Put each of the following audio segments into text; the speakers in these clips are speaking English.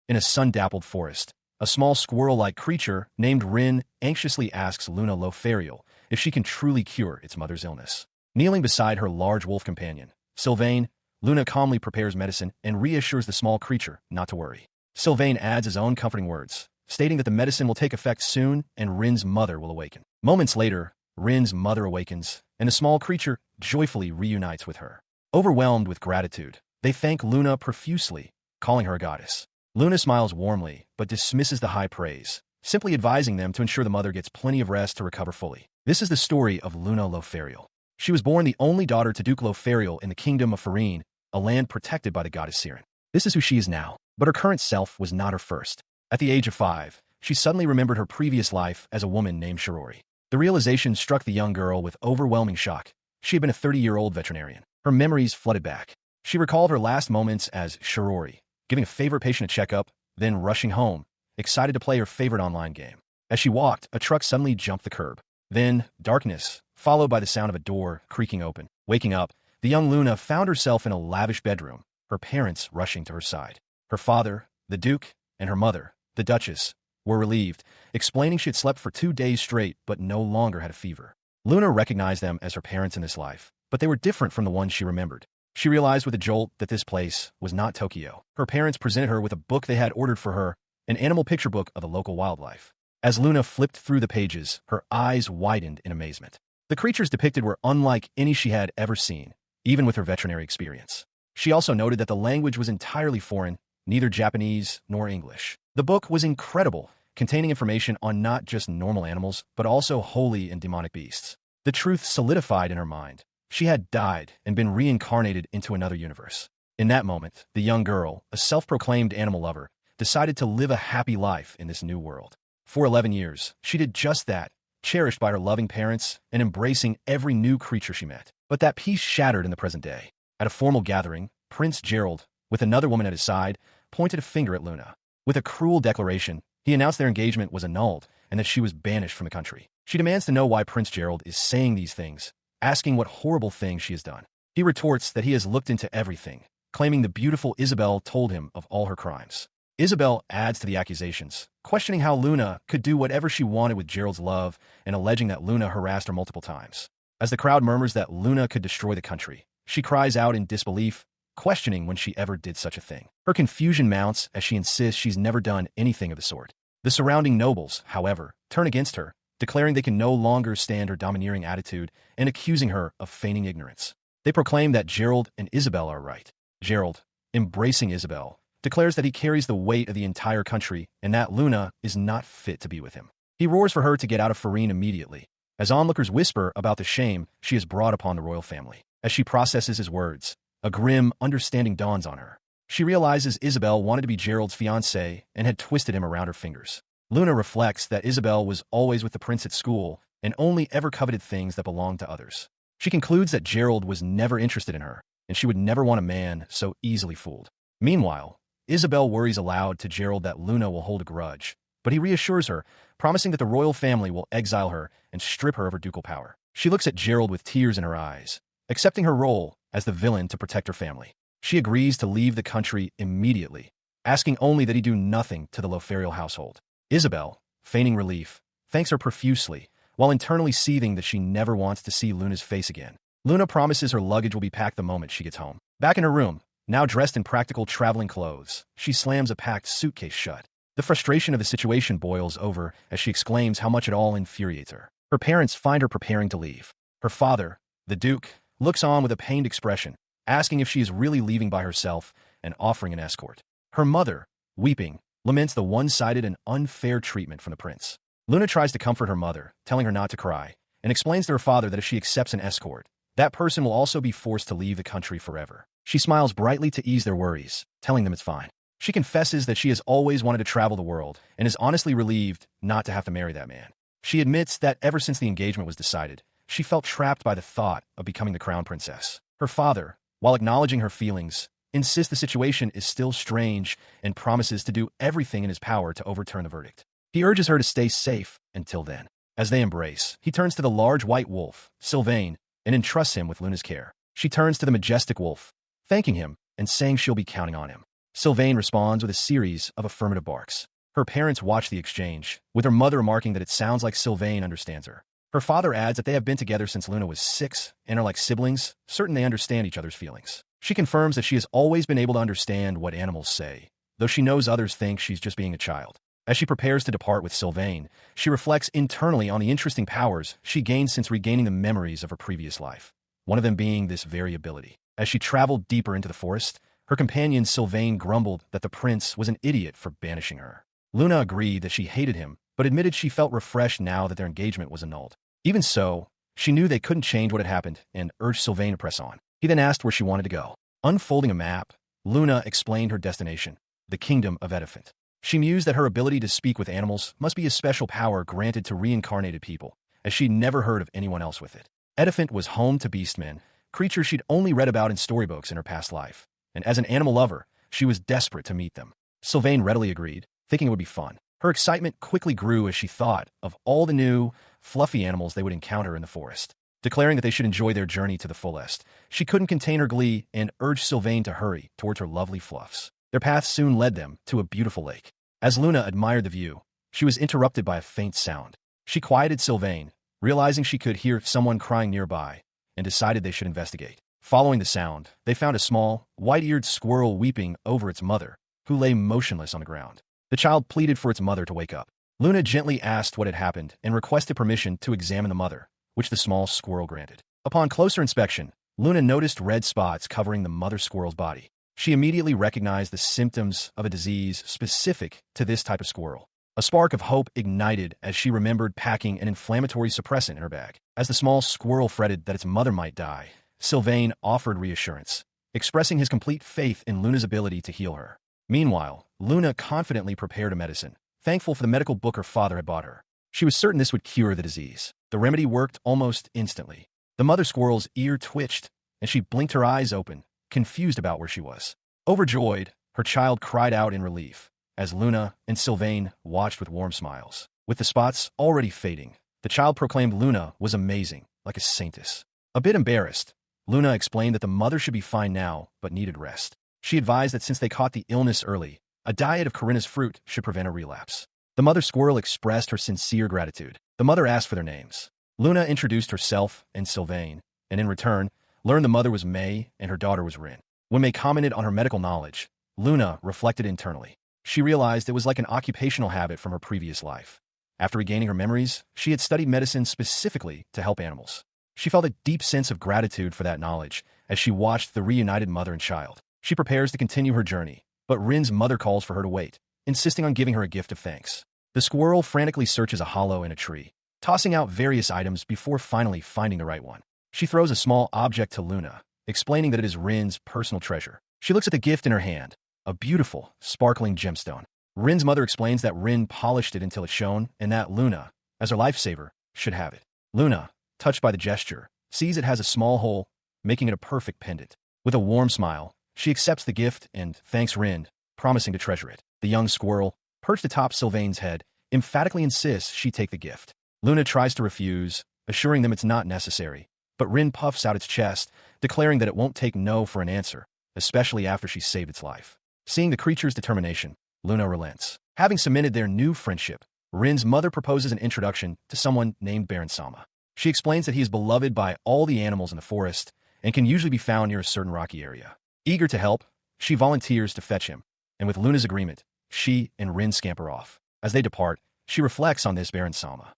In a sun-dappled forest, a small squirrel-like creature named Ren anxiously asks Luna Lothario if she can truly cure its mother's illness. Kneeling beside her large wolf companion, Sylvain, Luna calmly prepares medicine and reassures the small creature not to worry. Sylvain adds his own comforting words, stating that the medicine will take effect soon and Ren's mother will awaken. Moments later, Ren's mother awakens, and the small creature joyfully reunites with her. Overwhelmed with gratitude, they thank Luna profusely, calling her a goddess. Luna smiles warmly, but dismisses the high praise, simply advising them to ensure the mother gets plenty of rest to recover fully. This is the story of Luna Lothario. She was born the only daughter to Duke Lothario in the kingdom of Farin, a land protected by the goddess Siren. This is who she is now, but her current self was not her first. At the age of 5, she suddenly remembered her previous life as a woman named Shirori. The realization struck the young girl with overwhelming shock. She had been a 30-year-old veterinarian. Her memories flooded back. She recalled her last moments as Shirori, giving a favorite patient a checkup, then rushing home, excited to play her favorite online game. As she walked, a truck suddenly jumped the curb. Then, darkness, followed by the sound of a door creaking open. Waking up, the young Luna found herself in a lavish bedroom, her parents rushing to her side. Her father, the Duke, and her mother, the Duchess, were relieved, explaining she had slept for 2 days straight but no longer had a fever. Luna recognized them as her parents in this life, but they were different from the ones she remembered. She realized with a jolt that this place was not Tokyo. Her parents presented her with a book they had ordered for her, an animal picture book of the local wildlife. As Luna flipped through the pages, her eyes widened in amazement. The creatures depicted were unlike any she had ever seen, even with her veterinary experience. She also noted that the language was entirely foreign, neither Japanese nor English. The book was incredible, containing information on not just normal animals, but also holy and demonic beasts. The truth solidified in her mind. She had died and been reincarnated into another universe. In that moment, the young girl, a self-proclaimed animal lover, decided to live a happy life in this new world. For 11 years, she did just that, cherished by her loving parents and embracing every new creature she met. But that peace shattered in the present day. At a formal gathering, Prince Gerald, with another woman at his side, pointed a finger at Luna. With a cruel declaration, he announced their engagement was annulled and that she was banished from the country. She demands to know why Prince Gerald is saying these things, asking what horrible thing she has done. He retorts that he has looked into everything, claiming the beautiful Isabel told him of all her crimes. Isabel adds to the accusations, questioning how Luna could do whatever she wanted with Gerald's love and alleging that Luna harassed her multiple times. As the crowd murmurs that Luna could destroy the country, she cries out in disbelief, questioning when she ever did such a thing. Her confusion mounts as she insists she's never done anything of the sort. The surrounding nobles, however, turn against her, declaring they can no longer stand her domineering attitude and accusing her of feigning ignorance. They proclaim that Gerald and Isabel are right. Gerald, embracing Isabel, declares that he carries the weight of the entire country and that Luna is not fit to be with him. He roars for her to get out of Farin immediately, as onlookers whisper about the shame she has brought upon the royal family. As she processes his words, a grim understanding dawns on her. She realizes Isabel wanted to be Gerald's fiancée and had twisted him around her fingers. Luna reflects that Isabel was always with the prince at school and only ever coveted things that belonged to others. She concludes that Gerald was never interested in her, and she would never want a man so easily fooled. Meanwhile, Isabel worries aloud to Gerald that Luna will hold a grudge, but he reassures her, promising that the royal family will exile her and strip her of her ducal power. She looks at Gerald with tears in her eyes, accepting her role as the villain to protect her family. She agrees to leave the country immediately, asking only that he do nothing to the Lothario household. Isabel, feigning relief, thanks her profusely, while internally seething that she never wants to see Luna's face again. Luna promises her luggage will be packed the moment she gets home. Back in her room, now dressed in practical traveling clothes, she slams a packed suitcase shut. The frustration of the situation boils over as she exclaims how much it all infuriates her. Her parents find her preparing to leave. Her father, the Duke, looks on with a pained expression, asking if she is really leaving by herself and offering an escort. Her mother, weeping, laments the one-sided and unfair treatment from the prince. Luna tries to comfort her mother, telling her not to cry, and explains to her father that if she accepts an escort, that person will also be forced to leave the country forever. She smiles brightly to ease their worries, telling them it's fine. She confesses that she has always wanted to travel the world and is honestly relieved not to have to marry that man. She admits that ever since the engagement was decided, she felt trapped by the thought of becoming the crown princess. Her father, while acknowledging her feelings, insists the situation is still strange and promises to do everything in his power to overturn the verdict. He urges her to stay safe until then. As they embrace, he turns to the large white wolf, Sylvain, and entrusts him with Luna's care. She turns to the majestic wolf, thanking him and saying she'll be counting on him. Sylvain responds with a series of affirmative barks. Her parents watch the exchange, with her mother remarking that it sounds like Sylvain understands her. Her father adds that they have been together since Luna was 6 and are like siblings, certain they understand each other's feelings. She confirms that she has always been able to understand what animals say, though she knows others think she's just being a child. As she prepares to depart with Sylvain, she reflects internally on the interesting powers she gained since regaining the memories of her previous life, one of them being this very ability. As she traveled deeper into the forest, her companion Sylvain grumbled that the prince was an idiot for banishing her. Luna agreed that she hated him, but admitted she felt refreshed now that their engagement was annulled. Even so, she knew they couldn't change what had happened and urged Sylvain to press on. He then asked where she wanted to go. Unfolding a map, Luna explained her destination, the kingdom of Edifant. She mused that her ability to speak with animals must be a special power granted to reincarnated people, as she'd never heard of anyone else with it. Edifant was home to beastmen, creatures she'd only read about in storybooks in her past life, and as an animal lover, she was desperate to meet them. Sylvain readily agreed, thinking it would be fun. Her excitement quickly grew as she thought of all the new, fluffy animals they would encounter in the forest. Declaring that they should enjoy their journey to the fullest, she couldn't contain her glee and urged Sylvain to hurry towards her lovely fluffs. Their path soon led them to a beautiful lake. As Luna admired the view, she was interrupted by a faint sound. She quieted Sylvain, realizing she could hear someone crying nearby, and decided they should investigate. Following the sound, they found a small, white-eared squirrel weeping over its mother, who lay motionless on the ground. The child pleaded for its mother to wake up. Luna gently asked what had happened and requested permission to examine the mother, which the small squirrel granted. Upon closer inspection, Luna noticed red spots covering the mother squirrel's body. She immediately recognized the symptoms of a disease specific to this type of squirrel. A spark of hope ignited as she remembered packing an inflammatory suppressant in her bag. As the small squirrel fretted that its mother might die, Sylvain offered reassurance, expressing his complete faith in Luna's ability to heal her. Meanwhile, Luna confidently prepared a medicine, thankful for the medical book her father had bought her. She was certain this would cure the disease. The remedy worked almost instantly. The mother squirrel's ear twitched, and she blinked her eyes open, confused about where she was. Overjoyed, her child cried out in relief, as Luna and Sylvain watched with warm smiles. With the spots already fading, the child proclaimed Luna was amazing, like a saintess. A bit embarrassed, Luna explained that the mother should be fine now, but needed rest. She advised that since they caught the illness early, a diet of Corinna's fruit should prevent a relapse. The mother squirrel expressed her sincere gratitude. The mother asked for their names. Luna introduced herself and Sylvain, and in return, learned the mother was May and her daughter was Ren. When May commented on her medical knowledge, Luna reflected internally. She realized it was like an occupational habit from her previous life. After regaining her memories, she had studied medicine specifically to help animals. She felt a deep sense of gratitude for that knowledge as she watched the reunited mother and child. She prepares to continue her journey, but Ren's mother calls for her to wait, insisting on giving her a gift of thanks. The squirrel frantically searches a hollow in a tree, tossing out various items before finally finding the right one. She throws a small object to Luna, explaining that it is Ren's personal treasure. She looks at the gift in her hand, a beautiful, sparkling gemstone. Ren's mother explains that Ren polished it until it shone and that Luna, as her lifesaver, should have it. Luna, touched by the gesture, sees it has a small hole, making it a perfect pendant. With a warm smile, she accepts the gift and thanks Ren, promising to treasure it. The young squirrel, perched atop Sylvain's head, emphatically insists she take the gift. Luna tries to refuse, assuring them it's not necessary, but Ren puffs out its chest, declaring that it won't take no for an answer, especially after she saved its life. Seeing the creature's determination, Luna relents. Having cemented their new friendship, Ren's mother proposes an introduction to someone named Baron Sama. She explains that he is beloved by all the animals in the forest and can usually be found near a certain rocky area. Eager to help, she volunteers to fetch him, and with Luna's agreement, she and Ren scamper off. As they depart, she reflects on this Baron Sama.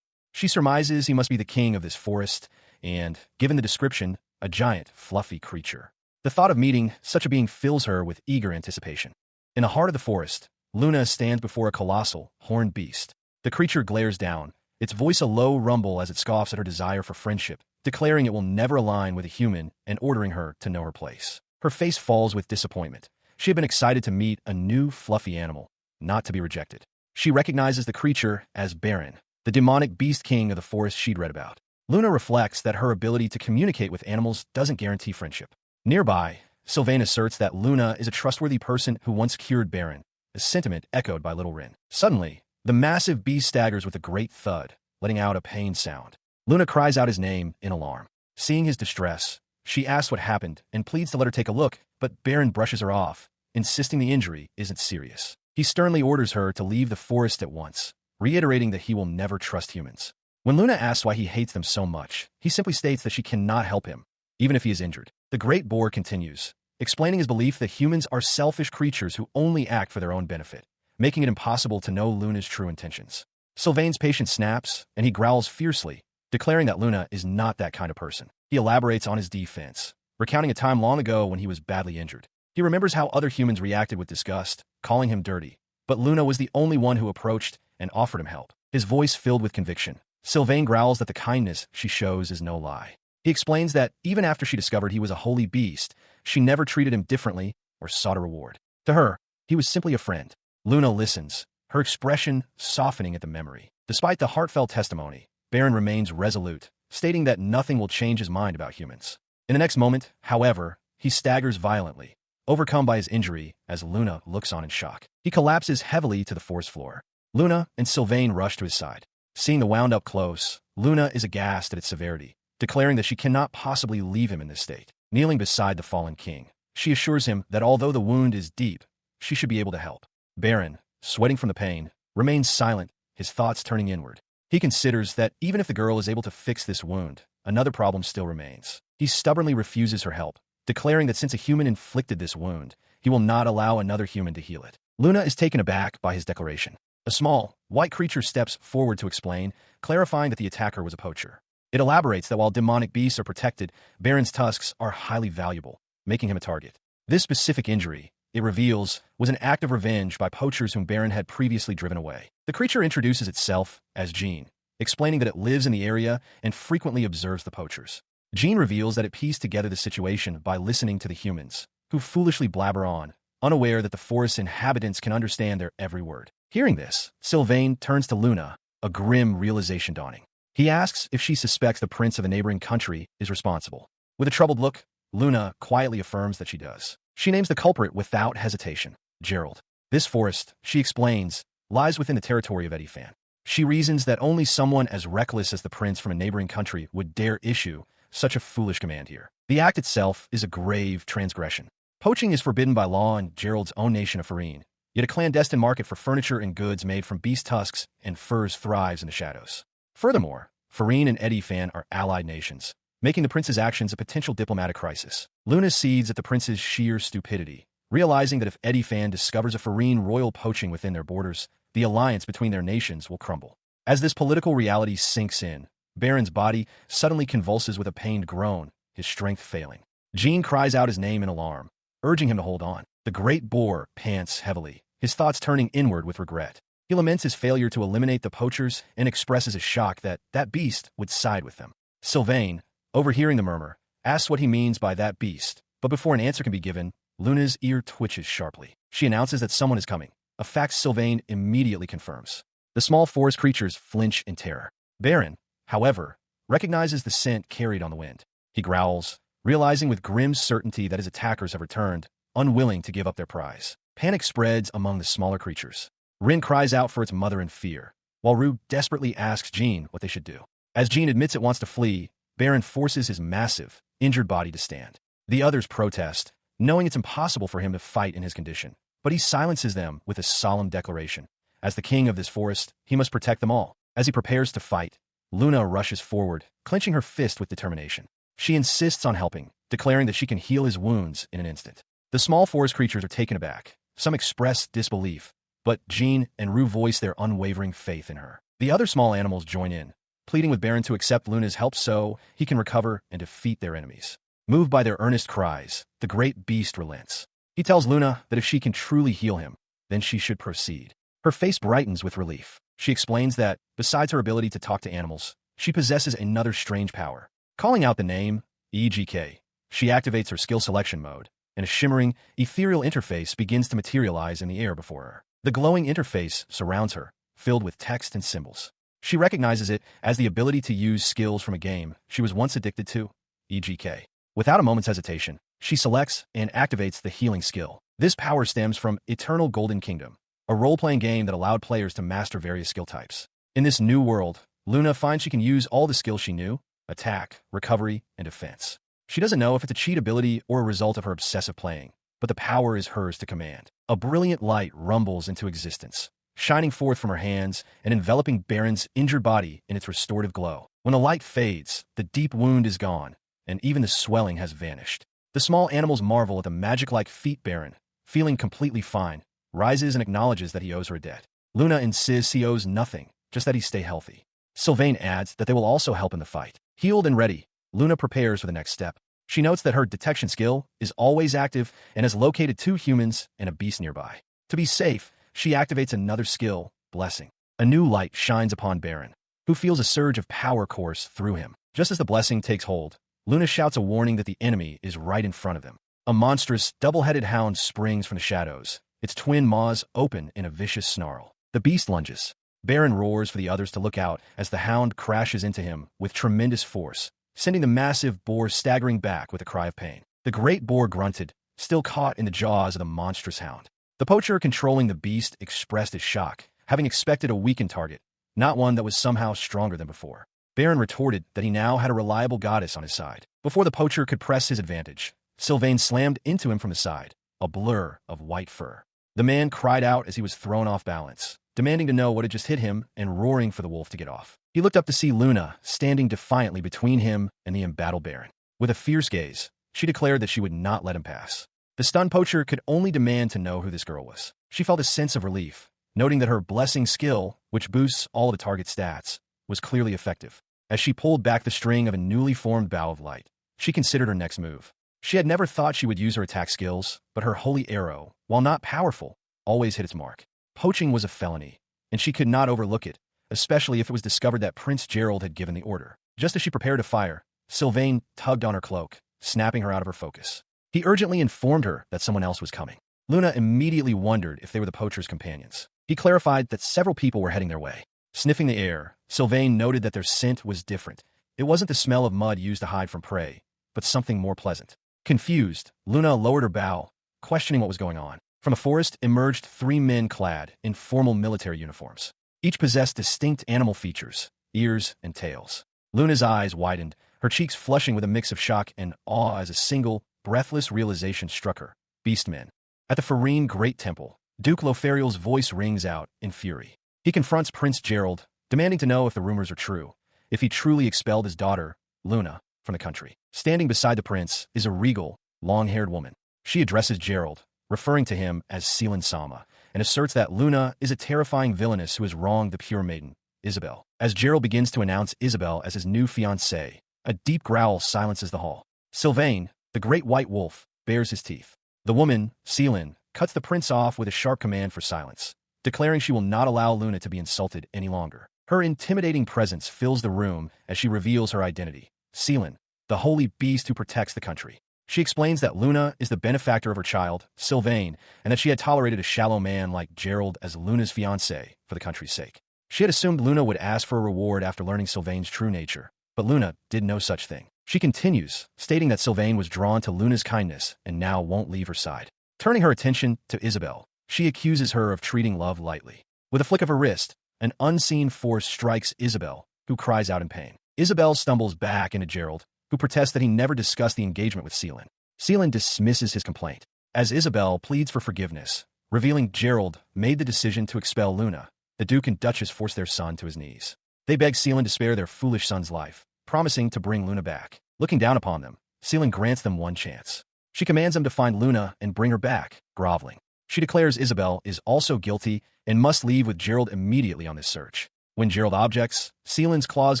She surmises he must be the king of this forest and, given the description, a giant, fluffy creature. The thought of meeting such a being fills her with eager anticipation. In the heart of the forest, Luna stands before a colossal, horned beast. The creature glares down, its voice a low rumble as it scoffs at her desire for friendship, declaring it will never align with a human and ordering her to know her place. Her face falls with disappointment. She had been excited to meet a new, fluffy animal, not to be rejected. She recognizes the creature as Baron, the demonic beast king of the forest she'd read about. Luna reflects that her ability to communicate with animals doesn't guarantee friendship. Nearby, Sylvain asserts that Luna is a trustworthy person who once cured Baron, a sentiment echoed by little Ren. Suddenly, the massive beast staggers with a great thud, letting out a pained sound. Luna cries out his name in alarm. Seeing his distress, she asks what happened and pleads to let her take a look, but Baron brushes her off, insisting the injury isn't serious. He sternly orders her to leave the forest at once, reiterating that he will never trust humans. When Luna asks why he hates them so much, he simply states that she cannot help him, even if he is injured. The Great Boar continues, explaining his belief that humans are selfish creatures who only act for their own benefit, making it impossible to know Luna's true intentions. Sylvain's patience snaps, and he growls fiercely, declaring that Luna is not that kind of person. He elaborates on his defense, recounting a time long ago when he was badly injured. He remembers how other humans reacted with disgust, calling him dirty, but Luna was the only one who approached and offered him help. His voice filled with conviction. Sylvain growls that the kindness she shows is no lie. He explains that even after she discovered he was a holy beast, she never treated him differently or sought a reward. To her, he was simply a friend. Luna listens, her expression softening at the memory. Despite the heartfelt testimony, Baron remains resolute, stating that nothing will change his mind about humans. In the next moment, however, he staggers violently, overcome by his injury as Luna looks on in shock. He collapses heavily to the forest floor. Luna and Sylvain rush to his side. Seeing the wound up close, Luna is aghast at its severity, declaring that she cannot possibly leave him in this state. Kneeling beside the fallen king, she assures him that although the wound is deep, she should be able to help. Baron, sweating from the pain, remains silent, his thoughts turning inward. He considers that even if the girl is able to fix this wound, another problem still remains. He stubbornly refuses her help, declaring that since a human inflicted this wound, he will not allow another human to heal it. Luna is taken aback by his declaration. A small, white creature steps forward to explain, clarifying that the attacker was a poacher. It elaborates that while demonic beasts are protected, Baron's tusks are highly valuable, making him a target. This specific injury, it reveals, was an act of revenge by poachers whom Baron had previously driven away. The creature introduces itself as Jean, explaining that it lives in the area and frequently observes the poachers. Jean reveals that it pieced together the situation by listening to the humans, who foolishly blabber on, unaware that the forest's inhabitants can understand their every word. Hearing this, Sylvain turns to Luna, a grim realization dawning. He asks if she suspects the prince of a neighboring country is responsible. With a troubled look, Luna quietly affirms that she does. She names the culprit without hesitation, Gerald. This forest, she explains, lies within the territory of Edifant. She reasons that only someone as reckless as the prince from a neighboring country would dare issue such a foolish command here. The act itself is a grave transgression. Poaching is forbidden by law in Gerald's own nation of Farine, yet a clandestine market for furniture and goods made from beast tusks and furs thrives in the shadows. Furthermore, Farine and Edifant are allied nations, making the prince's actions a potential diplomatic crisis. Luna seeds at the prince's sheer stupidity, realizing that if Edifant discovers a Farine royal poaching within their borders, the alliance between their nations will crumble. As this political reality sinks in, Baron's body suddenly convulses with a pained groan, his strength failing. Jean cries out his name in alarm, urging him to hold on. The Great Boar pants heavily, his thoughts turning inward with regret. He laments his failure to eliminate the poachers and expresses his shock that that beast would side with them. Sylvain, overhearing the murmur, asks what he means by that beast, but before an answer can be given, Luna's ear twitches sharply. She announces that someone is coming, a fact Sylvain immediately confirms. The small forest creatures flinch in terror. Baron, however, recognizes the scent carried on the wind. He growls, realizing with grim certainty that his attackers have returned, unwilling to give up their prize. Panic spreads among the smaller creatures. Ren cries out for its mother in fear, while Rue desperately asks Jean what they should do. As Jean admits it wants to flee, Baron forces his massive, injured body to stand. The others protest, knowing it's impossible for him to fight in his condition, but he silences them with a solemn declaration. As the king of this forest, he must protect them all. As he prepares to fight, Luna rushes forward, clenching her fist with determination. She insists on helping, declaring that she can heal his wounds in an instant. The small forest creatures are taken aback. Some express disbelief, but Jean and Rue voice their unwavering faith in her. The other small animals join in, pleading with Baron to accept Luna's help so he can recover and defeat their enemies. Moved by their earnest cries, the great beast relents. He tells Luna that if she can truly heal him, then she should proceed. Her face brightens with relief. She explains that, besides her ability to talk to animals, she possesses another strange power. Calling out the name, EGK, she activates her skill selection mode, and a shimmering, ethereal interface begins to materialize in the air before her. The glowing interface surrounds her, filled with text and symbols. She recognizes it as the ability to use skills from a game she was once addicted to, EGK. Without a moment's hesitation, she selects and activates the healing skill. This power stems from Eternal Golden Kingdom, a role-playing game that allowed players to master various skill types. In this new world, Luna finds she can use all the skills she knew: attack, recovery, and defense. She doesn't know if it's a cheat ability or a result of her obsessive playing, but the power is hers to command. A brilliant light rumbles into existence, shining forth from her hands and enveloping Baron's injured body in its restorative glow. When the light fades, the deep wound is gone, and even the swelling has vanished. The small animals marvel at the magic-like feat. Baron, feeling completely fine, rises and acknowledges that he owes her a debt. Luna insists he owes nothing, just that he stay healthy. Sylvain adds that they will also help in the fight. Healed and ready, Luna prepares for the next step. She notes that her detection skill is always active and has located 2 humans and a beast nearby. To be safe, she activates another skill, Blessing. A new light shines upon Baron, who feels a surge of power course through him. Just as the blessing takes hold, Luna shouts a warning that the enemy is right in front of them. A monstrous, double-headed hound springs from the shadows, its twin maws open in a vicious snarl. The beast lunges. Baron roars for the others to look out as the hound crashes into him with tremendous force, sending the massive boar staggering back with a cry of pain. The great boar grunted, still caught in the jaws of the monstrous hound. The poacher controlling the beast expressed his shock, having expected a weakened target, not one that was somehow stronger than before. Baron retorted that he now had a reliable goddess on his side. Before the poacher could press his advantage, Sylvain slammed into him from the side, a blur of white fur. The man cried out as he was thrown off balance, demanding to know what had just hit him and roaring for the wolf to get off. He looked up to see Luna standing defiantly between him and the embattled Baron. With a fierce gaze, she declared that she would not let him pass. The stunned poacher could only demand to know who this girl was. She felt a sense of relief, noting that her blessing skill, which boosts all of the target stats, was clearly effective. As she pulled back the string of a newly formed bow of light, she considered her next move. She had never thought she would use her attack skills, but her holy arrow, while not powerful, always hit its mark. Poaching was a felony, and she could not overlook it, especially if it was discovered that Prince Gerald had given the order. Just as she prepared to fire, Sylvain tugged on her cloak, snapping her out of her focus. He urgently informed her that someone else was coming. Luna immediately wondered if they were the poacher's companions. He clarified that several people were heading their way. Sniffing the air, Sylvain noted that their scent was different. It wasn't the smell of mud used to hide from prey, but something more pleasant. Confused, Luna lowered her bow, questioning what was going on. From a forest emerged 3 men clad in formal military uniforms. Each possessed distinct animal features, ears and tails. Luna's eyes widened, her cheeks flushing with a mix of shock and awe as a single, breathless realization struck her. Beastmen. At the Farine Great Temple, Duke Lofariel's voice rings out in fury. He confronts Prince Gerald, demanding to know if the rumors are true, if he truly expelled his daughter, Luna, from the country. Standing beside the prince is a regal, long-haired woman. She addresses Gerald, referring to him as Seelan Sama, and asserts that Luna is a terrifying villainess who has wronged the pure maiden, Isabel. As Gerald begins to announce Isabel as his new fiancée, a deep growl silences the hall. Sylvain, the great white wolf, bares his teeth. The woman, Seelan, cuts the prince off with a sharp command for silence, declaring she will not allow Luna to be insulted any longer. Her intimidating presence fills the room as she reveals her identity. Seelan, the holy beast who protects the country. She explains that Luna is the benefactor of her child, Sylvain, and that she had tolerated a shallow man like Gerald as Luna's fiancé for the country's sake. She had assumed Luna would ask for a reward after learning Sylvain's true nature, but Luna did no such thing. She continues, stating that Sylvain was drawn to Luna's kindness and now won't leave her side. Turning her attention to Isabel, she accuses her of treating love lightly. With a flick of her wrist, an unseen force strikes Isabel, who cries out in pain. Isabel stumbles back into Gerald, who protests that he never discussed the engagement with Seelan. Seelan dismisses his complaint, as Isabel pleads for forgiveness, revealing Gerald made the decision to expel Luna. The Duke and Duchess force their son to his knees. They beg Seelan to spare their foolish son's life, promising to bring Luna back. Looking down upon them, Seelan grants them one chance. She commands them to find Luna and bring her back, groveling. She declares Isabel is also guilty and must leave with Gerald immediately on this search. When Gerald objects, Seelan's claws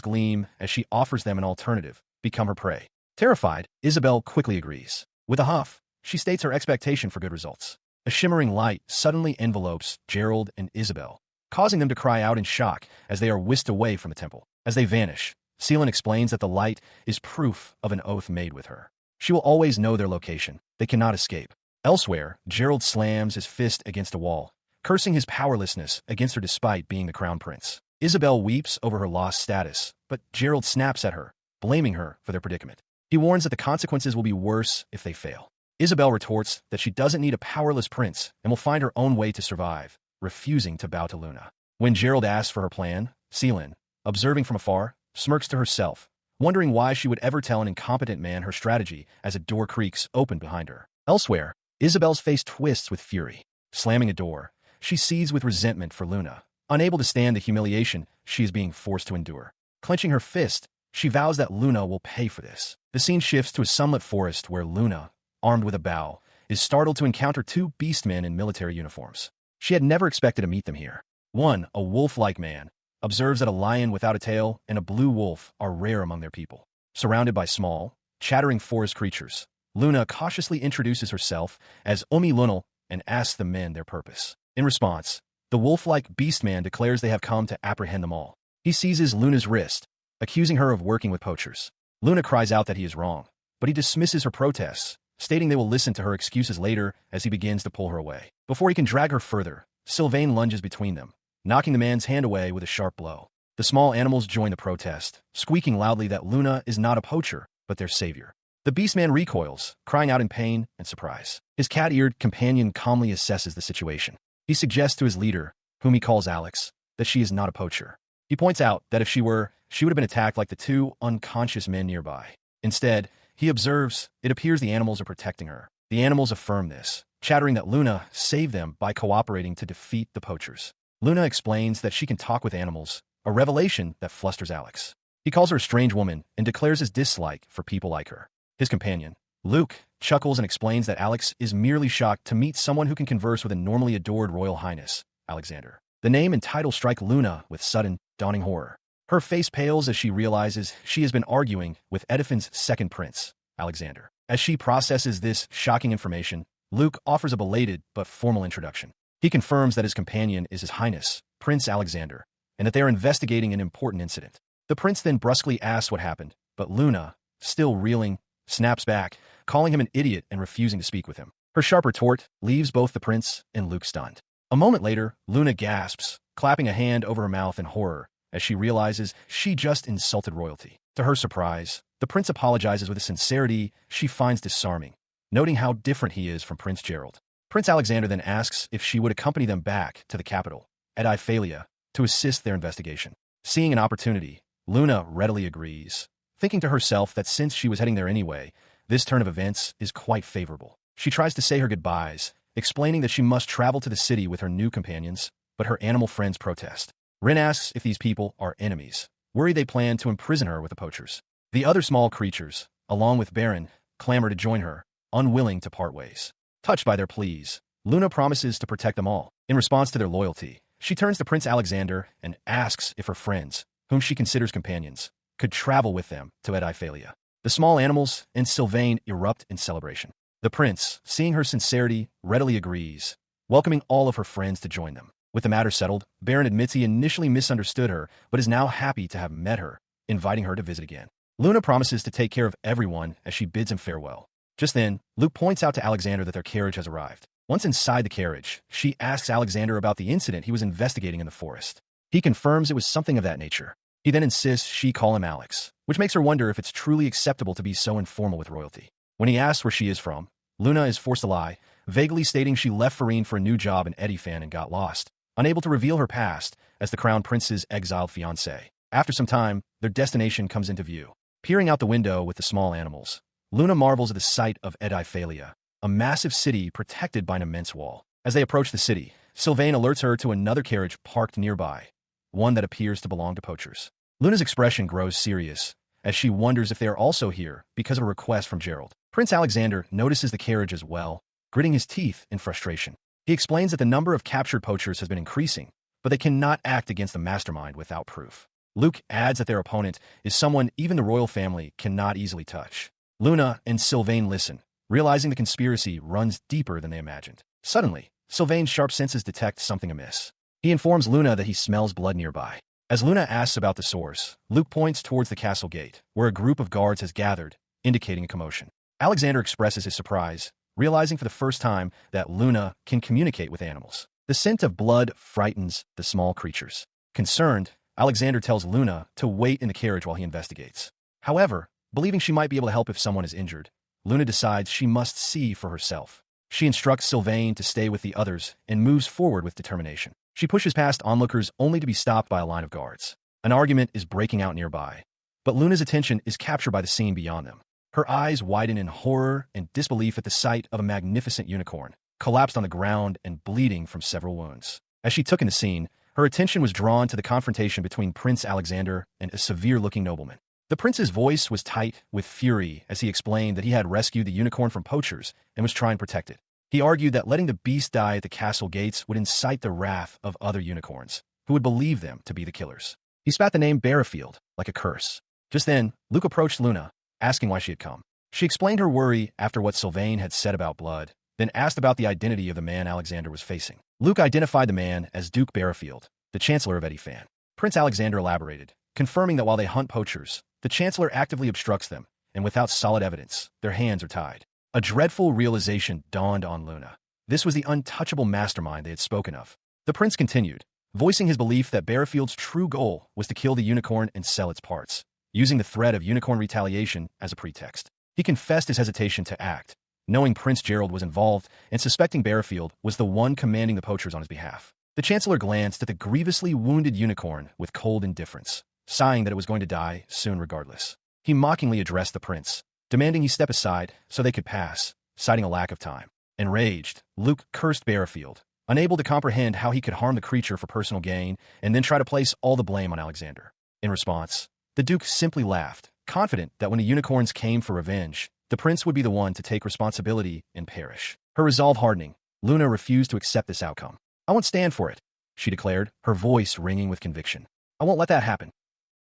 gleam as she offers them an alternative, become her prey. Terrified, Isabel quickly agrees. With a huff, she states her expectation for good results. A shimmering light suddenly envelopes Gerald and Isabel, causing them to cry out in shock as they are whisked away from the temple. As they vanish, Seelan explains that the light is proof of an oath made with her. She will always know their location. They cannot escape. Elsewhere, Gerald slams his fist against a wall, cursing his powerlessness against her despite being the crown prince. Isabel weeps over her lost status, but Gerald snaps at her, blaming her for their predicament. He warns that the consequences will be worse if they fail. Isabel retorts that she doesn't need a powerless prince and will find her own way to survive, refusing to bow to Luna. When Gerald asks for her plan, Seelan, observing from afar, smirks to herself, wondering why she would ever tell an incompetent man her strategy as a door creaks open behind her. Elsewhere, Isabel's face twists with fury. Slamming a door, she seethes with resentment for Luna, unable to stand the humiliation she is being forced to endure. Clenching her fist, she vows that Luna will pay for this. The scene shifts to a sunlit forest where Luna, armed with a bow, is startled to encounter two beastmen in military uniforms. She had never expected to meet them here. One, a wolf-like man, observes that a lion without a tail and a blue wolf are rare among their people. Surrounded by small, chattering forest creatures, Luna cautiously introduces herself as Omi Lunal and asks the men their purpose. In response, the wolf-like beastman declares they have come to apprehend them all. He seizes Luna's wrist, accusing her of working with poachers. Luna cries out that he is wrong, but he dismisses her protests, stating they will listen to her excuses later as he begins to pull her away. Before he can drag her further, Sylvain lunges between them, knocking the man's hand away with a sharp blow. The small animals join the protest, squeaking loudly that Luna is not a poacher, but their savior. The beastman recoils, crying out in pain and surprise. His cat-eared companion calmly assesses the situation. He suggests to his leader, whom he calls Alex, that she is not a poacher. He points out that if she were, she would have been attacked like the two unconscious men nearby. Instead, he observes, it appears the animals are protecting her. The animals affirm this, chattering that Luna saved them by cooperating to defeat the poachers. Luna explains that she can talk with animals, a revelation that flusters Alex. He calls her a strange woman and declares his dislike for people like her. His companion, Luke, chuckles and explains that Alex is merely shocked to meet someone who can converse with a normally adored royal highness, Alexander. The name and title strike Luna with sudden, dawning horror. Her face pales as she realizes she has been arguing with Edifant's second prince, Alexander. As she processes this shocking information, Luke offers a belated but formal introduction. He confirms that his companion is His Highness, Prince Alexander, and that they are investigating an important incident. The prince then brusquely asks what happened, but Luna, still reeling, snaps back, calling him an idiot and refusing to speak with him. Her sharp retort leaves both the prince and Luke stunned. A moment later, Luna gasps, clapping a hand over her mouth in horror as she realizes she just insulted royalty. To her surprise, the prince apologizes with a sincerity she finds disarming, noting how different he is from Prince Gerald. Prince Alexander then asks if she would accompany them back to the capital, Edifant, to assist their investigation. Seeing an opportunity, Luna readily agrees, thinking to herself that since she was heading there anyway, this turn of events is quite favorable. She tries to say her goodbyes, explaining that she must travel to the city with her new companions, but her animal friends protest. Ren asks if these people are enemies, worried they plan to imprison her with the poachers. The other small creatures, along with Baron, clamor to join her, unwilling to part ways. Touched by their pleas, Luna promises to protect them all. In response to their loyalty, she turns to Prince Alexander and asks if her friends, whom she considers companions, could travel with them to Edifant. The small animals and Sylvain erupt in celebration. The prince, seeing her sincerity, readily agrees, welcoming all of her friends to join them. With the matter settled, Baron admits he initially misunderstood her, but is now happy to have met her, inviting her to visit again. Luna promises to take care of everyone as she bids him farewell. Just then, Luke points out to Alexander that their carriage has arrived. Once inside the carriage, she asks Alexander about the incident he was investigating in the forest. He confirms it was something of that nature. He then insists she call him Alex, which makes her wonder if it's truly acceptable to be so informal with royalty. When he asks where she is from, Luna is forced to lie, vaguely stating she left Farine for a new job in Edifant and got lost, unable to reveal her past as the crown prince's exiled fiancée. After some time, their destination comes into view. Peering out the window with the small animals, Luna marvels at the sight of Edifant, a massive city protected by an immense wall. As they approach the city, Sylvain alerts her to another carriage parked nearby, one that appears to belong to poachers. Luna's expression grows serious, as she wonders if they are also here because of a request from Gerald. Prince Alexander notices the carriage as well, gritting his teeth in frustration. He explains that the number of captured poachers has been increasing, but they cannot act against the mastermind without proof. Luke adds that their opponent is someone even the royal family cannot easily touch. Luna and Sylvain listen, realizing the conspiracy runs deeper than they imagined. Suddenly, Sylvain's sharp senses detect something amiss. He informs Luna that he smells blood nearby. As Luna asks about the source, Luke points towards the castle gate, where a group of guards has gathered, indicating a commotion. Alexander expresses his surprise, realizing for the first time that Luna can communicate with animals. The scent of blood frightens the small creatures. Concerned, Alexander tells Luna to wait in the carriage while he investigates. However, believing she might be able to help if someone is injured, Luna decides she must see for herself. She instructs Sylvain to stay with the others and moves forward with determination. She pushes past onlookers only to be stopped by a line of guards. An argument is breaking out nearby, but Luna's attention is captured by the scene beyond them. Her eyes widen in horror and disbelief at the sight of a magnificent unicorn, collapsed on the ground and bleeding from several wounds. As she took in the scene, her attention was drawn to the confrontation between Prince Alexander and a severe-looking nobleman. The prince's voice was tight with fury as he explained that he had rescued the unicorn from poachers and was trying to protect it. He argued that letting the beast die at the castle gates would incite the wrath of other unicorns, who would believe them to be the killers. He spat the name Barrafield like a curse. Just then, Luke approached Luna, asking why she had come. She explained her worry after what Sylvain had said about blood, then asked about the identity of the man Alexander was facing. Luke identified the man as Duke Barrafield, the chancellor of Edifant. Prince Alexander elaborated, confirming that while they hunt poachers, the chancellor actively obstructs them, and without solid evidence, their hands are tied. A dreadful realization dawned on Luna. This was the untouchable mastermind they had spoken of. The prince continued, voicing his belief that Barrafield's true goal was to kill the unicorn and sell its parts, using the threat of unicorn retaliation as a pretext. He confessed his hesitation to act, knowing Prince Gerald was involved and suspecting Barrafield was the one commanding the poachers on his behalf. The chancellor glanced at the grievously wounded unicorn with cold indifference, sighing that it was going to die soon regardless. He mockingly addressed the prince, demanding he step aside so they could pass, citing a lack of time. Enraged, Luke cursed Barrafield, unable to comprehend how he could harm the creature for personal gain and then try to place all the blame on Alexander. In response, the duke simply laughed, confident that when the unicorns came for revenge, the prince would be the one to take responsibility and perish. Her resolve hardening, Luna refused to accept this outcome. "I won't stand for it," she declared, her voice ringing with conviction. "I won't let that happen."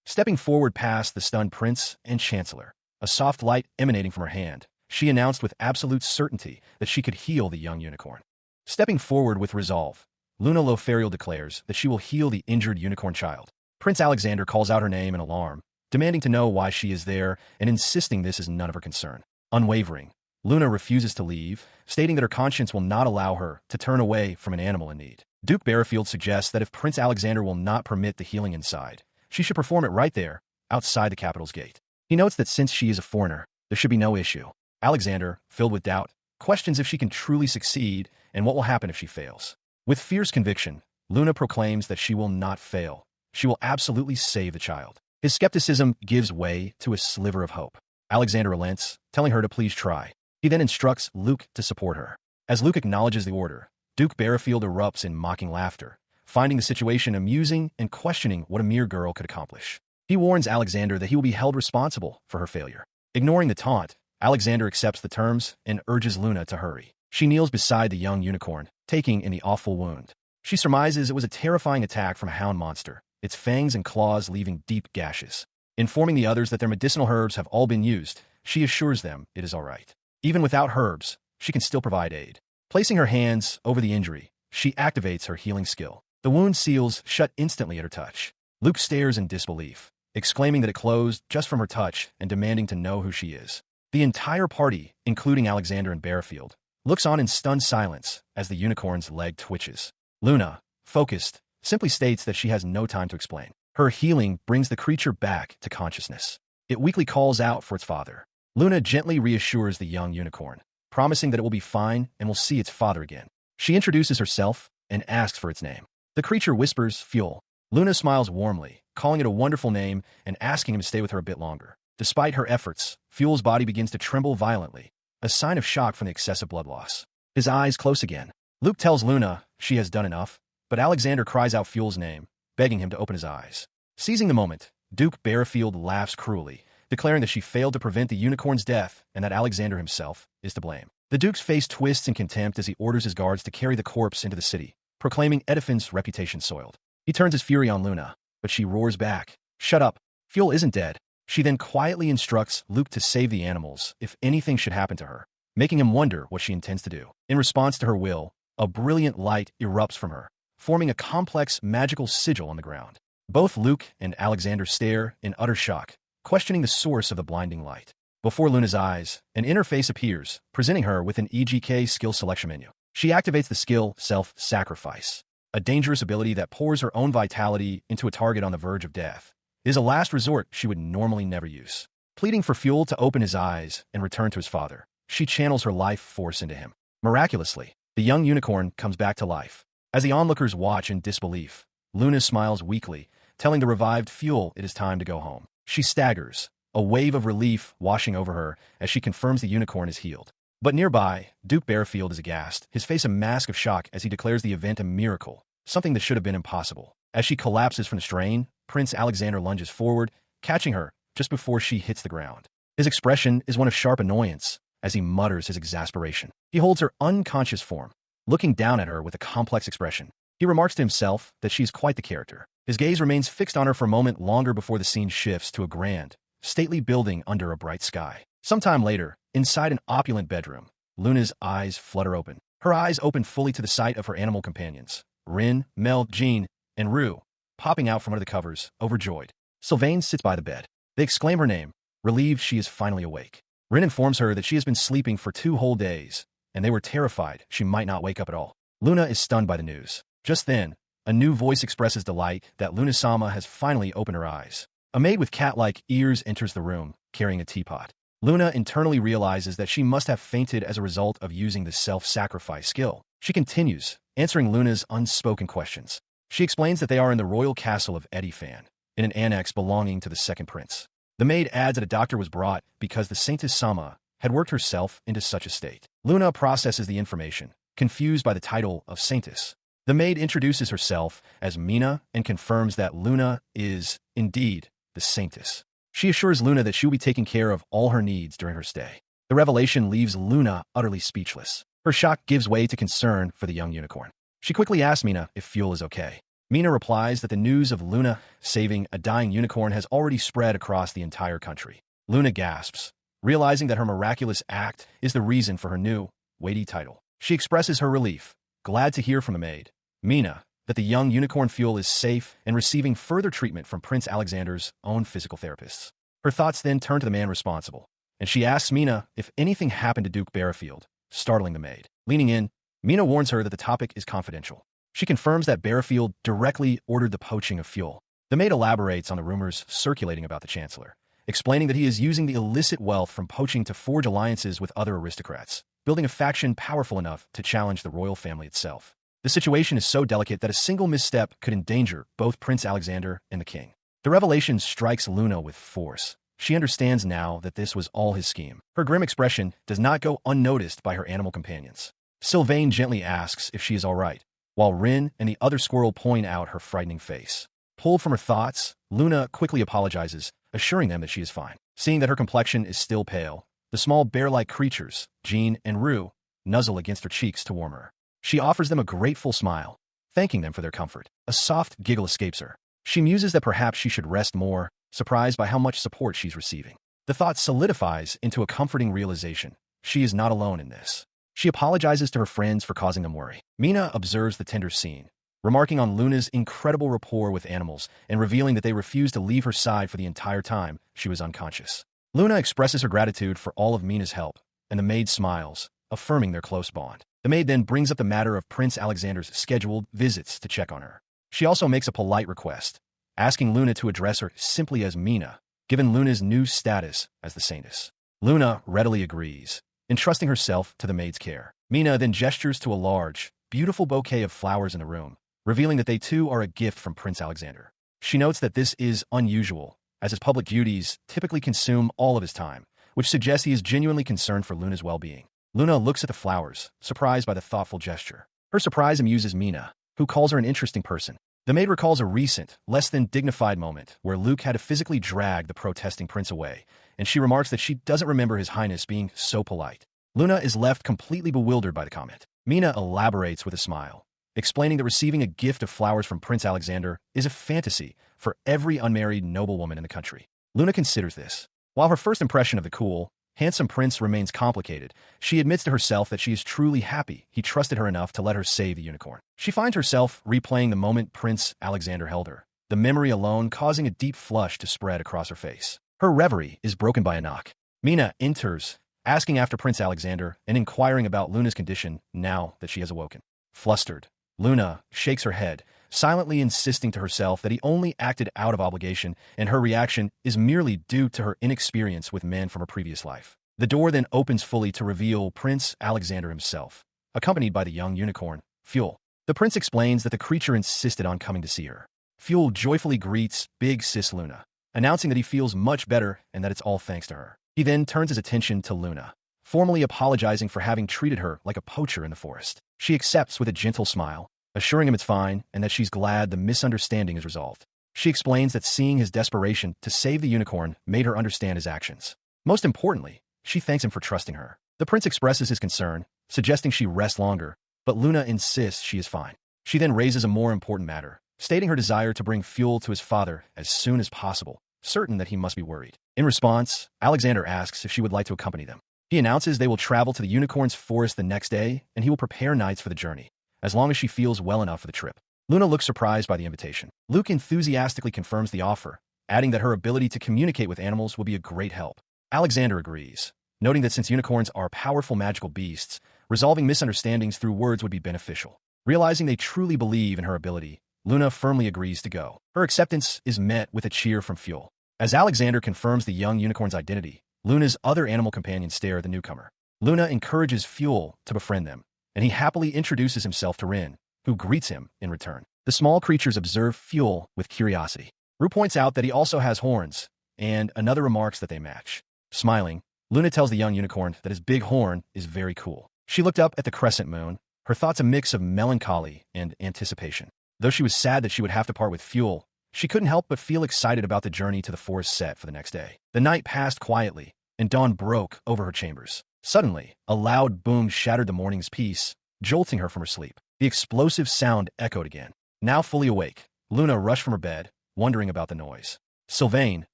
Stepping forward past the stunned prince and chancellor, a soft light emanating from her hand, she announced with absolute certainty that she could heal the young unicorn. Stepping forward with resolve, Luna Lothario declares that she will heal the injured unicorn child. Prince Alexander calls out her name in alarm, demanding to know why she is there and insisting this is none of her concern. Unwavering, Luna refuses to leave, stating that her conscience will not allow her to turn away from an animal in need. Duke Barrafield suggests that if Prince Alexander will not permit the healing inside, she should perform it right there, outside the capital's gate. He notes that since she is a foreigner, there should be no issue. Alexander, filled with doubt, questions if she can truly succeed and what will happen if she fails. With fierce conviction, Luna proclaims that she will not fail. She will absolutely save the child. His skepticism gives way to a sliver of hope. Alexander relents, telling her to please try. He then instructs Luke to support her. As Luke acknowledges the order, Duke Barrafield erupts in mocking laughter, finding the situation amusing and questioning what a mere girl could accomplish. He warns Alexander that he will be held responsible for her failure. Ignoring the taunt, Alexander accepts the terms and urges Luna to hurry. She kneels beside the young unicorn, taking in the awful wound. She surmises it was a terrifying attack from a hound monster, its fangs and claws leaving deep gashes. Informing the others that their medicinal herbs have all been used, she assures them it is all right. Even without herbs, she can still provide aid. Placing her hands over the injury, she activates her healing skill. The wound seals shut instantly at her touch. Luke stares in disbelief, exclaiming that it closed just from her touch and demanding to know who she is. The entire party, including Alexander and Barrafield, looks on in stunned silence as the unicorn's leg twitches. Luna, focused, simply states that she has no time to explain. Her healing brings the creature back to consciousness. It weakly calls out for its father. Luna gently reassures the young unicorn, promising that it will be fine and will see its father again. She introduces herself and asks for its name. The creature whispers, "Fuel." Luna smiles warmly, calling it a wonderful name and asking him to stay with her a bit longer. Despite her efforts, Fuel's body begins to tremble violently, a sign of shock from the excessive blood loss. His eyes close again. Luke tells Luna she has done enough, but Alexander cries out Fuel's name, begging him to open his eyes. Seizing the moment, Duke Barrafield laughs cruelly, declaring that she failed to prevent the unicorn's death and that Alexander himself is to blame. The Duke's face twists in contempt as he orders his guards to carry the corpse into the city, proclaiming Edifant's reputation soiled. He turns his fury on Luna, but she roars back, "Shut up. Fuel isn't dead." She then quietly instructs Luke to save the animals if anything should happen to her, making him wonder what she intends to do. In response to her will, a brilliant light erupts from her, forming a complex magical sigil on the ground. Both Luke and Alexander stare in utter shock, questioning the source of the blinding light. Before Luna's eyes, an interface appears, presenting her with an EGK skill selection menu. She activates the skill Self-Sacrifice, a dangerous ability that pours her own vitality into a target on the verge of death. It is a last resort she would normally never use. Pleading for Fuel to open his eyes and return to his father, she channels her life force into him. Miraculously, the young unicorn comes back to life. As the onlookers watch in disbelief, Luna smiles weakly, telling the revived Fuel it is time to go home. She staggers, a wave of relief washing over her as she confirms the unicorn is healed. But nearby, Duke Bearfield is aghast, his face a mask of shock as he declares the event a miracle, something that should have been impossible. As she collapses from the strain, Prince Alexander lunges forward, catching her just before she hits the ground. His expression is one of sharp annoyance as he mutters his exasperation. He holds her unconscious form, looking down at her with a complex expression. He remarks to himself that she's quite the character. His gaze remains fixed on her for a moment longer before the scene shifts to a grand, stately building under a bright sky. Sometime later, inside an opulent bedroom, Luna's eyes flutter open. Her eyes open fully to the sight of her animal companions, Rin, Mel, Jean, and Rue, popping out from under the covers, overjoyed. Sylvain sits by the bed. They exclaim her name, relieved she is finally awake. Rin informs her that she has been sleeping for 2 whole days, and they were terrified she might not wake up at all. Luna is stunned by the news. Just then, a new voice expresses delight that Luna-sama has finally opened her eyes. A maid with cat-like ears enters the room, carrying a teapot. Luna internally realizes that she must have fainted as a result of using the self-sacrifice skill. She continues, answering Luna's unspoken questions. She explains that they are in the royal castle of Edifant, in an annex belonging to the second prince. The maid adds that a doctor was brought because the Saintess-sama had worked herself into such a state. Luna processes the information, confused by the title of Saintess. The maid introduces herself as Mina and confirms that Luna is, indeed, the Saintess. She assures Luna that she will be taking care of all her needs during her stay. The revelation leaves Luna utterly speechless. Her shock gives way to concern for the young unicorn. She quickly asks Mina if Fuel is okay. Mina replies that the news of Luna saving a dying unicorn has already spread across the entire country. Luna gasps, realizing that her miraculous act is the reason for her new, weighty title. She expresses her relief, glad to hear from the maid, Mina, that the young unicorn Fuel is safe and receiving further treatment from Prince Alexander's own physical therapists. Her thoughts then turn to the man responsible, and she asks Mina if anything happened to Duke Bearfield, startling the maid. Leaning in, Mina warns her that the topic is confidential. She confirms that Bearfield directly ordered the poaching of Fuel. The maid elaborates on the rumors circulating about the chancellor, explaining that he is using the illicit wealth from poaching to forge alliances with other aristocrats, building a faction powerful enough to challenge the royal family itself. The situation is so delicate that a single misstep could endanger both Prince Alexander and the king. The revelation strikes Luna with force. She understands now that this was all his scheme. Her grim expression does not go unnoticed by her animal companions. Sylvain gently asks if she is all right, while Rin and the other squirrel point out her frightening face. Pulled from her thoughts, Luna quickly apologizes, assuring them that she is fine. Seeing that her complexion is still pale, the small bear-like creatures, Jean and Rue, nuzzle against her cheeks to warm her. She offers them a grateful smile, thanking them for their comfort. A soft giggle escapes her. She muses that perhaps she should rest more, surprised by how much support she's receiving. The thought solidifies into a comforting realization. She is not alone in this. She apologizes to her friends for causing them worry. Mina observes the tender scene, remarking on Luna's incredible rapport with animals and revealing that they refused to leave her side for the entire time she was unconscious. Luna expresses her gratitude for all of Mina's help, and the maid smiles, affirming their close bond. The maid then brings up the matter of Prince Alexander's scheduled visits to check on her. She also makes a polite request, asking Luna to address her simply as Mina, given Luna's new status as the Saintess. Luna readily agrees, entrusting herself to the maid's care. Mina then gestures to a large, beautiful bouquet of flowers in the room, revealing that they too are a gift from Prince Alexander. She notes that this is unusual, as his public duties typically consume all of his time, which suggests he is genuinely concerned for Luna's well-being. Luna looks at the flowers, surprised by the thoughtful gesture. Her surprise amuses Mina, who calls her an interesting person. The maid recalls a recent, less than dignified moment where Luke had to physically drag the protesting prince away, and she remarks that she doesn't remember His Highness being so polite. Luna is left completely bewildered by the comment. Mina elaborates with a smile, explaining that receiving a gift of flowers from Prince Alexander is a fantasy for every unmarried noblewoman in the country. Luna considers this. While her first impression of the cool, handsome prince remains complicated, she admits to herself that she is truly happy he trusted her enough to let her save the unicorn. She finds herself replaying the moment Prince Alexander held her, the memory alone causing a deep flush to spread across her face. Her reverie is broken by a knock. Mina enters, asking after Prince Alexander and inquiring about Luna's condition now that she has awoken. Flustered, Luna shakes her head, silently insisting to herself that he only acted out of obligation and her reaction is merely due to her inexperience with men from her previous life. The door then opens fully to reveal Prince Alexander himself, accompanied by the young unicorn, Fuel. The prince explains that the creature insisted on coming to see her. Fuel joyfully greets Big Sis Luna, announcing that he feels much better and that it's all thanks to her. He then turns his attention to Luna, formally apologizing for having treated her like a poacher in the forest. She accepts with a gentle smile, assuring him it's fine and that she's glad the misunderstanding is resolved. She explains that seeing his desperation to save the unicorn made her understand his actions. Most importantly, she thanks him for trusting her. The prince expresses his concern, suggesting she rest longer, but Luna insists she is fine. She then raises a more important matter, stating her desire to bring fuel to his father as soon as possible, certain that he must be worried. In response, Alexander asks if she would like to accompany them. He announces they will travel to the unicorn's forest the next day, and he will prepare knights for the journey, as long as she feels well enough for the trip. Luna looks surprised by the invitation. Luke enthusiastically confirms the offer, adding that her ability to communicate with animals will be a great help. Alexander agrees, noting that since unicorns are powerful magical beasts, resolving misunderstandings through words would be beneficial. Realizing they truly believe in her ability, Luna firmly agrees to go. Her acceptance is met with a cheer from Fuel. As Alexander confirms the young unicorn's identity, Luna's other animal companions stare at the newcomer. Luna encourages Fuel to befriend them, and he happily introduces himself to Ren, who greets him in return. The small creatures observe Fuel with curiosity. Rue points out that he also has horns, and another remarks that they match. Smiling, Luna tells the young unicorn that his big horn is very cool. She looked up at the crescent moon, her thoughts a mix of melancholy and anticipation. Though she was sad that she would have to part with Fuel, she couldn't help but feel excited about the journey to the forest set for the next day. The night passed quietly, and dawn broke over her chambers. Suddenly, a loud boom shattered the morning's peace, jolting her from her sleep. The explosive sound echoed again. Now fully awake, Luna rushed from her bed, wondering about the noise. Sylvain,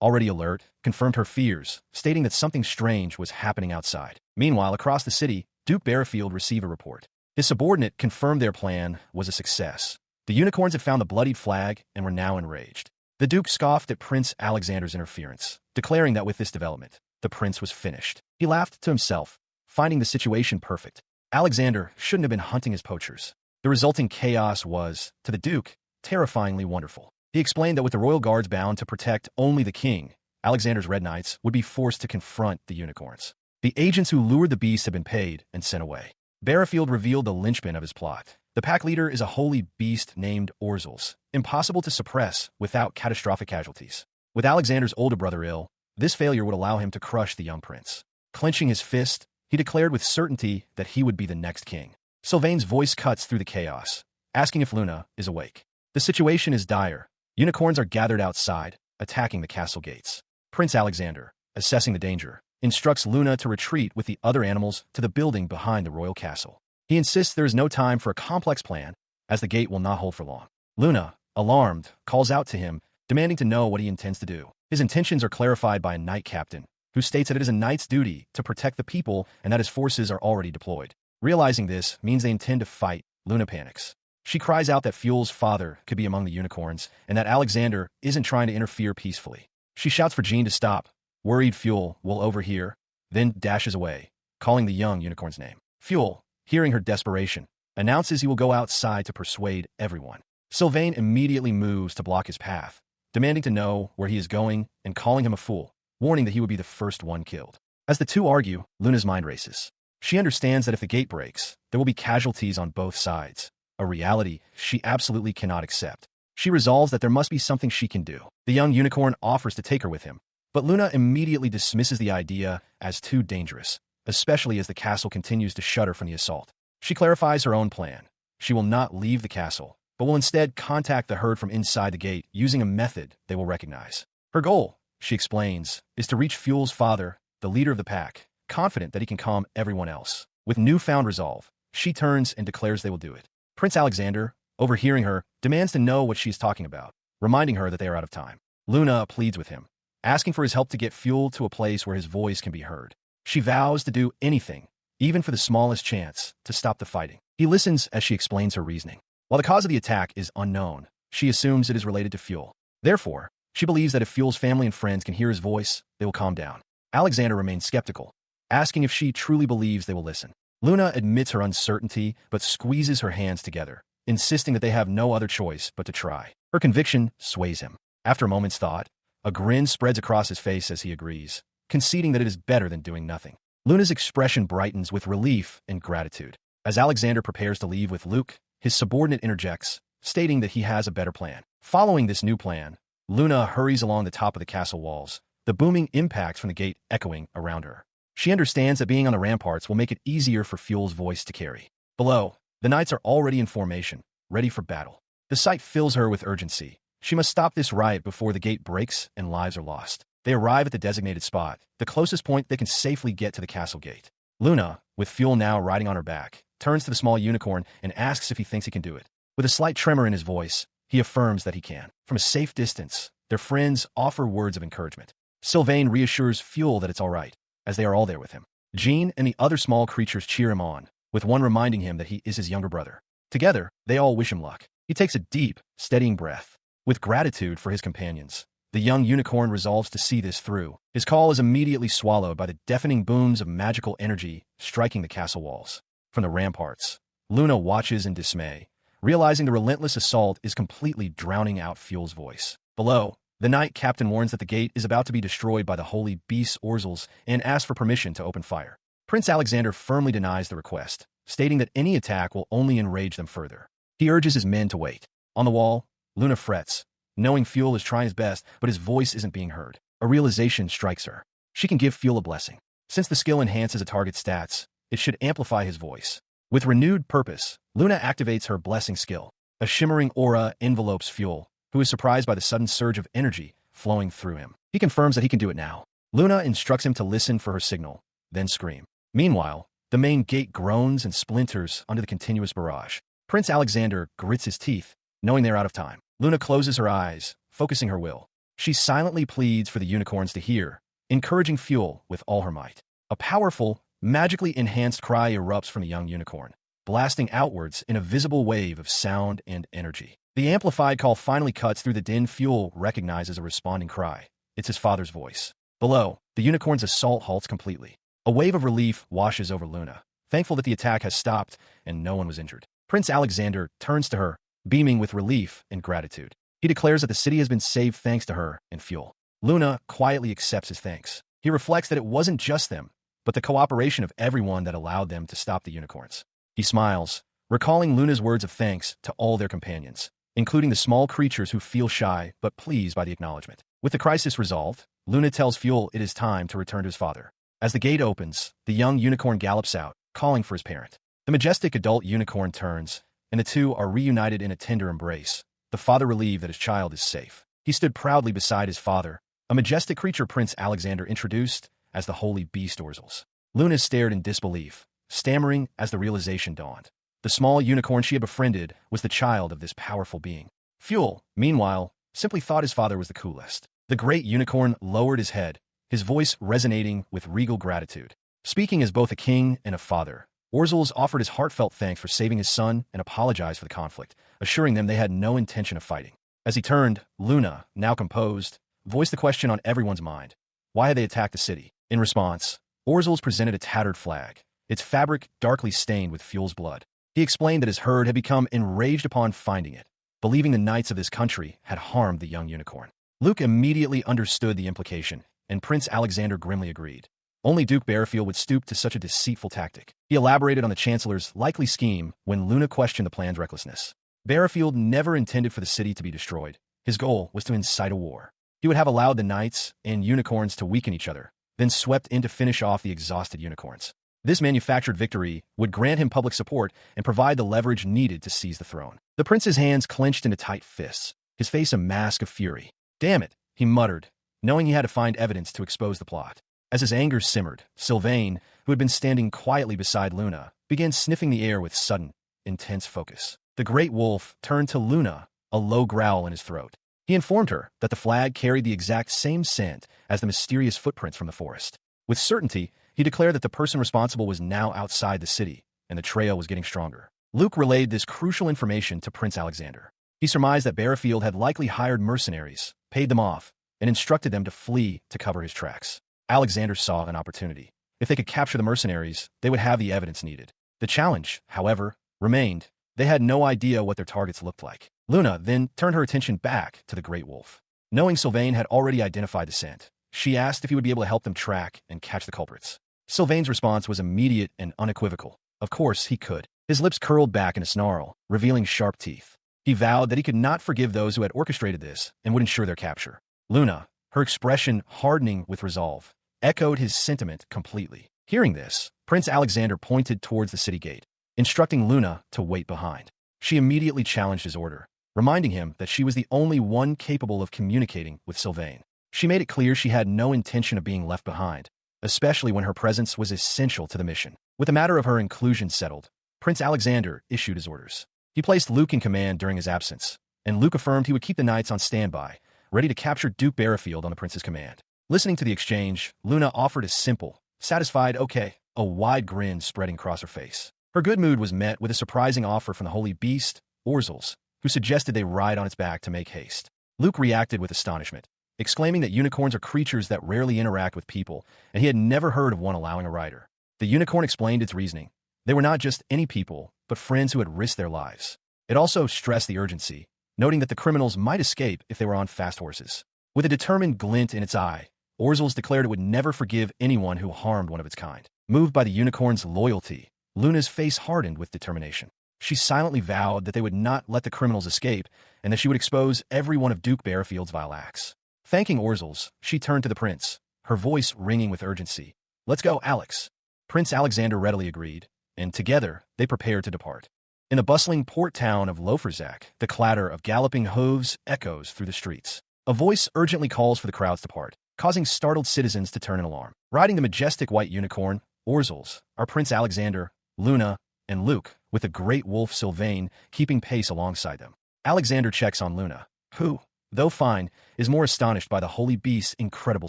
already alert, confirmed her fears, stating that something strange was happening outside. Meanwhile, across the city, Duke Barrafield received a report. His subordinate confirmed their plan was a success. The unicorns had found the bloodied flag and were now enraged. The Duke scoffed at Prince Alexander's interference, declaring that with this development, the prince was finished. He laughed to himself, finding the situation perfect. Alexander shouldn't have been hunting his poachers. The resulting chaos was, to the Duke, terrifyingly wonderful. He explained that with the royal guards bound to protect only the king, Alexander's Red Knights would be forced to confront the unicorns. The agents who lured the beasts had been paid and sent away. Barrafield revealed the linchpin of his plot. The pack leader is a holy beast named Orzels, impossible to suppress without catastrophic casualties. With Alexander's older brother ill, this failure would allow him to crush the young prince. Clenching his fist, he declared with certainty that he would be the next king. Sylvain's voice cuts through the chaos, asking if Luna is awake. The situation is dire. Unicorns are gathered outside, attacking the castle gates. Prince Alexander, assessing the danger, instructs Luna to retreat with the other animals to the building behind the royal castle. He insists there is no time for a complex plan, as the gate will not hold for long. Luna, alarmed, calls out to him, demanding to know what he intends to do. His intentions are clarified by a knight captain, who states that it is a knight's duty to protect the people and that his forces are already deployed. Realizing this means they intend to fight, Luna panics. She cries out that Fuel's father could be among the unicorns and that Alexander isn't trying to interfere peacefully. She shouts for Jean to stop. Worried Fuel will overhear, then dashes away, calling the young unicorn's name. Fuel, hearing her desperation, announces he will go outside to persuade everyone. Sylvain immediately moves to block his path, demanding to know where he is going and calling him a fool, warning that he would be the first one killed. As the two argue, Luna's mind races. She understands that if the gate breaks, there will be casualties on both sides, a reality she absolutely cannot accept. She resolves that there must be something she can do. The young unicorn offers to take her with him, but Luna immediately dismisses the idea as too dangerous, especially as the castle continues to shudder from the assault. She clarifies her own plan. She will not leave the castle, but will instead contact the herd from inside the gate using a method they will recognize. Her goal, she explains, is to reach Fuel's father, the leader of the pack, confident that he can calm everyone else. With newfound resolve, she turns and declares they will do it. Prince Alexander, overhearing her, demands to know what she is talking about, reminding her that they are out of time. Luna pleads with him, asking for his help to get Fuel to a place where his voice can be heard. She vows to do anything, even for the smallest chance, to stop the fighting. He listens as she explains her reasoning. While the cause of the attack is unknown, she assumes it is related to Fuel. Therefore, she believes that if Fuel's family and friends can hear his voice, they will calm down. Alexander remains skeptical, asking if she truly believes they will listen. Luna admits her uncertainty, but squeezes her hands together, insisting that they have no other choice but to try. Her conviction sways him. After a moment's thought, a grin spreads across his face as he agrees, conceding that it is better than doing nothing. Luna's expression brightens with relief and gratitude. As Alexander prepares to leave with Luke, his subordinate interjects, stating that he has a better plan. Following this new plan, Luna hurries along the top of the castle walls, the booming impacts from the gate echoing around her. She understands that being on the ramparts will make it easier for Fuel's voice to carry. Below, the knights are already in formation, ready for battle. The sight fills her with urgency. She must stop this riot before the gate breaks and lives are lost. They arrive at the designated spot, the closest point they can safely get to the castle gate. Luna, with Fuel now riding on her back, turns to the small unicorn and asks if he thinks he can do it. With a slight tremor in his voice, he affirms that he can. From a safe distance, their friends offer words of encouragement. Sylvain reassures Fuel that it's all right, as they are all there with him. Jean and the other small creatures cheer him on, with one reminding him that he is his younger brother. Together, they all wish him luck. He takes a deep, steadying breath. With gratitude for his companions, the young unicorn resolves to see this through. His call is immediately swallowed by the deafening booms of magical energy striking the castle walls. From the ramparts, Luna watches in dismay, realizing the relentless assault is completely drowning out Fuel's voice. Below, the knight captain warns that the gate is about to be destroyed by the holy beasts Orzels and asks for permission to open fire. Prince Alexander firmly denies the request, stating that any attack will only enrage them further. He urges his men to wait. On the wall, Luna frets, knowing Fuel is trying his best, but his voice isn't being heard. A realization strikes her. She can give Fuel a blessing. Since the skill enhances a target's stats, it should amplify his voice. With renewed purpose, Luna activates her blessing skill. A shimmering aura envelopes Fuel, who is surprised by the sudden surge of energy flowing through him. He confirms that he can do it now. Luna instructs him to listen for her signal, then scream. Meanwhile, the main gate groans and splinters under the continuous barrage. Prince Alexander grits his teeth, knowing they're out of time. Luna closes her eyes, focusing her will. She silently pleads for the unicorns to hear, encouraging Fuel with all her might. A powerful, magically enhanced cry erupts from the young unicorn, blasting outwards in a visible wave of sound and energy. The amplified call finally cuts through the din. Fuel recognizes a responding cry. It's his father's voice. Below, the unicorn's assault halts completely. A wave of relief washes over Luna, thankful that the attack has stopped and no one was injured. Prince Alexander turns to her, beaming with relief and gratitude. He declares that the city has been saved thanks to her and Fuel. Luna quietly accepts his thanks. He reflects that it wasn't just them, but the cooperation of everyone that allowed them to stop the unicorns. He smiles, recalling Luna's words of thanks to all their companions, including the small creatures who feel shy but pleased by the acknowledgement. With the crisis resolved, Luna tells Fuel it is time to return to his father. As the gate opens, the young unicorn gallops out, calling for his parent. The majestic adult unicorn turns, and the two are reunited in a tender embrace, the father relieved that his child is safe. He stood proudly beside his father, a majestic creature Prince Alexander introduced as the holy beast Orzels. Luna stared in disbelief, stammering as the realization dawned. The small unicorn she had befriended was the child of this powerful being. Fuel, meanwhile, simply thought his father was the coolest. The great unicorn lowered his head, his voice resonating with regal gratitude. Speaking as both a king and a father, Orzels offered his heartfelt thanks for saving his son and apologized for the conflict, assuring them they had no intention of fighting. As he turned, Luna, now composed, voiced the question on everyone's mind. Why had they attacked the city? In response, Orzels presented a tattered flag, its fabric darkly stained with Fuel's blood. He explained that his herd had become enraged upon finding it, believing the knights of this country had harmed the young unicorn. Luke immediately understood the implication, and Prince Alexander grimly agreed. Only Duke Bearfield would stoop to such a deceitful tactic. He elaborated on the chancellor's likely scheme when Luna questioned the plan's recklessness. Bearfield never intended for the city to be destroyed. His goal was to incite a war. He would have allowed the knights and unicorns to weaken each other, then swept in to finish off the exhausted unicorns. This manufactured victory would grant him public support and provide the leverage needed to seize the throne. The prince's hands clenched into tight fists, his face a mask of fury. Damn it, he muttered, knowing he had to find evidence to expose the plot. As his anger simmered, Sylvain, who had been standing quietly beside Luna, began sniffing the air with sudden, intense focus. The great wolf turned to Luna, a low growl in his throat. He informed her that the flag carried the exact same scent as the mysterious footprints from the forest. With certainty, he declared that the person responsible was now outside the city, and the trail was getting stronger. Luke relayed this crucial information to Prince Alexander. He surmised that Bearfield had likely hired mercenaries, paid them off, and instructed them to flee to cover his tracks. Alexander saw an opportunity. If they could capture the mercenaries, they would have the evidence needed. The challenge, however, remained. They had no idea what their targets looked like. Luna then turned her attention back to the great wolf. Knowing Sylvain had already identified the scent, she asked if he would be able to help them track and catch the culprits. Sylvain's response was immediate and unequivocal. Of course, he could. His lips curled back in a snarl, revealing sharp teeth. He vowed that he could not forgive those who had orchestrated this and would ensure their capture. Luna, her expression hardening with resolve, echoed his sentiment completely. Hearing this, Prince Alexander pointed towards the city gate, instructing Luna to wait behind. She immediately challenged his order, reminding him that she was the only one capable of communicating with Sylvain. She made it clear she had no intention of being left behind, especially when her presence was essential to the mission. With the matter of her inclusion settled, Prince Alexander issued his orders. He placed Luke in command during his absence, and Luke affirmed he would keep the knights on standby, ready to capture Duke Barrowfield on the prince's command. Listening to the exchange, Luna offered a simple, satisfied okay, a wide grin spreading across her face. Her good mood was met with a surprising offer from the holy beast, Orzels, who suggested they ride on its back to make haste. Luke reacted with astonishment, exclaiming that unicorns are creatures that rarely interact with people, and he had never heard of one allowing a rider. The unicorn explained its reasoning. They were not just any people, but friends who had risked their lives. It also stressed the urgency, noting that the criminals might escape if they were on fast horses. With a determined glint in its eye, Orzels declared it would never forgive anyone who harmed one of its kind. Moved by the unicorn's loyalty, Luna's face hardened with determination. She silently vowed that they would not let the criminals escape and that she would expose every one of Duke Barrowfield's vile acts. Thanking Orzels, she turned to the prince, her voice ringing with urgency. "Let's go, Alex." Prince Alexander readily agreed, and together they prepared to depart. In the bustling port town of Loferzak, the clatter of galloping hooves echoes through the streets. A voice urgently calls for the crowds to part, causing startled citizens to turn in alarm. Riding the majestic white unicorn, Orzels, are Prince Alexander, Luna, and Luke, with the great wolf Sylvain keeping pace alongside them. Alexander checks on Luna, who, though fine, is more astonished by the holy beast's incredible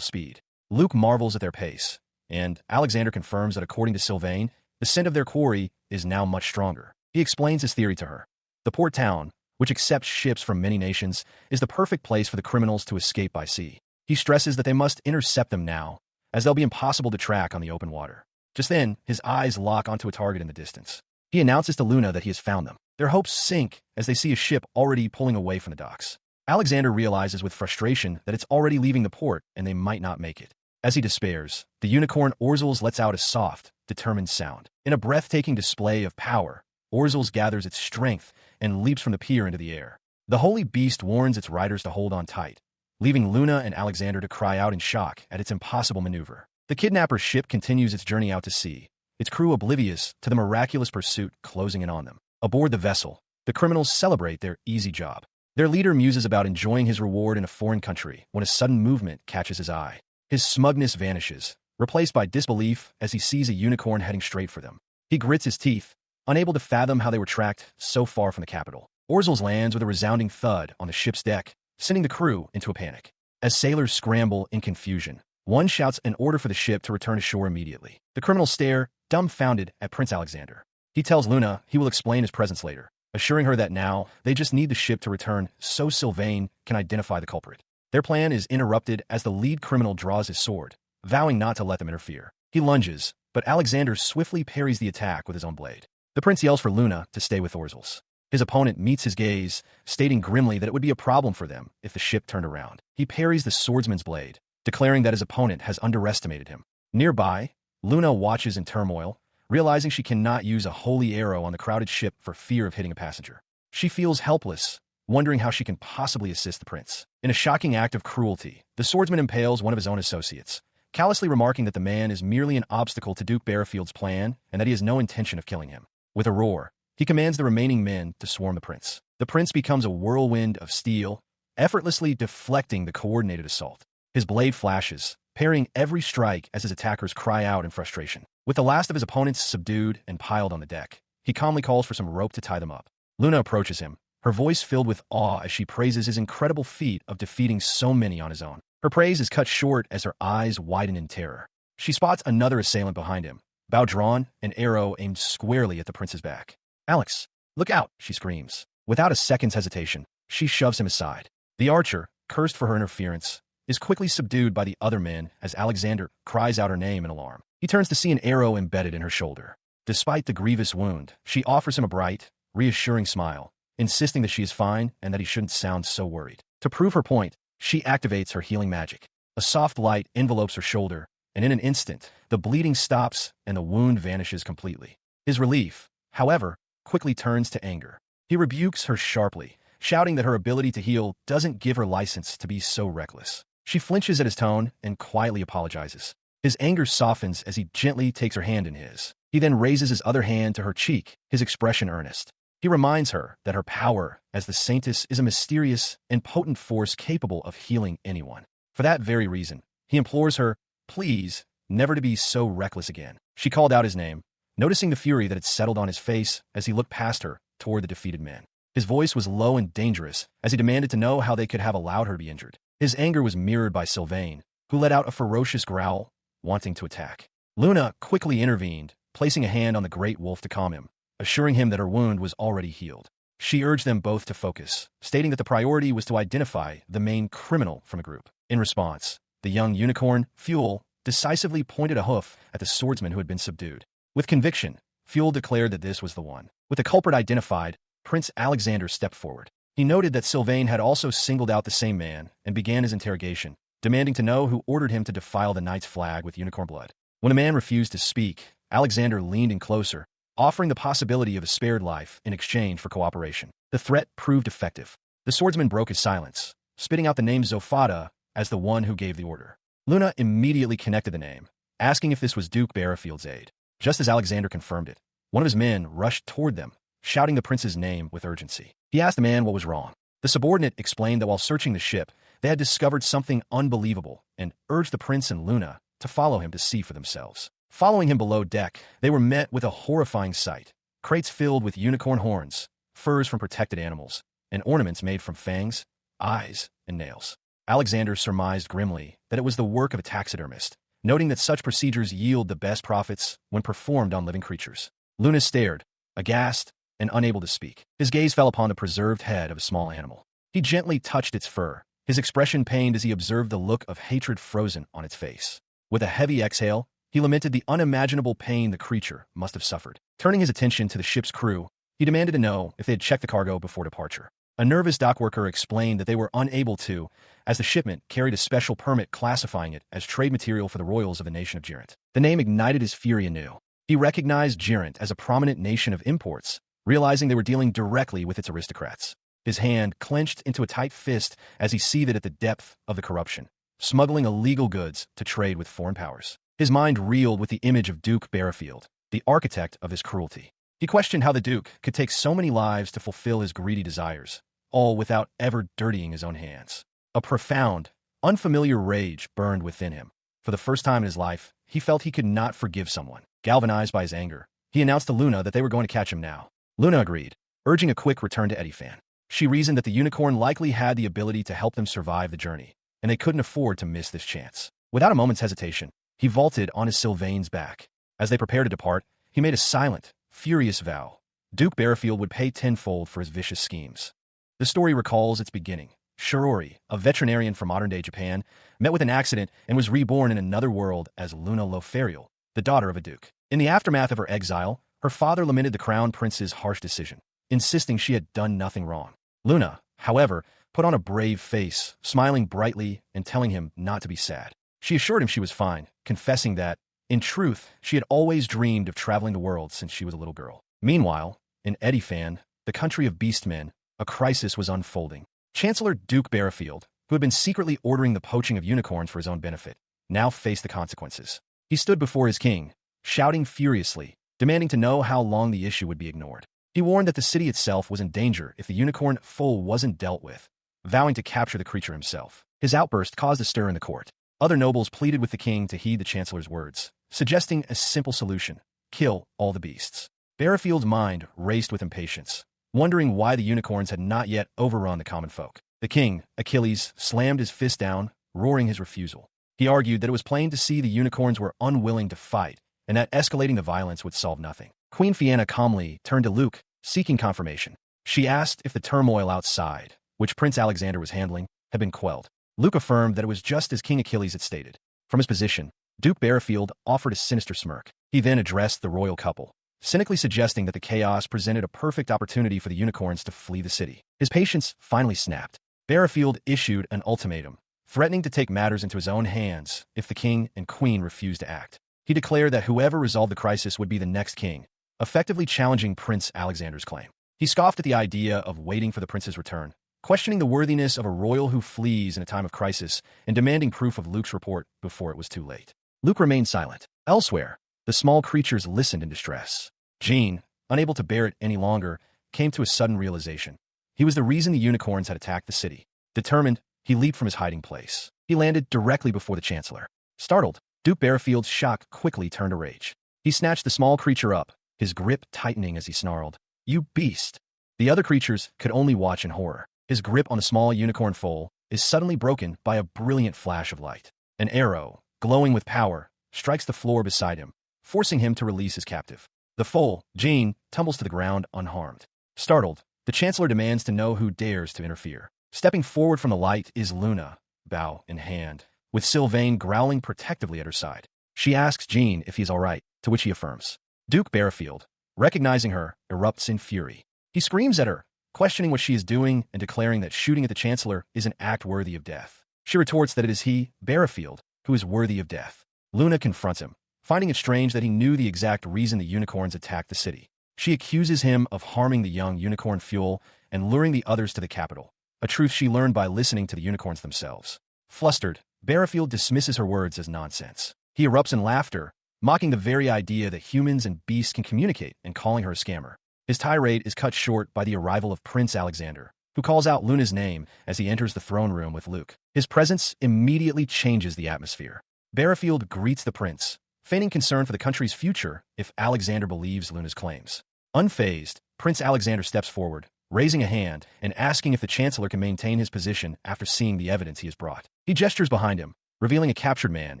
speed. Luke marvels at their pace, and Alexander confirms that according to Sylvain, the scent of their quarry is now much stronger. He explains his theory to her. The port town, which accepts ships from many nations, is the perfect place for the criminals to escape by sea. He stresses that they must intercept them now, as they'll be impossible to track on the open water. Just then, his eyes lock onto a target in the distance. He announces to Luna that he has found them. Their hopes sink as they see a ship already pulling away from the docks. Alexander realizes with frustration that it's already leaving the port and they might not make it. As he despairs, the unicorn Orzels lets out a soft, determined sound. In a breathtaking display of power, Orzels gathers its strength and leaps from the pier into the air. The holy beast warns its riders to hold on tight, leaving Luna and Alexander to cry out in shock at its impossible maneuver. The kidnapper's ship continues its journey out to sea, its crew oblivious to the miraculous pursuit closing in on them. Aboard the vessel, the criminals celebrate their easy job. Their leader muses about enjoying his reward in a foreign country when a sudden movement catches his eye. His smugness vanishes, replaced by disbelief as he sees a unicorn heading straight for them. He grits his teeth, unable to fathom how they were tracked so far from the capital. Orzels lands with a resounding thud on the ship's deck, sending the crew into a panic. As sailors scramble in confusion, one shouts an order for the ship to return ashore immediately. The criminals stare, dumbfounded, at Prince Alexander. He tells Luna he will explain his presence later, assuring her that now they just need the ship to return so Sylvain can identify the culprit. Their plan is interrupted as the lead criminal draws his sword, vowing not to let them interfere. He lunges, but Alexander swiftly parries the attack with his own blade. The prince yells for Luna to stay with Orzels. His opponent meets his gaze, stating grimly that it would be a problem for them if the ship turned around. He parries the swordsman's blade, declaring that his opponent has underestimated him. Nearby, Luna watches in turmoil, realizing she cannot use a holy arrow on the crowded ship for fear of hitting a passenger. She feels helpless, wondering how she can possibly assist the prince. In a shocking act of cruelty, the swordsman impales one of his own associates, callously remarking that the man is merely an obstacle to Duke Barrowfield's plan and that he has no intention of killing him. With a roar, he commands the remaining men to swarm the prince. The prince becomes a whirlwind of steel, effortlessly deflecting the coordinated assault. His blade flashes, parrying every strike as his attackers cry out in frustration. With the last of his opponents subdued and piled on the deck, he calmly calls for some rope to tie them up. Luna approaches him, her voice filled with awe as she praises his incredible feat of defeating so many on his own. Her praise is cut short as her eyes widen in terror. She spots another assailant behind him, bow drawn, an arrow aimed squarely at the prince's back. "Alex, look out!" she screams. Without a second's hesitation, she shoves him aside. The archer, cursed for her interference, is quickly subdued by the other men as Alexander cries out her name in alarm. He turns to see an arrow embedded in her shoulder. Despite the grievous wound, she offers him a bright, reassuring smile, insisting that she is fine and that he shouldn't sound so worried. To prove her point, she activates her healing magic. A soft light envelopes her shoulder, and in an instant, the bleeding stops and the wound vanishes completely. His relief, however, quickly turns to anger. He rebukes her sharply, shouting that her ability to heal doesn't give her license to be so reckless. She flinches at his tone and quietly apologizes. His anger softens as he gently takes her hand in his. He then raises his other hand to her cheek, his expression earnest. He reminds her that her power as the Saintess is a mysterious and potent force capable of healing anyone. For that very reason, he implores her, please, never to be so reckless again. She called out his name, noticing the fury that had settled on his face as he looked past her toward the defeated men. His voice was low and dangerous as he demanded to know how they could have allowed her to be injured. His anger was mirrored by Sylvain, who let out a ferocious growl, wanting to attack. Luna quickly intervened, placing a hand on the great wolf to calm him, assuring him that her wound was already healed. She urged them both to focus, stating that the priority was to identify the main criminal from a group. In response, the young unicorn, Fuel, decisively pointed a hoof at the swordsman who had been subdued. With conviction, Fuel declared that this was the one. With the culprit identified, Prince Alexander stepped forward. He noted that Sylvain had also singled out the same man and began his interrogation, demanding to know who ordered him to defile the knight's flag with unicorn blood. When the man refused to speak, Alexander leaned in closer, offering the possibility of a spared life in exchange for cooperation. The threat proved effective. The swordsman broke his silence, spitting out the name Zofada as the one who gave the order. Luna immediately connected the name, asking if this was Duke Barrowfield's aide. Just as Alexander confirmed it, one of his men rushed toward them, shouting the prince's name with urgency. He asked the man what was wrong. The subordinate explained that while searching the ship, they had discovered something unbelievable and urged the prince and Luna to follow him to see for themselves. Following him below deck, they were met with a horrifying sight. Crates filled with unicorn horns, furs from protected animals, and ornaments made from fangs, eyes, and nails. Alexander surmised grimly that it was the work of a taxidermist, noting that such procedures yield the best profits when performed on living creatures. Luna stared, aghast and unable to speak. His gaze fell upon the preserved head of a small animal. He gently touched its fur, his expression pained as he observed the look of hatred frozen on its face. With a heavy exhale, he lamented the unimaginable pain the creature must have suffered. Turning his attention to the ship's crew, he demanded to know if they had checked the cargo before departure. A nervous dockworker explained that they were unable to, as the shipment carried a special permit classifying it as trade material for the royals of the nation of Girant. The name ignited his fury anew. He recognized Girant as a prominent nation of imports, realizing they were dealing directly with its aristocrats. His hand clenched into a tight fist as he seethed at the depth of the corruption, smuggling illegal goods to trade with foreign powers. His mind reeled with the image of Duke Barrowfield, the architect of this cruelty. He questioned how the Duke could take so many lives to fulfill his greedy desires, all without ever dirtying his own hands. A profound, unfamiliar rage burned within him. For the first time in his life, he felt he could not forgive someone. Galvanized by his anger, he announced to Luna that they were going to catch him now. Luna agreed, urging a quick return to Edifant. She reasoned that the unicorn likely had the ability to help them survive the journey, and they couldn't afford to miss this chance. Without a moment's hesitation, he vaulted on his Sylvain's back. As they prepared to depart, he made a silent, furious vow. Duke Barrowfield would pay tenfold for his vicious schemes. The story recalls its beginning. Shirori, a veterinarian from modern-day Japan, met with an accident and was reborn in another world as Luna Lofariel, the daughter of a duke. In the aftermath of her exile, her father lamented the crown prince's harsh decision, insisting she had done nothing wrong. Luna, however, put on a brave face, smiling brightly and telling him not to be sad. She assured him she was fine, confessing that, in truth, she had always dreamed of traveling the world since she was a little girl. Meanwhile, in Edifant, the country of beastmen, a crisis was unfolding. Chancellor Duke Barrowfield, who had been secretly ordering the poaching of unicorns for his own benefit, now faced the consequences. He stood before his king, shouting furiously, demanding to know how long the issue would be ignored. He warned that the city itself was in danger if the unicorn foal wasn't dealt with, vowing to capture the creature himself. His outburst caused a stir in the court. Other nobles pleaded with the king to heed the chancellor's words, suggesting a simple solution: kill all the beasts. Barrowfield's mind raced with impatience, wondering why the unicorns had not yet overrun the common folk. The king, Achilles, slammed his fist down, roaring his refusal. He argued that it was plain to see the unicorns were unwilling to fight, and that escalating the violence would solve nothing. Queen Fianna calmly turned to Luke, seeking confirmation. She asked if the turmoil outside, which Prince Alexander was handling, had been quelled. Luke affirmed that it was just as King Achilles had stated. From his position, Duke Barrowfield offered a sinister smirk. He then addressed the royal couple, cynically suggesting that the chaos presented a perfect opportunity for the unicorns to flee the city. His patience finally snapped. Barrowfield issued an ultimatum, threatening to take matters into his own hands if the king and queen refused to act. He declared that whoever resolved the crisis would be the next king, effectively challenging Prince Alexander's claim. He scoffed at the idea of waiting for the prince's return, questioning the worthiness of a royal who flees in a time of crisis and demanding proof of Luke's report before it was too late. Luke remained silent. Elsewhere, the small creatures listened in distress. Jean, unable to bear it any longer, came to a sudden realization. He was the reason the unicorns had attacked the city. Determined, he leaped from his hiding place. He landed directly before the chancellor. Startled, Duke Barefield's shock quickly turned to rage. He snatched the small creature up, his grip tightening as he snarled, "You beast!" The other creatures could only watch in horror. His grip on the small unicorn foal is suddenly broken by a brilliant flash of light. An arrow, glowing with power, strikes the floor beside him, forcing him to release his captive. The foal, Jean, tumbles to the ground unharmed. Startled, the chancellor demands to know who dares to interfere. Stepping forward from the light is Luna, bow in hand, with Sylvain growling protectively at her side. She asks Jean if he's all right, to which he affirms. Duke Barefield, recognizing her, erupts in fury. He screams at her, questioning what she is doing and declaring that shooting at the chancellor is an act worthy of death. She retorts that it is he, Barefield, who is worthy of death. Luna confronts him, finding it strange that he knew the exact reason the unicorns attacked the city. She accuses him of harming the young unicorn fuel and luring the others to the capital, a truth she learned by listening to the unicorns themselves. Flustered, Barefield dismisses her words as nonsense. He erupts in laughter, mocking the very idea that humans and beasts can communicate and calling her a scammer. His tirade is cut short by the arrival of Prince Alexander, who calls out Luna's name as he enters the throne room with Luke. His presence immediately changes the atmosphere. Barefield greets the prince, feigning concern for the country's future if Alexander believes Luna's claims. Unfazed, Prince Alexander steps forward, raising a hand and asking if the chancellor can maintain his position after seeing the evidence he has brought. He gestures behind him, revealing a captured man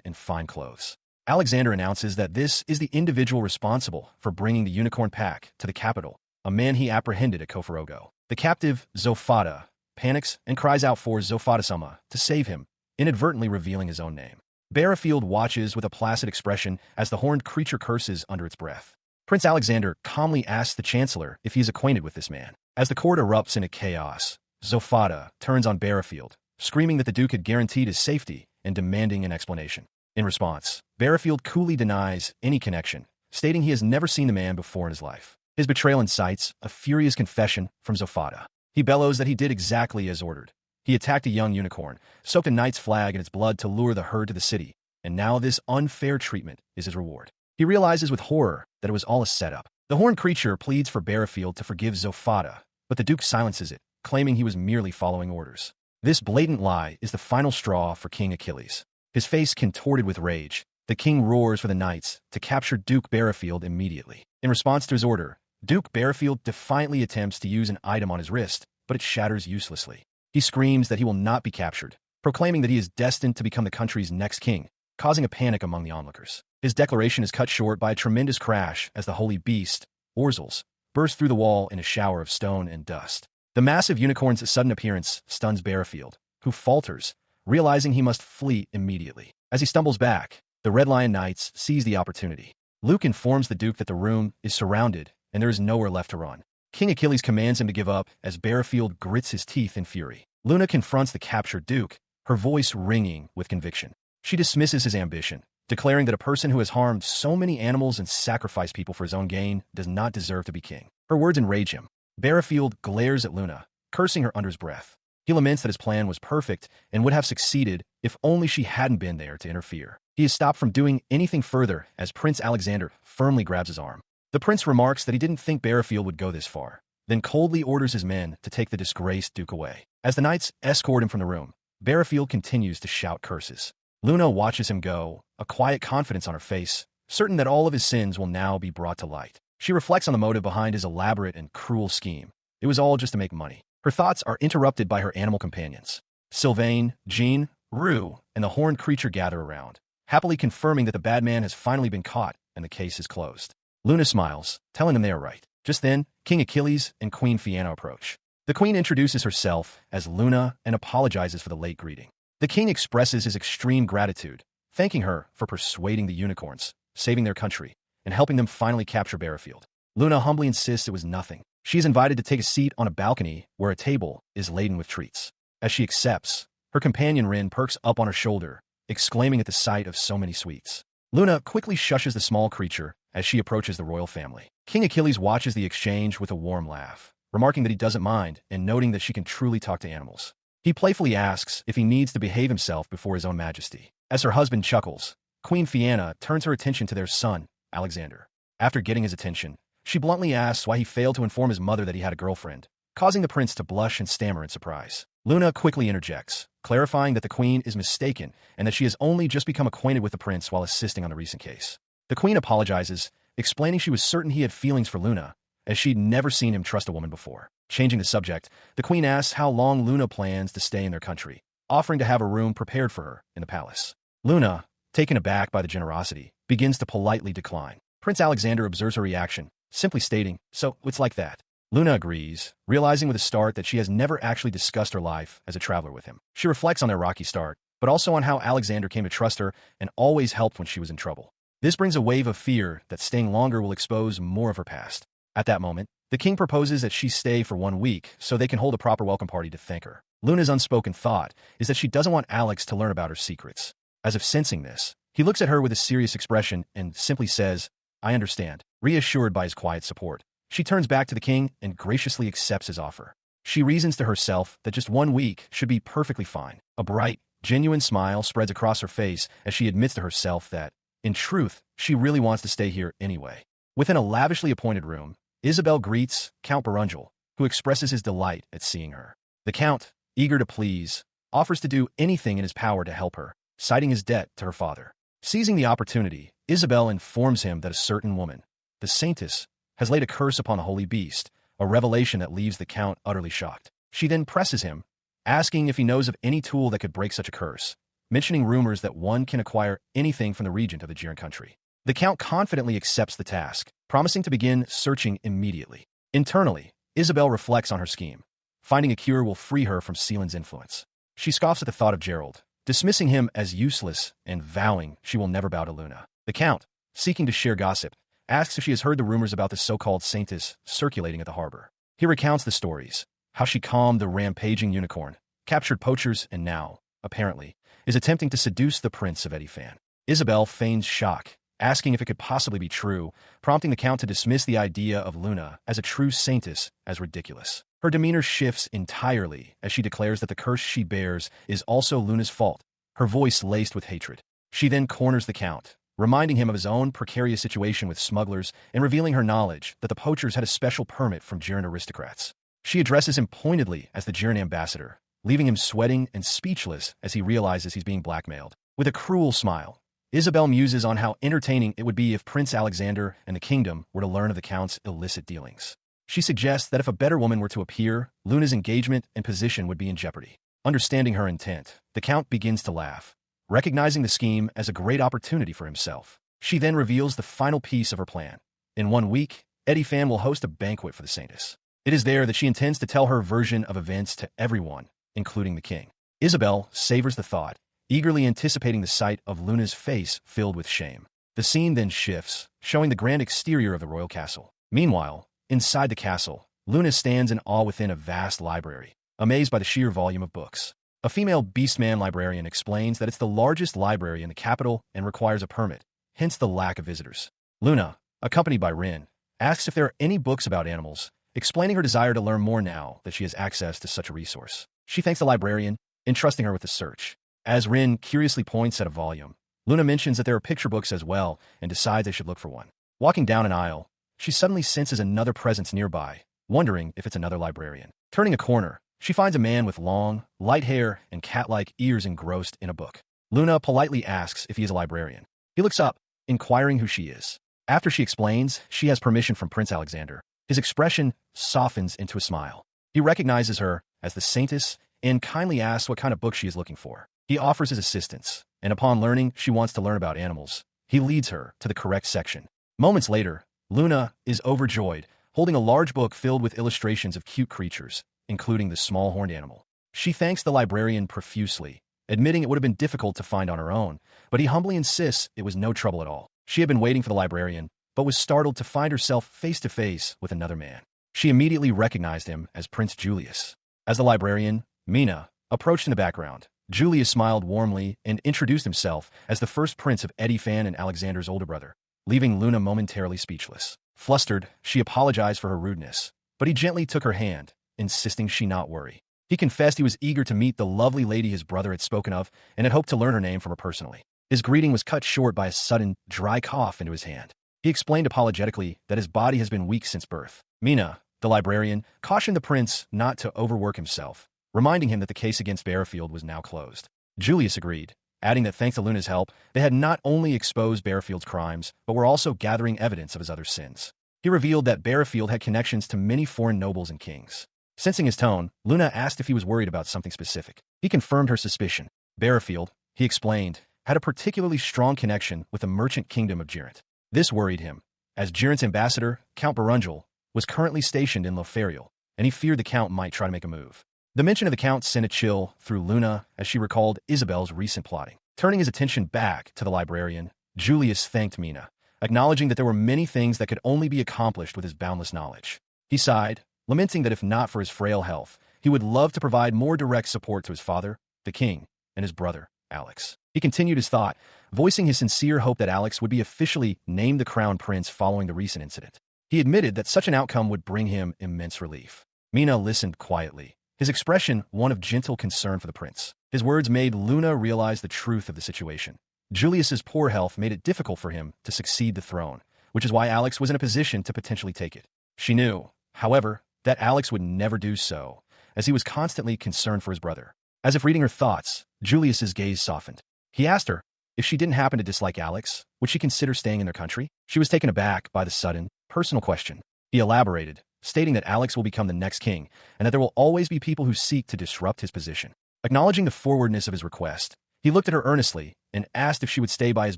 in fine clothes. Alexander announces that this is the individual responsible for bringing the unicorn pack to the capital, a man he apprehended at Koforogo. The captive, Zofata, panics and cries out for Zofata-sama to save him, inadvertently revealing his own name. Barefield watches with a placid expression as the horned creature curses under its breath. Prince Alexander calmly asks the chancellor if he is acquainted with this man. As the court erupts into chaos, Zofata turns on Barefield, screaming that the duke had guaranteed his safety and demanding an explanation. In response, Barefield coolly denies any connection, stating he has never seen the man before in his life. His betrayal incites a furious confession from Zofata. He bellows that he did exactly as ordered. He attacked a young unicorn, soaked a knight's flag in its blood to lure the herd to the city, and now this unfair treatment is his reward. He realizes with horror that it was all a setup. The horned creature pleads for Barefield to forgive Zofata, but the duke silences it, claiming he was merely following orders. This blatant lie is the final straw for King Achilles. His face contorted with rage, the king roars for the knights to capture Duke Barefield immediately. In response to his order, Duke Barefield defiantly attempts to use an item on his wrist, but it shatters uselessly. He screams that he will not be captured, proclaiming that he is destined to become the country's next king, causing a panic among the onlookers. His declaration is cut short by a tremendous crash as the holy beast, Orzels, bursts through the wall in a shower of stone and dust. The massive unicorn's sudden appearance stuns Barefield, who falters, realizing he must flee immediately. As he stumbles back, the Red Lion Knights seize the opportunity. Luke informs the duke that the room is surrounded and there is nowhere left to run. King Achilles commands him to give up as Barefield grits his teeth in fury. Luna confronts the captured duke, her voice ringing with conviction. She dismisses his ambition, declaring that a person who has harmed so many animals and sacrificed people for his own gain does not deserve to be king. Her words enrage him. Barefield glares at Luna, cursing her under his breath. He laments that his plan was perfect and would have succeeded if only she hadn't been there to interfere. He is stopped from doing anything further as Prince Alexander firmly grabs his arm. The prince remarks that he didn't think Barefield would go this far, then coldly orders his men to take the disgraced duke away. As the knights escort him from the room, Barefield continues to shout curses. Luna watches him go, a quiet confidence on her face, certain that all of his sins will now be brought to light. She reflects on the motive behind his elaborate and cruel scheme. It was all just to make money. Her thoughts are interrupted by her animal companions. Sylvain, Jean, Rue, and the horned creature gather around, happily confirming that the bad man has finally been caught and the case is closed. Luna smiles, telling them they are right. Just then, King Achilles and Queen Fianna approach. The queen introduces herself as Luna and apologizes for the late greeting. The king expresses his extreme gratitude, thanking her for persuading the unicorns, saving their country, and helping them finally capture Barefield. Luna humbly insists it was nothing. She is invited to take a seat on a balcony where a table is laden with treats. As she accepts, her companion Ren perks up on her shoulder, exclaiming at the sight of so many sweets. Luna quickly shushes the small creature as she approaches the royal family. King Achilles watches the exchange with a warm laugh, remarking that he doesn't mind and noting that she can truly talk to animals. He playfully asks if he needs to behave himself before his own majesty. As her husband chuckles, Queen Fianna turns her attention to their son, Alexander. After getting his attention, she bluntly asks why he failed to inform his mother that he had a girlfriend, causing the prince to blush and stammer in surprise. Luna quickly interjects, clarifying that the queen is mistaken and that she has only just become acquainted with the prince while assisting on the recent case. The queen apologizes, explaining she was certain he had feelings for Luna, as she'd never seen him trust a woman before. Changing the subject, the queen asks how long Luna plans to stay in their country, offering to have a room prepared for her in the palace. Luna, taken aback by the generosity, begins to politely decline. Prince Alexander observes her reaction, simply stating, "So, it's like that." Luna agrees, realizing with a start that she has never actually discussed her life as a traveler with him. She reflects on their rocky start, but also on how Alexander came to trust her and always helped when she was in trouble. This brings a wave of fear that staying longer will expose more of her past. At that moment, the king proposes that she stay for 1 week so they can hold a proper welcome party to thank her. Luna's unspoken thought is that she doesn't want Alex to learn about her secrets. As if sensing this, he looks at her with a serious expression and simply says, "I understand." Reassured by his quiet support, she turns back to the king and graciously accepts his offer. She reasons to herself that just 1 week should be perfectly fine. A bright, genuine smile spreads across her face as she admits to herself that, in truth, she really wants to stay here anyway. Within a lavishly appointed room, Isabel greets Count Barungel, who expresses his delight at seeing her. The count, eager to please, offers to do anything in his power to help her, citing his debt to her father. Seizing the opportunity, Isabel informs him that a certain woman, the Saintess, has laid a curse upon the holy beast, a revelation that leaves the count utterly shocked. She then presses him, asking if he knows of any tool that could break such a curse, mentioning rumors that one can acquire anything from the regent of the Jiren country. The count confidently accepts the task, promising to begin searching immediately. Internally, Isabel reflects on her scheme. Finding a cure will free her from Seelan's influence. She scoffs at the thought of Gerald, dismissing him as useless and vowing she will never bow to Luna. The count, seeking to share gossip, asks if she has heard the rumors about the so-called Saintess circulating at the harbor. He recounts the stories, how she calmed the rampaging unicorn, captured poachers, and now, apparently, is attempting to seduce the prince of Edifant. Isabel feigns shock, asking if it could possibly be true, prompting the count to dismiss the idea of Luna as a true saintess as ridiculous. Her demeanor shifts entirely as she declares that the curse she bears is also Luna's fault, her voice laced with hatred. She then corners the count, reminding him of his own precarious situation with smugglers and revealing her knowledge that the poachers had a special permit from Jiren aristocrats. She addresses him pointedly as the Jiren ambassador, leaving him sweating and speechless as he realizes he's being blackmailed. With a cruel smile, Isabel muses on how entertaining it would be if Prince Alexander and the kingdom were to learn of the count's illicit dealings. She suggests that if a better woman were to appear, Luna's engagement and position would be in jeopardy. Understanding her intent, the count begins to laugh, recognizing the scheme as a great opportunity for himself. She then reveals the final piece of her plan. In 1 week, Edifant will host a banquet for the Saintess. It is there that she intends to tell her version of events to everyone, including the king. Isabel savors the thought, eagerly anticipating the sight of Luna's face filled with shame. The scene then shifts, showing the grand exterior of the royal castle. Meanwhile, inside the castle, Luna stands in awe within a vast library, amazed by the sheer volume of books. A female beastman librarian explains that it's the largest library in the capital and requires a permit, hence the lack of visitors. Luna, accompanied by Ren, asks if there are any books about animals, explaining her desire to learn more now that she has access to such a resource. She thanks the librarian, entrusting her with the search. As Ren curiously points at a volume, Luna mentions that there are picture books as well and decides they should look for one. Walking down an aisle, she suddenly senses another presence nearby, wondering if it's another librarian. Turning a corner, she finds a man with long, light hair and cat-like ears engrossed in a book. Luna politely asks if he is a librarian. He looks up, inquiring who she is. After she explains she has permission from Prince Alexander, his expression softens into a smile. He recognizes her as the Saintess and kindly asks what kind of book she is looking for. He offers his assistance, and upon learning she wants to learn about animals, he leads her to the correct section. Moments later, Luna is overjoyed, holding a large book filled with illustrations of cute creatures, including the small horned animal. She thanks the librarian profusely, admitting it would have been difficult to find on her own, but he humbly insists it was no trouble at all. She had been waiting for the librarian, but was startled to find herself face to face with another man. She immediately recognized him as Prince Julius. As the librarian, Mina, approached in the background, Julius smiled warmly and introduced himself as the first prince of Edifant and Alexander's older brother, leaving Luna momentarily speechless. Flustered, she apologized for her rudeness, but he gently took her hand, insisting she not worry. He confessed he was eager to meet the lovely lady his brother had spoken of and had hoped to learn her name from her personally. His greeting was cut short by a sudden, dry cough into his hand. He explained apologetically that his body has been weak since birth. Mina, the librarian, cautioned the prince not to overwork himself, reminding him that the case against Bearfield was now closed. Julius agreed, adding that thanks to Luna's help, they had not only exposed Bearfield's crimes, but were also gathering evidence of his other sins. He revealed that Bearfield had connections to many foreign nobles and kings. Sensing his tone, Luna asked if he was worried about something specific. He confirmed her suspicion. Bearfield, he explained, had a particularly strong connection with the merchant kingdom of Geraint. This worried him, as Geraint's ambassador, Count Barungel, was currently stationed in Lothario, and he feared the Count might try to make a move. The mention of the Count sent a chill through Luna as she recalled Isabel's recent plotting. Turning his attention back to the librarian, Julius thanked Mina, acknowledging that there were many things that could only be accomplished with his boundless knowledge. He sighed, lamenting that if not for his frail health, he would love to provide more direct support to his father, the king, and his brother, Alex. He continued his thought, voicing his sincere hope that Alex would be officially named the crown prince following the recent incident. He admitted that such an outcome would bring him immense relief. Mina listened quietly, his expression one of gentle concern for the prince. His words made Luna realize the truth of the situation. Julius's poor health made it difficult for him to succeed the throne, which is why Alex was in a position to potentially take it. She knew, however, that Alex would never do so, as he was constantly concerned for his brother. As if reading her thoughts, Julius's gaze softened. He asked her, if she didn't happen to dislike Alex, would she consider staying in their country? She was taken aback by the sudden, personal question. He elaborated, stating that Alex will become the next king, and that there will always be people who seek to disrupt his position. Acknowledging the forwardness of his request, he looked at her earnestly and asked if she would stay by his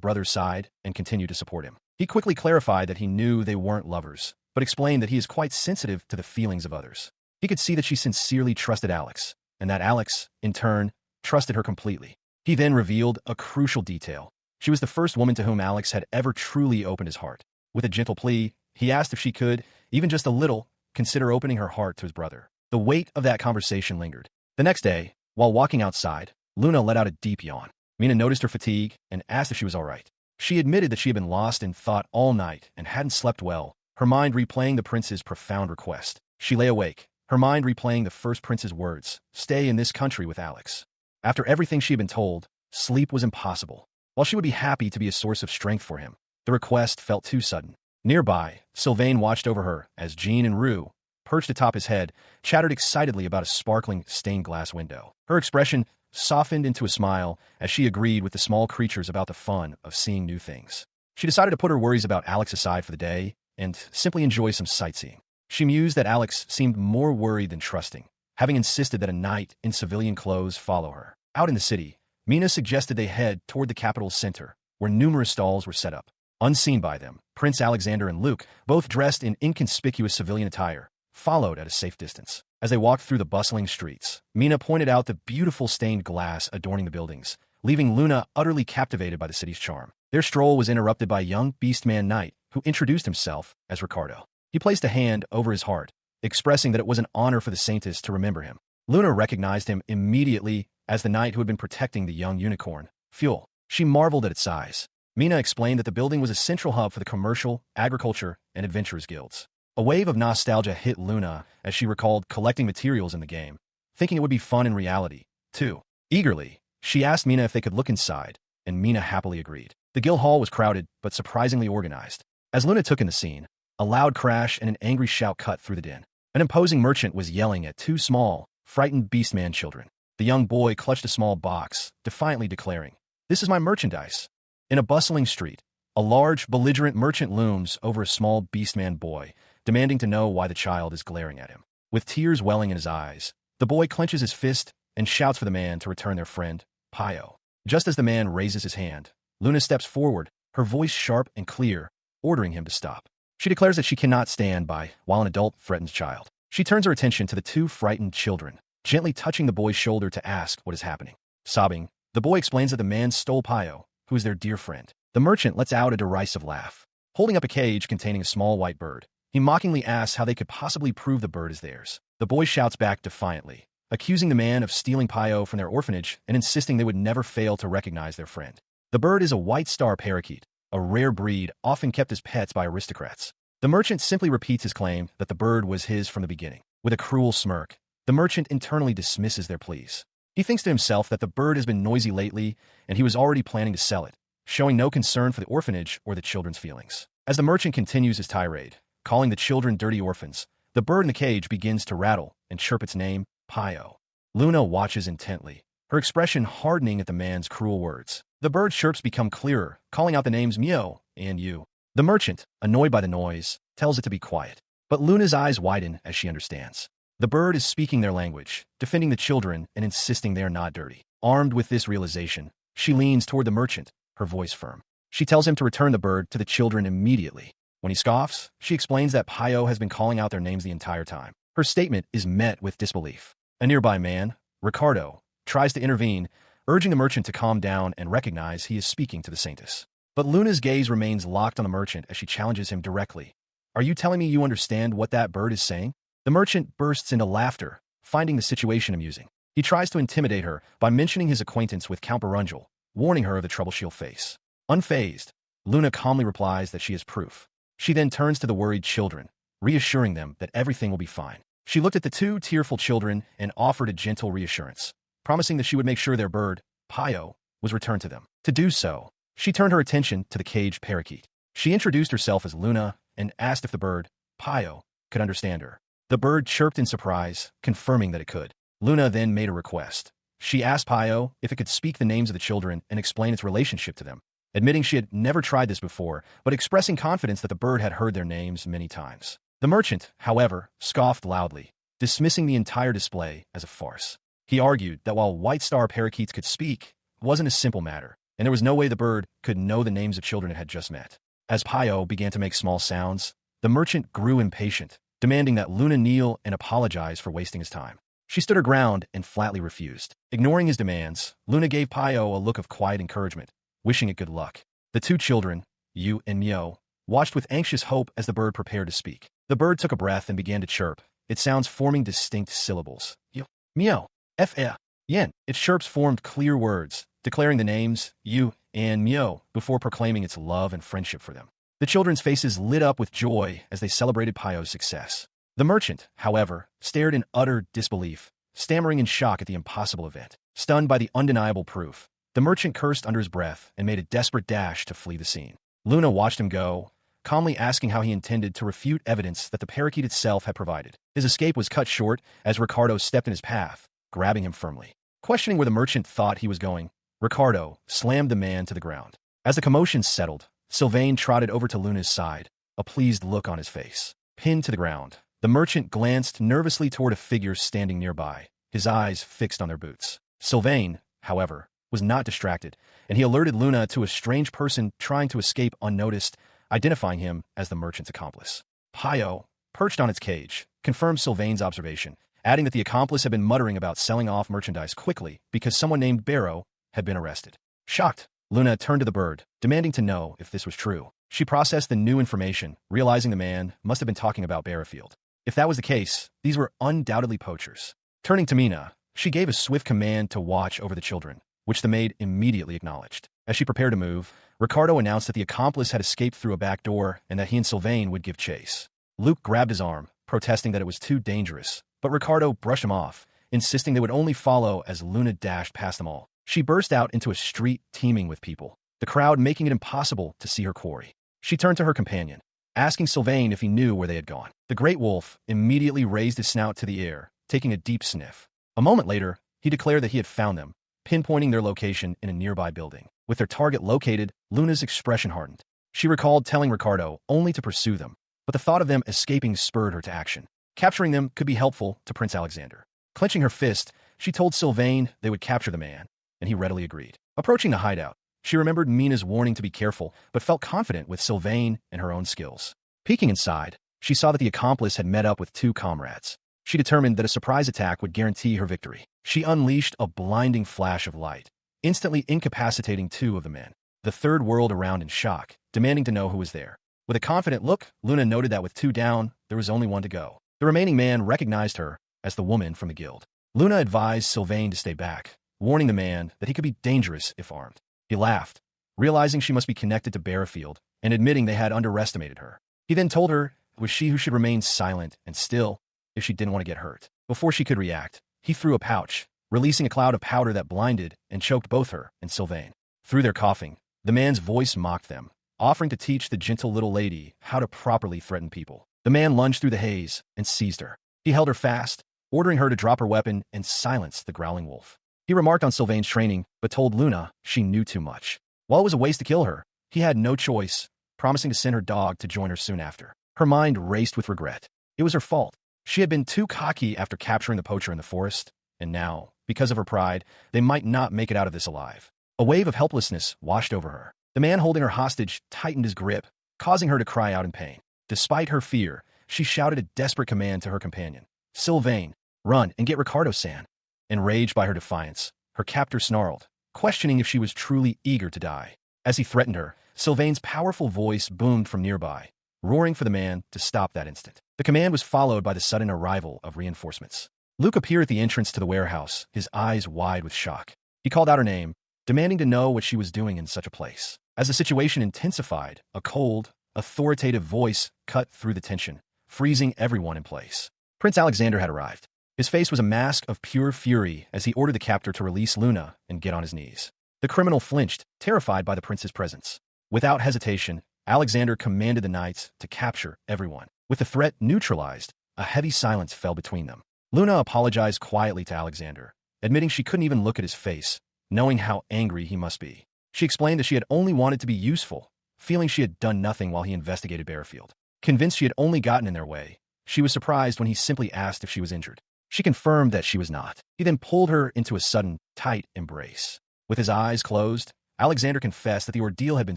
brother's side and continue to support him. He quickly clarified that he knew they weren't lovers, but explained that he is quite sensitive to the feelings of others. He could see that she sincerely trusted Alex, and that Alex, in turn, trusted her completely. He then revealed a crucial detail. She was the first woman to whom Alex had ever truly opened his heart. With a gentle plea, he asked if she could, even just a little, consider opening her heart to his brother. The weight of that conversation lingered. The next day, while walking outside, Luna let out a deep yawn. Mina noticed her fatigue and asked if she was all right. She admitted that she had been lost in thought all night and hadn't slept well, her mind replaying the prince's profound request. She lay awake, her mind replaying the first prince's words, stay in this country with Alex. After everything she had been told, sleep was impossible. While she would be happy to be a source of strength for him, the request felt too sudden. Nearby, Sylvain watched over her as Jean and Rue, perched atop his head, chattered excitedly about a sparkling stained glass window. Her expression softened into a smile as she agreed with the small creatures about the fun of seeing new things. She decided to put her worries about Alex aside for the day and simply enjoy some sightseeing. She mused that Alex seemed more worried than trusting, having insisted that a knight in civilian clothes follow her. Out in the city, Mina suggested they head toward the capital's center, where numerous stalls were set up. Unseen by them, Prince Alexander and Luke, both dressed in inconspicuous civilian attire, followed at a safe distance. As they walked through the bustling streets, Mina pointed out the beautiful stained glass adorning the buildings, leaving Luna utterly captivated by the city's charm. Their stroll was interrupted by a young beastman knight who introduced himself as Ricardo. He placed a hand over his heart, expressing that it was an honor for the Saintess to remember him. Luna recognized him immediately as the knight who had been protecting the young unicorn, Fuel. She marveled at its size. Mina explained that the building was a central hub for the commercial, agriculture, and adventurers guilds. A wave of nostalgia hit Luna as she recalled collecting materials in the game, thinking it would be fun in reality, too. Eagerly, she asked Mina if they could look inside, and Mina happily agreed. The guild hall was crowded, but surprisingly organized. As Luna took in the scene, a loud crash and an angry shout cut through the din. An imposing merchant was yelling at two small, frightened beastman children. The young boy clutched a small box, defiantly declaring, "This is my merchandise." In a bustling street, a large, belligerent merchant looms over a small beastman boy, demanding to know why the child is glaring at him. With tears welling in his eyes, the boy clenches his fist and shouts for the man to return their friend, Pio. Just as the man raises his hand, Luna steps forward, her voice sharp and clear, ordering him to stop. She declares that she cannot stand by while an adult threatens a child. She turns her attention to the two frightened children, gently touching the boy's shoulder to ask what is happening. Sobbing, the boy explains that the man stole Pio, who is their dear friend. The merchant lets out a derisive laugh. Holding up a cage containing a small white bird, he mockingly asks how they could possibly prove the bird is theirs. The boy shouts back defiantly, accusing the man of stealing Pio from their orphanage and insisting they would never fail to recognize their friend. The bird is a white star parakeet, a rare breed often kept as pets by aristocrats. The merchant simply repeats his claim that the bird was his from the beginning. With a cruel smirk, the merchant internally dismisses their pleas. He thinks to himself that the bird has been noisy lately, and he was already planning to sell it, showing no concern for the orphanage or the children's feelings. As the merchant continues his tirade, calling the children dirty orphans, the bird in the cage begins to rattle and chirp its name, Pio. Luna watches intently, her expression hardening at the man's cruel words. The bird's chirps become clearer, calling out the names Mio and Yu. The merchant, annoyed by the noise, tells it to be quiet. But Luna's eyes widen as she understands. The bird is speaking their language, defending the children and insisting they are not dirty. Armed with this realization, she leans toward the merchant, her voice firm. She tells him to return the bird to the children immediately. When he scoffs, she explains that Pio has been calling out their names the entire time. Her statement is met with disbelief. A nearby man, Ricardo, tries to intervene, urging the merchant to calm down and recognize he is speaking to the saintess. But Luna's gaze remains locked on the merchant as she challenges him directly. Are you telling me you understand what that bird is saying? The merchant bursts into laughter, finding the situation amusing. He tries to intimidate her by mentioning his acquaintance with Count Barungel, warning her of the trouble she'll face. Unfazed, Luna calmly replies that she is proof. She then turns to the worried children, reassuring them that everything will be fine. She looked at the two tearful children and offered a gentle reassurance, promising that she would make sure their bird, Pio, was returned to them. To do so, she turned her attention to the caged parakeet. She introduced herself as Luna and asked if the bird, Pio, could understand her. The bird chirped in surprise, confirming that it could. Luna then made a request. She asked Pio if it could speak the names of the children and explain its relationship to them, admitting she had never tried this before, but expressing confidence that the bird had heard their names many times. The merchant, however, scoffed loudly, dismissing the entire display as a farce. He argued that while White Star parakeets could speak, it wasn't a simple matter, and there was no way the bird could know the names of children it had just met. As Pio began to make small sounds, the merchant grew impatient, demanding that Luna kneel and apologize for wasting his time. She stood her ground and flatly refused. Ignoring his demands, Luna gave Pio a look of quiet encouragement, wishing it good luck. The two children, Yu and Mio, watched with anxious hope as the bird prepared to speak. The bird took a breath and began to chirp, its sounds forming distinct syllables. Yu, Mio, F-E, Yen. Its chirps formed clear words, declaring the names Yu and Mio before proclaiming its love and friendship for them. The children's faces lit up with joy as they celebrated Pio's success. The merchant, however, stared in utter disbelief, stammering in shock at the impossible event. Stunned by the undeniable proof, the merchant cursed under his breath and made a desperate dash to flee the scene. Luna watched him go, calmly asking how he intended to refute evidence that the parakeet itself had provided. His escape was cut short as Ricardo stepped in his path, grabbing him firmly. Questioning where the merchant thought he was going, Ricardo slammed the man to the ground. As the commotion settled, Sylvain trotted over to Luna's side, a pleased look on his face. Pinned to the ground, the merchant glanced nervously toward a figure standing nearby, his eyes fixed on their boots. Sylvain, however, was not distracted, and he alerted Luna to a strange person trying to escape unnoticed, identifying him as the merchant's accomplice. Pio, perched on its cage, confirmed Sylvain's observation, adding that the accomplice had been muttering about selling off merchandise quickly because someone named Barrow had been arrested. Shocked, Luna turned to the bird, demanding to know if this was true. She processed the new information, realizing the man must have been talking about Barrowfield. If that was the case, these were undoubtedly poachers. Turning to Mina, she gave a swift command to watch over the children, which the maid immediately acknowledged. As she prepared to move, Ricardo announced that the accomplice had escaped through a back door and that he and Sylvain would give chase. Luke grabbed his arm, protesting that it was too dangerous, but Ricardo brushed him off, insisting they would only follow as Luna dashed past them all. She burst out into a street teeming with people, the crowd making it impossible to see her quarry. She turned to her companion, asking Sylvain if he knew where they had gone. The great wolf immediately raised his snout to the air, taking a deep sniff. A moment later, he declared that he had found them, pinpointing their location in a nearby building. With their target located, Luna's expression hardened. She recalled telling Ricardo only to pursue them, but the thought of them escaping spurred her to action. Capturing them could be helpful to Prince Alexander. Clenching her fist, she told Sylvain they would capture the man, and he readily agreed. Approaching the hideout, she remembered Mina's warning to be careful, but felt confident with Sylvain and her own skills. Peeking inside, she saw that the accomplice had met up with two comrades. She determined that a surprise attack would guarantee her victory. She unleashed a blinding flash of light, instantly incapacitating two of the men. The third whirled around in shock, demanding to know who was there. With a confident look, Luna noted that with two down, there was only one to go. The remaining man recognized her as the woman from the guild. Luna advised Sylvain to stay back, warning the man that he could be dangerous if armed. He laughed, realizing she must be connected to Barrowfield, and admitting they had underestimated her. He then told her it was she who should remain silent and still if she didn't want to get hurt. Before she could react, he threw a pouch, releasing a cloud of powder that blinded and choked both her and Sylvain. Through their coughing, the man's voice mocked them, offering to teach the gentle little lady how to properly threaten people. The man lunged through the haze and seized her. He held her fast, ordering her to drop her weapon and silence the growling wolf. He remarked on Sylvain's training, but told Luna she knew too much. While it was a waste to kill her, he had no choice, promising to send her dog to join her soon after. Her mind raced with regret. It was her fault. She had been too cocky after capturing the poacher in the forest, and now, because of her pride, they might not make it out of this alive. A wave of helplessness washed over her. The man holding her hostage tightened his grip, causing her to cry out in pain. Despite her fear, she shouted a desperate command to her companion. Sylvain, run and get Ricardo-san. Enraged by her defiance, her captor snarled, questioning if she was truly eager to die. As he threatened her, Sylvain's powerful voice boomed from nearby, roaring for the man to stop that instant. The command was followed by the sudden arrival of reinforcements. Luke appeared at the entrance to the warehouse, his eyes wide with shock. He called out her name, demanding to know what she was doing in such a place. As the situation intensified, a cold, authoritative voice cut through the tension, freezing everyone in place. Prince Alexander had arrived. His face was a mask of pure fury as he ordered the captor to release Luna and get on his knees. The criminal flinched, terrified by the prince's presence. Without hesitation, Alexander commanded the knights to capture everyone. With the threat neutralized, a heavy silence fell between them. Luna apologized quietly to Alexander, admitting she couldn't even look at his face, knowing how angry he must be. She explained that she had only wanted to be useful, feeling she had done nothing while he investigated Bearfield. Convinced she had only gotten in their way, she was surprised when he simply asked if she was injured. She confirmed that she was not. He then pulled her into a sudden, tight embrace. With his eyes closed, Alexander confessed that the ordeal had been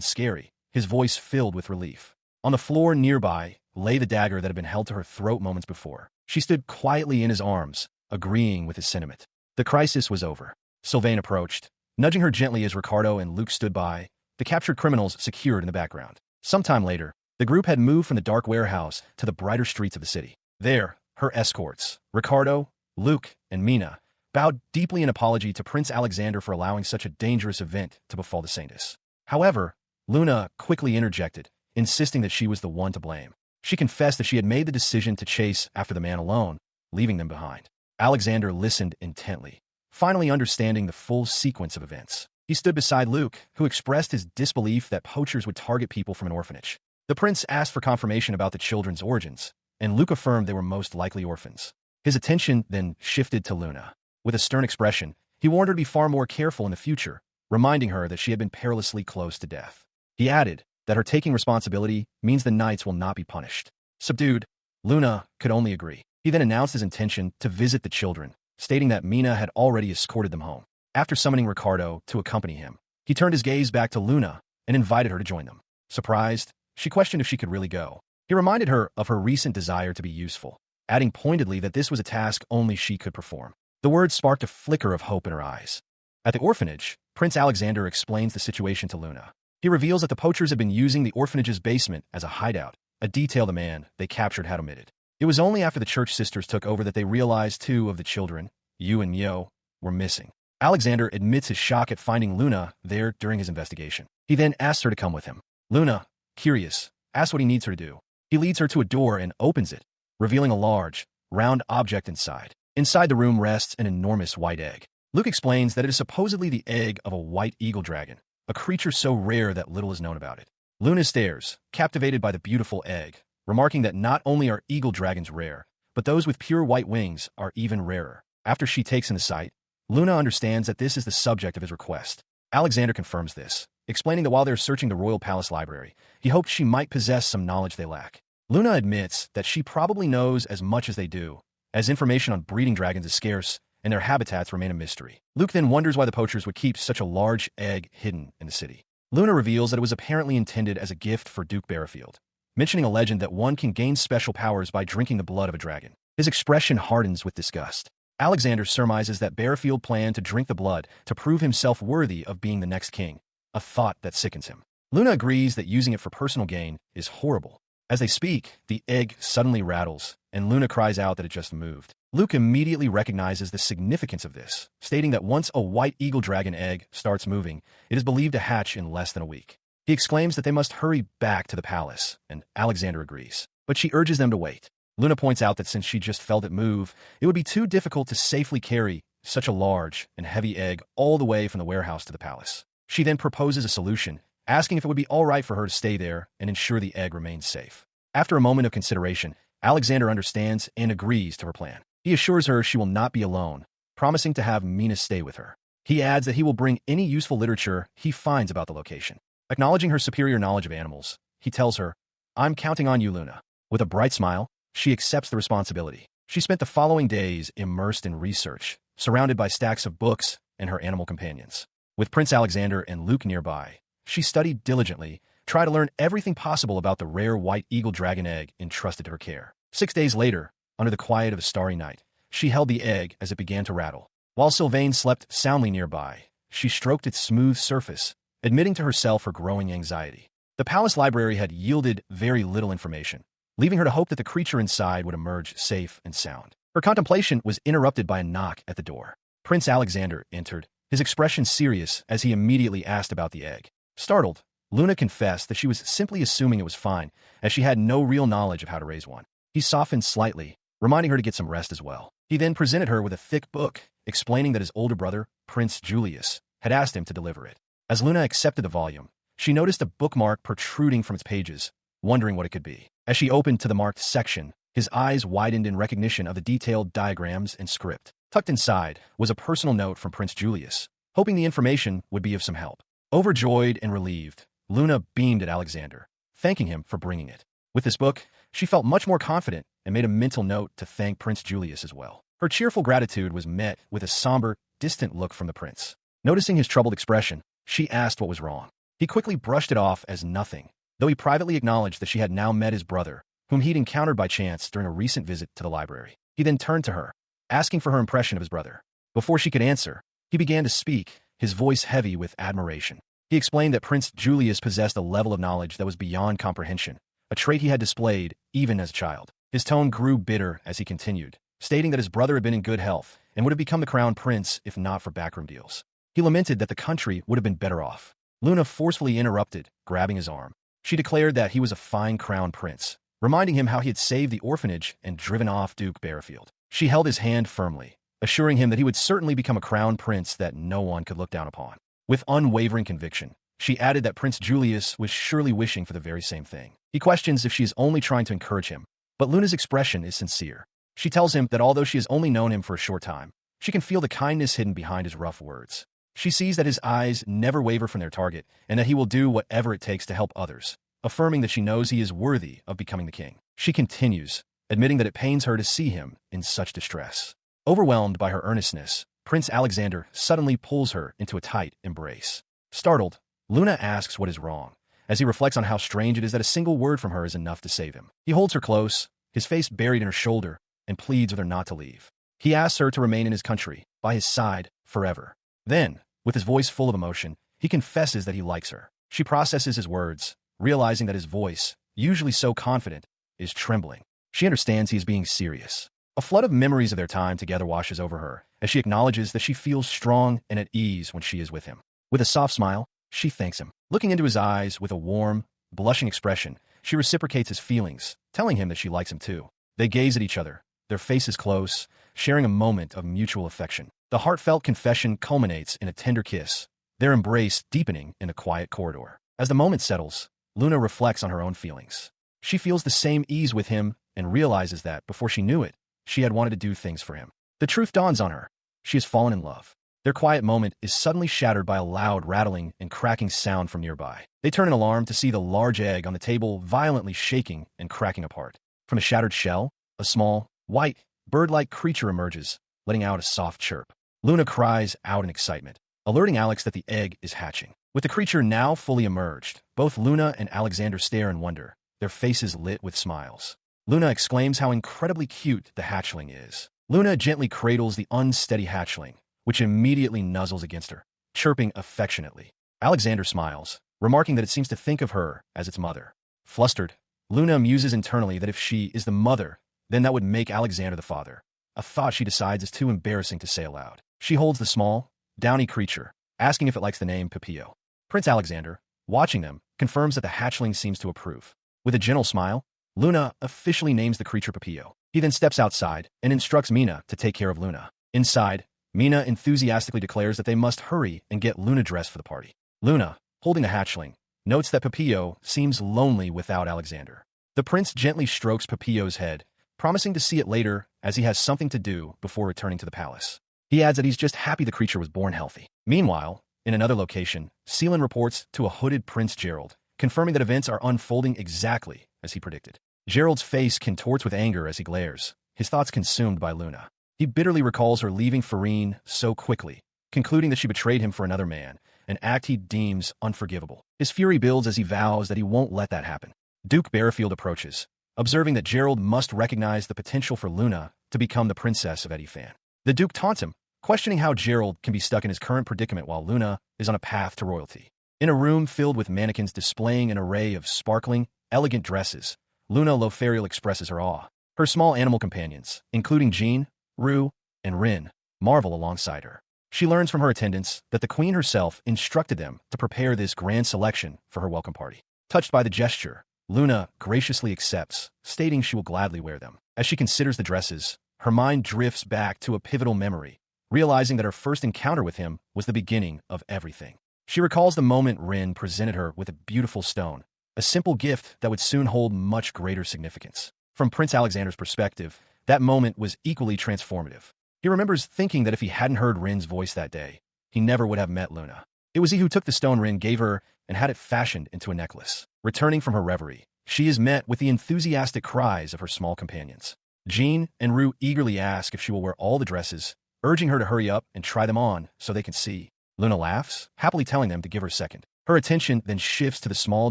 scary, his voice filled with relief. On the floor nearby lay the dagger that had been held to her throat moments before. She stood quietly in his arms, agreeing with his sentiment. The crisis was over. Sylvain approached, nudging her gently as Ricardo and Luke stood by, the captured criminals secured in the background. Sometime later, the group had moved from the dark warehouse to the brighter streets of the city. There, her escorts, Ricardo, Luke, and Mina, bowed deeply in apology to Prince Alexander for allowing such a dangerous event to befall the Saintess. However, Luna quickly interjected, insisting that she was the one to blame. She confessed that she had made the decision to chase after the man alone, leaving them behind. Alexander listened intently, finally understanding the full sequence of events. He stood beside Luke, who expressed his disbelief that poachers would target people from an orphanage. The prince asked for confirmation about the children's origins, and Luke affirmed they were most likely orphans. His attention then shifted to Luna. With a stern expression, he warned her to be far more careful in the future, reminding her that she had been perilously close to death. He added that her taking responsibility means the knights will not be punished. Subdued, Luna could only agree. He then announced his intention to visit the children, stating that Mina had already escorted them home. After summoning Ricardo to accompany him, he turned his gaze back to Luna and invited her to join them. Surprised, she questioned if she could really go. He reminded her of her recent desire to be useful, adding pointedly that this was a task only she could perform. The words sparked a flicker of hope in her eyes. At the orphanage, Prince Alexander explains the situation to Luna. He reveals that the poachers had been using the orphanage's basement as a hideout, a detail the man they captured had omitted. It was only after the church sisters took over that they realized 2 of the children, Yu and Myo, were missing. Alexander admits his shock at finding Luna there during his investigation. He then asks her to come with him. Luna, curious, asks what he needs her to do. He leads her to a door and opens it, revealing a large, round object inside. Inside the room rests an enormous white egg. Luke explains that it is supposedly the egg of a white eagle dragon, a creature so rare that little is known about it. Luna stares, captivated by the beautiful egg, remarking that not only are eagle dragons rare, but those with pure white wings are even rarer. After she takes in the sight, Luna understands that this is the subject of his request. Alexander confirms this, explaining that while they're searching the royal palace library, he hoped she might possess some knowledge they lack. Luna admits that she probably knows as much as they do, as information on breeding dragons is scarce and their habitats remain a mystery. Luke then wonders why the poachers would keep such a large egg hidden in the city. Luna reveals that it was apparently intended as a gift for Duke Bearfield, mentioning a legend that one can gain special powers by drinking the blood of a dragon. His expression hardens with disgust. Alexander surmises that Bearfield planned to drink the blood to prove himself worthy of being the next king, a thought that sickens him. Luna agrees that using it for personal gain is horrible. As they speak, the egg suddenly rattles, and Luna cries out that it just moved. Luke immediately recognizes the significance of this, stating that once a white eagle dragon egg starts moving, it is believed to hatch in less than a week. He exclaims that they must hurry back to the palace, and Alexander agrees. But she urges them to wait. Luna points out that since she just felt it move, it would be too difficult to safely carry such a large and heavy egg all the way from the warehouse to the palace. She then proposes a solution, asking if it would be all right for her to stay there and ensure the egg remains safe. After a moment of consideration, Alexander understands and agrees to her plan. He assures her she will not be alone, promising to have Mina stay with her. He adds that he will bring any useful literature he finds about the location. Acknowledging her superior knowledge of animals, he tells her, "I'm counting on you, Luna." With a bright smile, she accepts the responsibility. She spent the following days immersed in research, surrounded by stacks of books and her animal companions. With Prince Alexander and Luke nearby, she studied diligently, tried to learn everything possible about the rare white eagle dragon egg entrusted to her care. 6 days later, under the quiet of a starry night, she held the egg as it began to rattle. While Sylvain slept soundly nearby, she stroked its smooth surface, admitting to herself her growing anxiety. The palace library had yielded very little information, leaving her to hope that the creature inside would emerge safe and sound. Her contemplation was interrupted by a knock at the door. Prince Alexander entered, his expression serious as he immediately asked about the egg. Startled, Luna confessed that she was simply assuming it was fine, as she had no real knowledge of how to raise one. He softened slightly, reminding her to get some rest as well. He then presented her with a thick book, explaining that his older brother, Prince Julius, had asked him to deliver it. As Luna accepted the volume, she noticed a bookmark protruding from its pages, wondering what it could be. As she opened to the marked section, his eyes widened in recognition of the detailed diagrams and script. Tucked inside was a personal note from Prince Julius, hoping the information would be of some help. Overjoyed and relieved, Luna beamed at Alexander, thanking him for bringing it. With this book, she felt much more confident and made a mental note to thank Prince Julius as well. Her cheerful gratitude was met with a somber, distant look from the prince. Noticing his troubled expression, she asked what was wrong. He quickly brushed it off as nothing, though he privately acknowledged that she had now met his brother, whom he'd encountered by chance during a recent visit to the library. He then turned to her, asking for her impression of his brother. Before she could answer, he began to speak, his voice heavy with admiration. He explained that Prince Julius possessed a level of knowledge that was beyond comprehension, a trait he had displayed even as a child. His tone grew bitter as he continued, stating that his brother had been in good health and would have become the crown prince if not for backroom deals. He lamented that the country would have been better off. Luna forcefully interrupted, grabbing his arm. She declared that he was a fine crown prince, reminding him how he had saved the orphanage and driven off Duke Bearfield. She held his hand firmly, assuring him that he would certainly become a crown prince that no one could look down upon. With unwavering conviction, she added that Prince Julius was surely wishing for the very same thing. He questions if she is only trying to encourage him, but Luna's expression is sincere. She tells him that although she has only known him for a short time, she can feel the kindness hidden behind his rough words. She sees that his eyes never waver from their target and that he will do whatever it takes to help others, affirming that she knows he is worthy of becoming the king. She continues, admitting that it pains her to see him in such distress. Overwhelmed by her earnestness, Prince Alexander suddenly pulls her into a tight embrace. Startled, Luna asks what is wrong, as he reflects on how strange it is that a single word from her is enough to save him. He holds her close, his face buried in her shoulder, and pleads with her not to leave. He asks her to remain in his country, by his side, forever. Then, with his voice full of emotion, he confesses that he likes her. She processes his words, realizing that his voice, usually so confident, is trembling. She understands he is being serious. A flood of memories of their time together washes over her, as she acknowledges that she feels strong and at ease when she is with him. With a soft smile, she thanks him. Looking into his eyes with a warm, blushing expression, she reciprocates his feelings, telling him that she likes him too. They gaze at each other, their faces close, sharing a moment of mutual affection. The heartfelt confession culminates in a tender kiss, their embrace deepening in a quiet corridor. As the moment settles, Luna reflects on her own feelings. She feels the same ease with him and realizes that, before she knew it, she had wanted to do things for him. The truth dawns on her. She has fallen in love. Their quiet moment is suddenly shattered by a loud rattling and cracking sound from nearby. They turn in alarm to see the large egg on the table violently shaking and cracking apart. From a shattered shell, a small, white, bird-like creature emerges, letting out a soft chirp. Luna cries out in excitement, alerting Alex that the egg is hatching. With the creature now fully emerged, both Luna and Alexander stare in wonder, their faces lit with smiles. Luna exclaims how incredibly cute the hatchling is. Luna gently cradles the unsteady hatchling, which immediately nuzzles against her, chirping affectionately. Alexander smiles, remarking that it seems to think of her as its mother. Flustered, Luna muses internally that if she is the mother, then that would make Alexander the father, a thought she decides is too embarrassing to say aloud. She holds the small, downy creature, asking if it likes the name Pepillo. Prince Alexander, watching them, confirms that the hatchling seems to approve. With a gentle smile, Luna officially names the creature Papillo. He then steps outside and instructs Mina to take care of Luna. Inside, Mina enthusiastically declares that they must hurry and get Luna dressed for the party. Luna, holding the hatchling, notes that Papillo seems lonely without Alexander. The prince gently strokes Papillo's head, promising to see it later as he has something to do before returning to the palace. He adds that he's just happy the creature was born healthy. Meanwhile, in another location, Seelan reports to a hooded Prince Gerald, confirming that events are unfolding exactly as he predicted. Gerald's face contorts with anger as he glares, his thoughts consumed by Luna. He bitterly recalls her leaving Farine so quickly, concluding that she betrayed him for another man, an act he deems unforgivable. His fury builds as he vows that he won't let that happen. Duke Bearfield approaches, observing that Gerald must recognize the potential for Luna to become the princess of Edifant. The Duke taunts him, questioning how Gerald can be stuck in his current predicament while Luna is on a path to royalty. In a room filled with mannequins displaying an array of sparkling, elegant dresses, Luna Lofariel expresses her awe. Her small animal companions, including Jean, Rue, and Rin, marvel alongside her. She learns from her attendants that the queen herself instructed them to prepare this grand selection for her welcome party. Touched by the gesture, Luna graciously accepts, stating she will gladly wear them. As she considers the dresses, her mind drifts back to a pivotal memory, realizing that her first encounter with him was the beginning of everything. She recalls the moment Rin presented her with a beautiful stone, a simple gift that would soon hold much greater significance. From Prince Alexander's perspective, that moment was equally transformative. He remembers thinking that if he hadn't heard Rin's voice that day, he never would have met Luna. It was he who took the stone Rin gave her and had it fashioned into a necklace. Returning from her reverie, she is met with the enthusiastic cries of her small companions. Jean and Rue eagerly ask if she will wear all the dresses, urging her to hurry up and try them on so they can see. Luna laughs, happily telling them to give her a second. Her attention then shifts to the small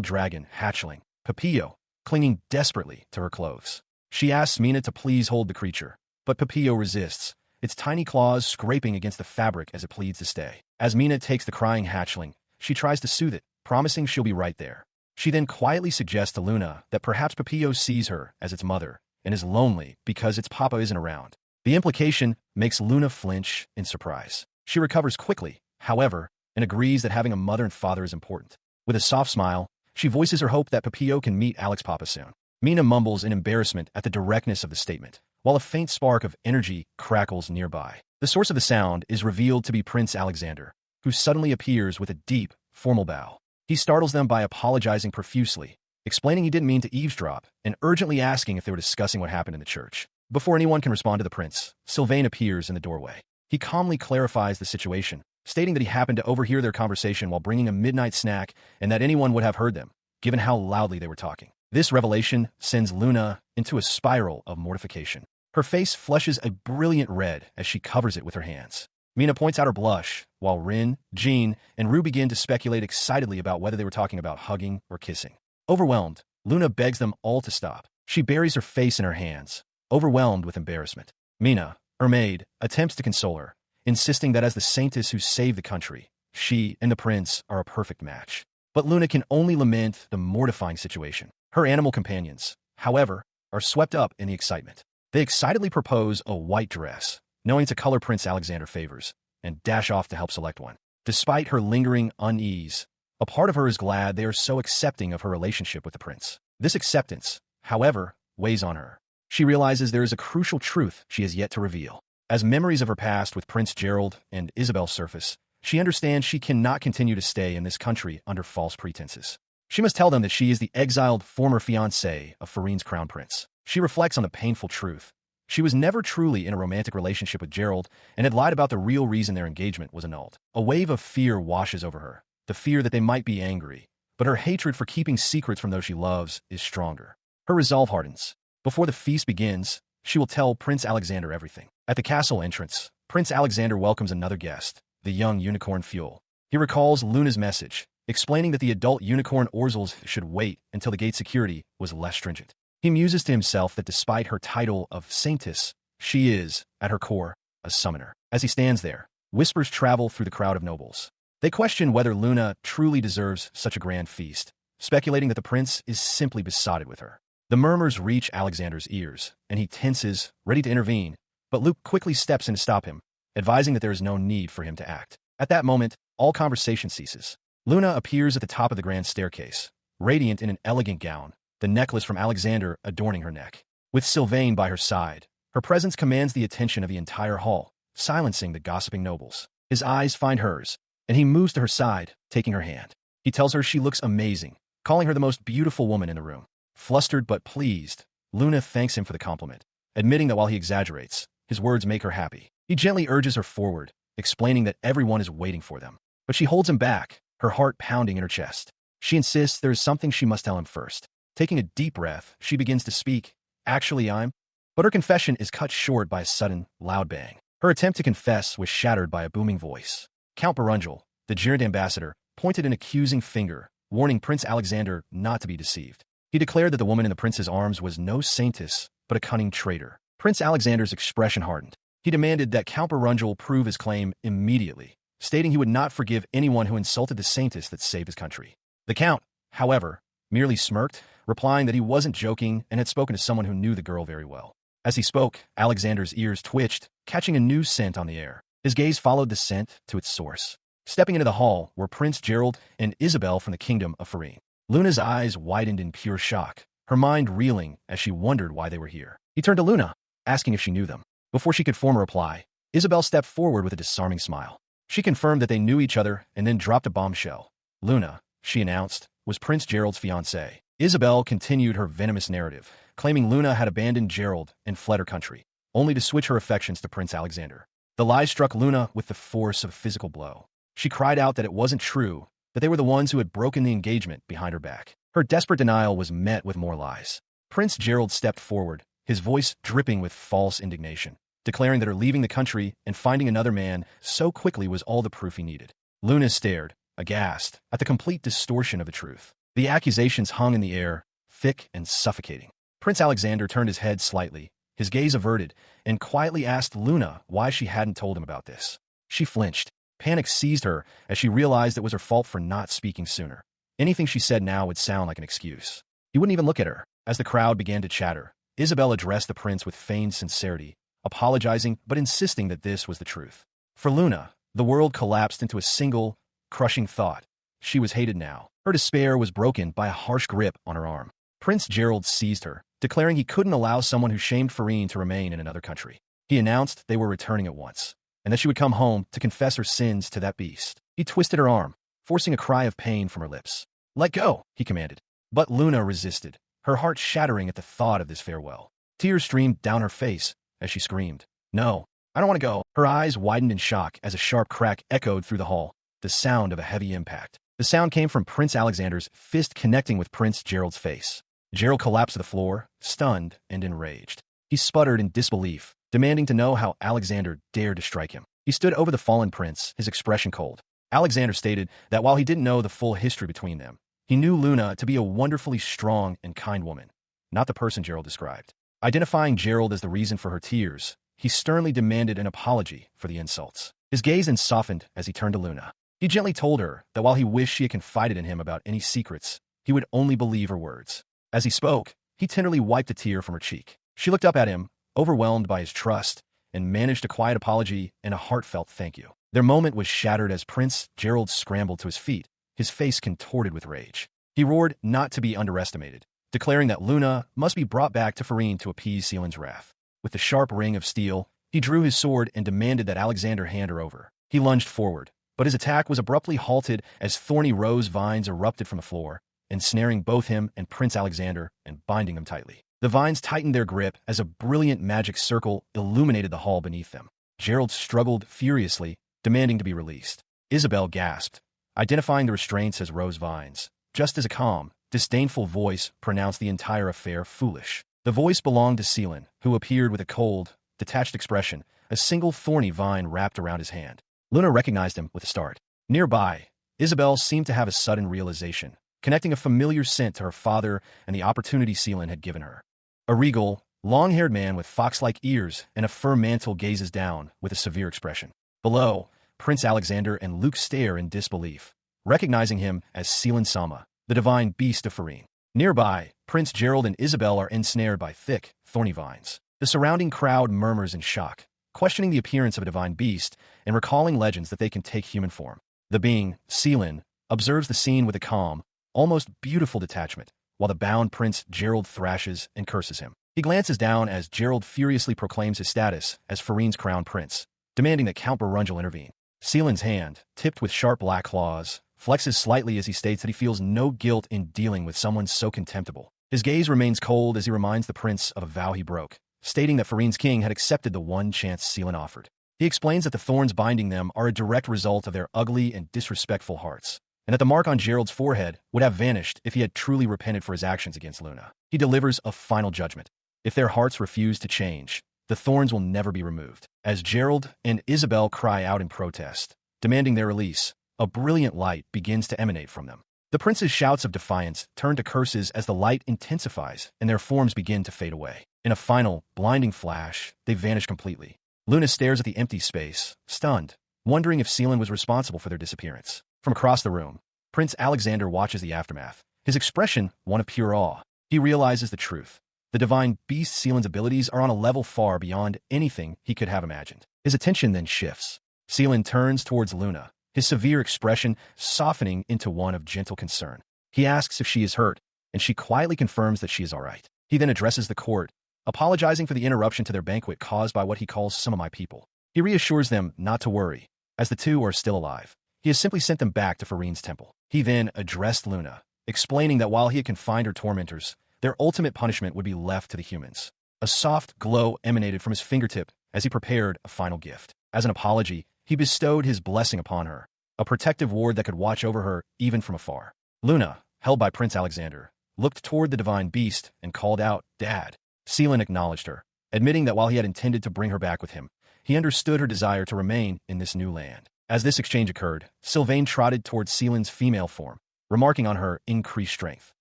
dragon hatchling, Papillo, clinging desperately to her clothes. She asks Mina to please hold the creature, but Papillo resists, its tiny claws scraping against the fabric as it pleads to stay. As Mina takes the crying hatchling, she tries to soothe it, promising she'll be right there. She then quietly suggests to Luna that perhaps Papillo sees her as its mother and is lonely because its papa isn't around. The implication makes Luna flinch in surprise. She recovers quickly, however, and agrees that having a mother and father is important. With a soft smile, she voices her hope that Papillo can meet Alex Papa soon. Mina mumbles in embarrassment at the directness of the statement, while a faint spark of energy crackles nearby. The source of the sound is revealed to be Prince Alexander, who suddenly appears with a deep, formal bow. He startles them by apologizing profusely, explaining he didn't mean to eavesdrop, and urgently asking if they were discussing what happened in the church. Before anyone can respond to the prince, Sylvain appears in the doorway. He calmly clarifies the situation, stating that he happened to overhear their conversation while bringing a midnight snack and that anyone would have heard them, given how loudly they were talking. This revelation sends Luna into a spiral of mortification. Her face flushes a brilliant red as she covers it with her hands. Mina points out her blush, while Rin, Jean, and Rue begin to speculate excitedly about whether they were talking about hugging or kissing. Overwhelmed, Luna begs them all to stop. She buries her face in her hands, overwhelmed with embarrassment. Mina, her maid, attempts to console her, insisting that as the saintess who saved the country, she and the prince are a perfect match. But Luna can only lament the mortifying situation. Her animal companions, however, are swept up in the excitement. They excitedly propose a white dress, knowing it's a color Prince Alexander favors, and dash off to help select one. Despite her lingering unease, a part of her is glad they are so accepting of her relationship with the prince. This acceptance, however, weighs on her. She realizes there is a crucial truth she has yet to reveal. As memories of her past with Prince Gerald and Isabel surface, she understands she cannot continue to stay in this country under false pretenses. She must tell them that she is the exiled former fiancée of Farine's crown prince. She reflects on the painful truth. She was never truly in a romantic relationship with Gerald and had lied about the real reason their engagement was annulled. A wave of fear washes over her, the fear that they might be angry, but her hatred for keeping secrets from those she loves is stronger. Her resolve hardens. Before the feast begins, she will tell Prince Alexander everything. At the castle entrance, Prince Alexander welcomes another guest, the young unicorn Fuel. He recalls Luna's message, explaining that the adult unicorn Orzels should wait until the gate security was less stringent. He muses to himself that despite her title of saintess, she is, at her core, a summoner. As he stands there, whispers travel through the crowd of nobles. They question whether Luna truly deserves such a grand feast, speculating that the prince is simply besotted with her. The murmurs reach Alexander's ears, and he tenses, ready to intervene, but Luke quickly steps in to stop him, advising that there is no need for him to act. At that moment, all conversation ceases. Luna appears at the top of the grand staircase, radiant in an elegant gown, the necklace from Alexander adorning her neck. With Sylvain by her side, her presence commands the attention of the entire hall, silencing the gossiping nobles. His eyes find hers, and he moves to her side, taking her hand. He tells her she looks amazing, calling her the most beautiful woman in the room. Flustered but pleased, Luna thanks him for the compliment, admitting that while he exaggerates, his words make her happy. He gently urges her forward, explaining that everyone is waiting for them. But she holds him back, her heart pounding in her chest. She insists there is something she must tell him first. Taking a deep breath, she begins to speak. Actually, But her confession is cut short by a sudden, loud bang. Her attempt to confess was shattered by a booming voice. Count Barungel, the Girid ambassador, pointed an accusing finger, warning Prince Alexander not to be deceived. He declared that the woman in the prince's arms was no saintess, but a cunning traitor. Prince Alexander's expression hardened. He demanded that Count Barungel prove his claim immediately, stating he would not forgive anyone who insulted the saintess that saved his country. The count, however, merely smirked, replying that he wasn't joking and had spoken to someone who knew the girl very well. As he spoke, Alexander's ears twitched, catching a new scent on the air. His gaze followed the scent to its source. Stepping into the hall were Prince Gerald and Isabel from the kingdom of Farin. Luna's eyes widened in pure shock, her mind reeling as she wondered why they were here. He turned to Luna, asking if she knew them. Before she could form a reply, Isabel stepped forward with a disarming smile. She confirmed that they knew each other and then dropped a bombshell. Luna, she announced, was Prince Gerald's fiancée. Isabel continued her venomous narrative, claiming Luna had abandoned Gerald and fled her country, only to switch her affections to Prince Alexander. The lie struck Luna with the force of a physical blow. She cried out that it wasn't true, that they were the ones who had broken the engagement behind her back. Her desperate denial was met with more lies. Prince Gerald stepped forward, his voice dripping with false indignation, declaring that her leaving the country and finding another man so quickly was all the proof he needed. Luna stared, aghast, at the complete distortion of the truth. The accusations hung in the air, thick and suffocating. Prince Alexander turned his head slightly, his gaze averted, and quietly asked Luna why she hadn't told him about this. She flinched. Panic seized her as she realized it was her fault for not speaking sooner. Anything she said now would sound like an excuse. He wouldn't even look at her. As the crowd began to chatter, Isabel addressed the prince with feigned sincerity, apologizing but insisting that this was the truth. For Luna, the world collapsed into a single, crushing thought. She was hated now. Her despair was broken by a harsh grip on her arm. Prince Gerald seized her, declaring he couldn't allow someone who shamed Farin to remain in another country. He announced they were returning at once, and that she would come home to confess her sins to that beast. He twisted her arm, forcing a cry of pain from her lips. "Let go," he commanded. But Luna resisted, her heart shattering at the thought of this farewell. Tears streamed down her face as she screamed, "No, I don't want to go." Her eyes widened in shock as a sharp crack echoed through the hall, the sound of a heavy impact. The sound came from Prince Alexander's fist connecting with Prince Gerald's face. Gerald collapsed to the floor, stunned and enraged. He sputtered in disbelief, demanding to know how Alexander dared to strike him. He stood over the fallen prince, his expression cold. Alexander stated that while he didn't know the full history between them, he knew Luna to be a wonderfully strong and kind woman, not the person Gerald described. Identifying Gerald as the reason for her tears, he sternly demanded an apology for the insults. His gaze then softened as he turned to Luna. He gently told her that while he wished she had confided in him about any secrets, he would only believe her words. As he spoke, he tenderly wiped a tear from her cheek. She looked up at him, overwhelmed by his trust, and managed a quiet apology and a heartfelt thank you. Their moment was shattered as Prince Gerald scrambled to his feet, his face contorted with rage. He roared not to be underestimated, declaring that Luna must be brought back to Farin to appease Seelan's wrath. With the sharp ring of steel, he drew his sword and demanded that Alexander hand her over. He lunged forward, but his attack was abruptly halted as thorny rose vines erupted from the floor, ensnaring both him and Prince Alexander and binding them tightly. The vines tightened their grip as a brilliant magic circle illuminated the hall beneath them. Gerald struggled furiously, demanding to be released. Isabel gasped, identifying the restraints as rose vines, just as a calm, disdainful voice pronounced the entire affair foolish. The voice belonged to Seelan, who appeared with a cold, detached expression, a single thorny vine wrapped around his hand. Luna recognized him with a start. Nearby, Isabel seemed to have a sudden realization, connecting a familiar scent to her father and the opportunity Seelan had given her. A regal, long-haired man with fox-like ears and a fur mantle gazes down with a severe expression. Below, Prince Alexander and Luke stare in disbelief, recognizing him as Seelan Sama, the divine beast of Farin. Nearby, Prince Gerald and Isabel are ensnared by thick, thorny vines. The surrounding crowd murmurs in shock, questioning the appearance of a divine beast and recalling legends that they can take human form. The being, Seelan, observes the scene with a calm, almost beautiful detachment, while the bound Prince Gerald thrashes and curses him. He glances down as Gerald furiously proclaims his status as Farin's crown prince, demanding that Count Barungel intervene. Seelan's hand, tipped with sharp black claws, flexes slightly as he states that he feels no guilt in dealing with someone so contemptible. His gaze remains cold as he reminds the prince of a vow he broke, stating that Farin's king had accepted the one chance Seelan offered. He explains that the thorns binding them are a direct result of their ugly and disrespectful hearts, and that the mark on Gerald's forehead would have vanished if he had truly repented for his actions against Luna. He delivers a final judgment. If their hearts refuse to change, the thorns will never be removed. As Gerald and Isabel cry out in protest, demanding their release, a brilliant light begins to emanate from them. The prince's shouts of defiance turn to curses as the light intensifies and their forms begin to fade away. In a final, blinding flash, they vanish completely. Luna stares at the empty space, stunned, wondering if Seelan was responsible for their disappearance. From across the room, Prince Alexander watches the aftermath, his expression one of pure awe. He realizes the truth. The divine beast Seelan's abilities are on a level far beyond anything he could have imagined. His attention then shifts. Seelan turns towards Luna, his severe expression softening into one of gentle concern. He asks if she is hurt, and she quietly confirms that she is all right. He then addresses the court, apologizing for the interruption to their banquet caused by what he calls some of my people. He reassures them not to worry, as the two are still alive. He has simply sent them back to Farin's temple. He then addressed Luna, explaining that while he had confined her tormentors, their ultimate punishment would be left to the humans. A soft glow emanated from his fingertip as he prepared a final gift. As an apology, he bestowed his blessing upon her, a protective ward that could watch over her even from afar. Luna, held by Prince Alexander, looked toward the divine beast and called out, "Dad." Seelan acknowledged her, admitting that while he had intended to bring her back with him, he understood her desire to remain in this new land. As this exchange occurred, Sylvain trotted towards Seelan's female form, remarking on her increased strength.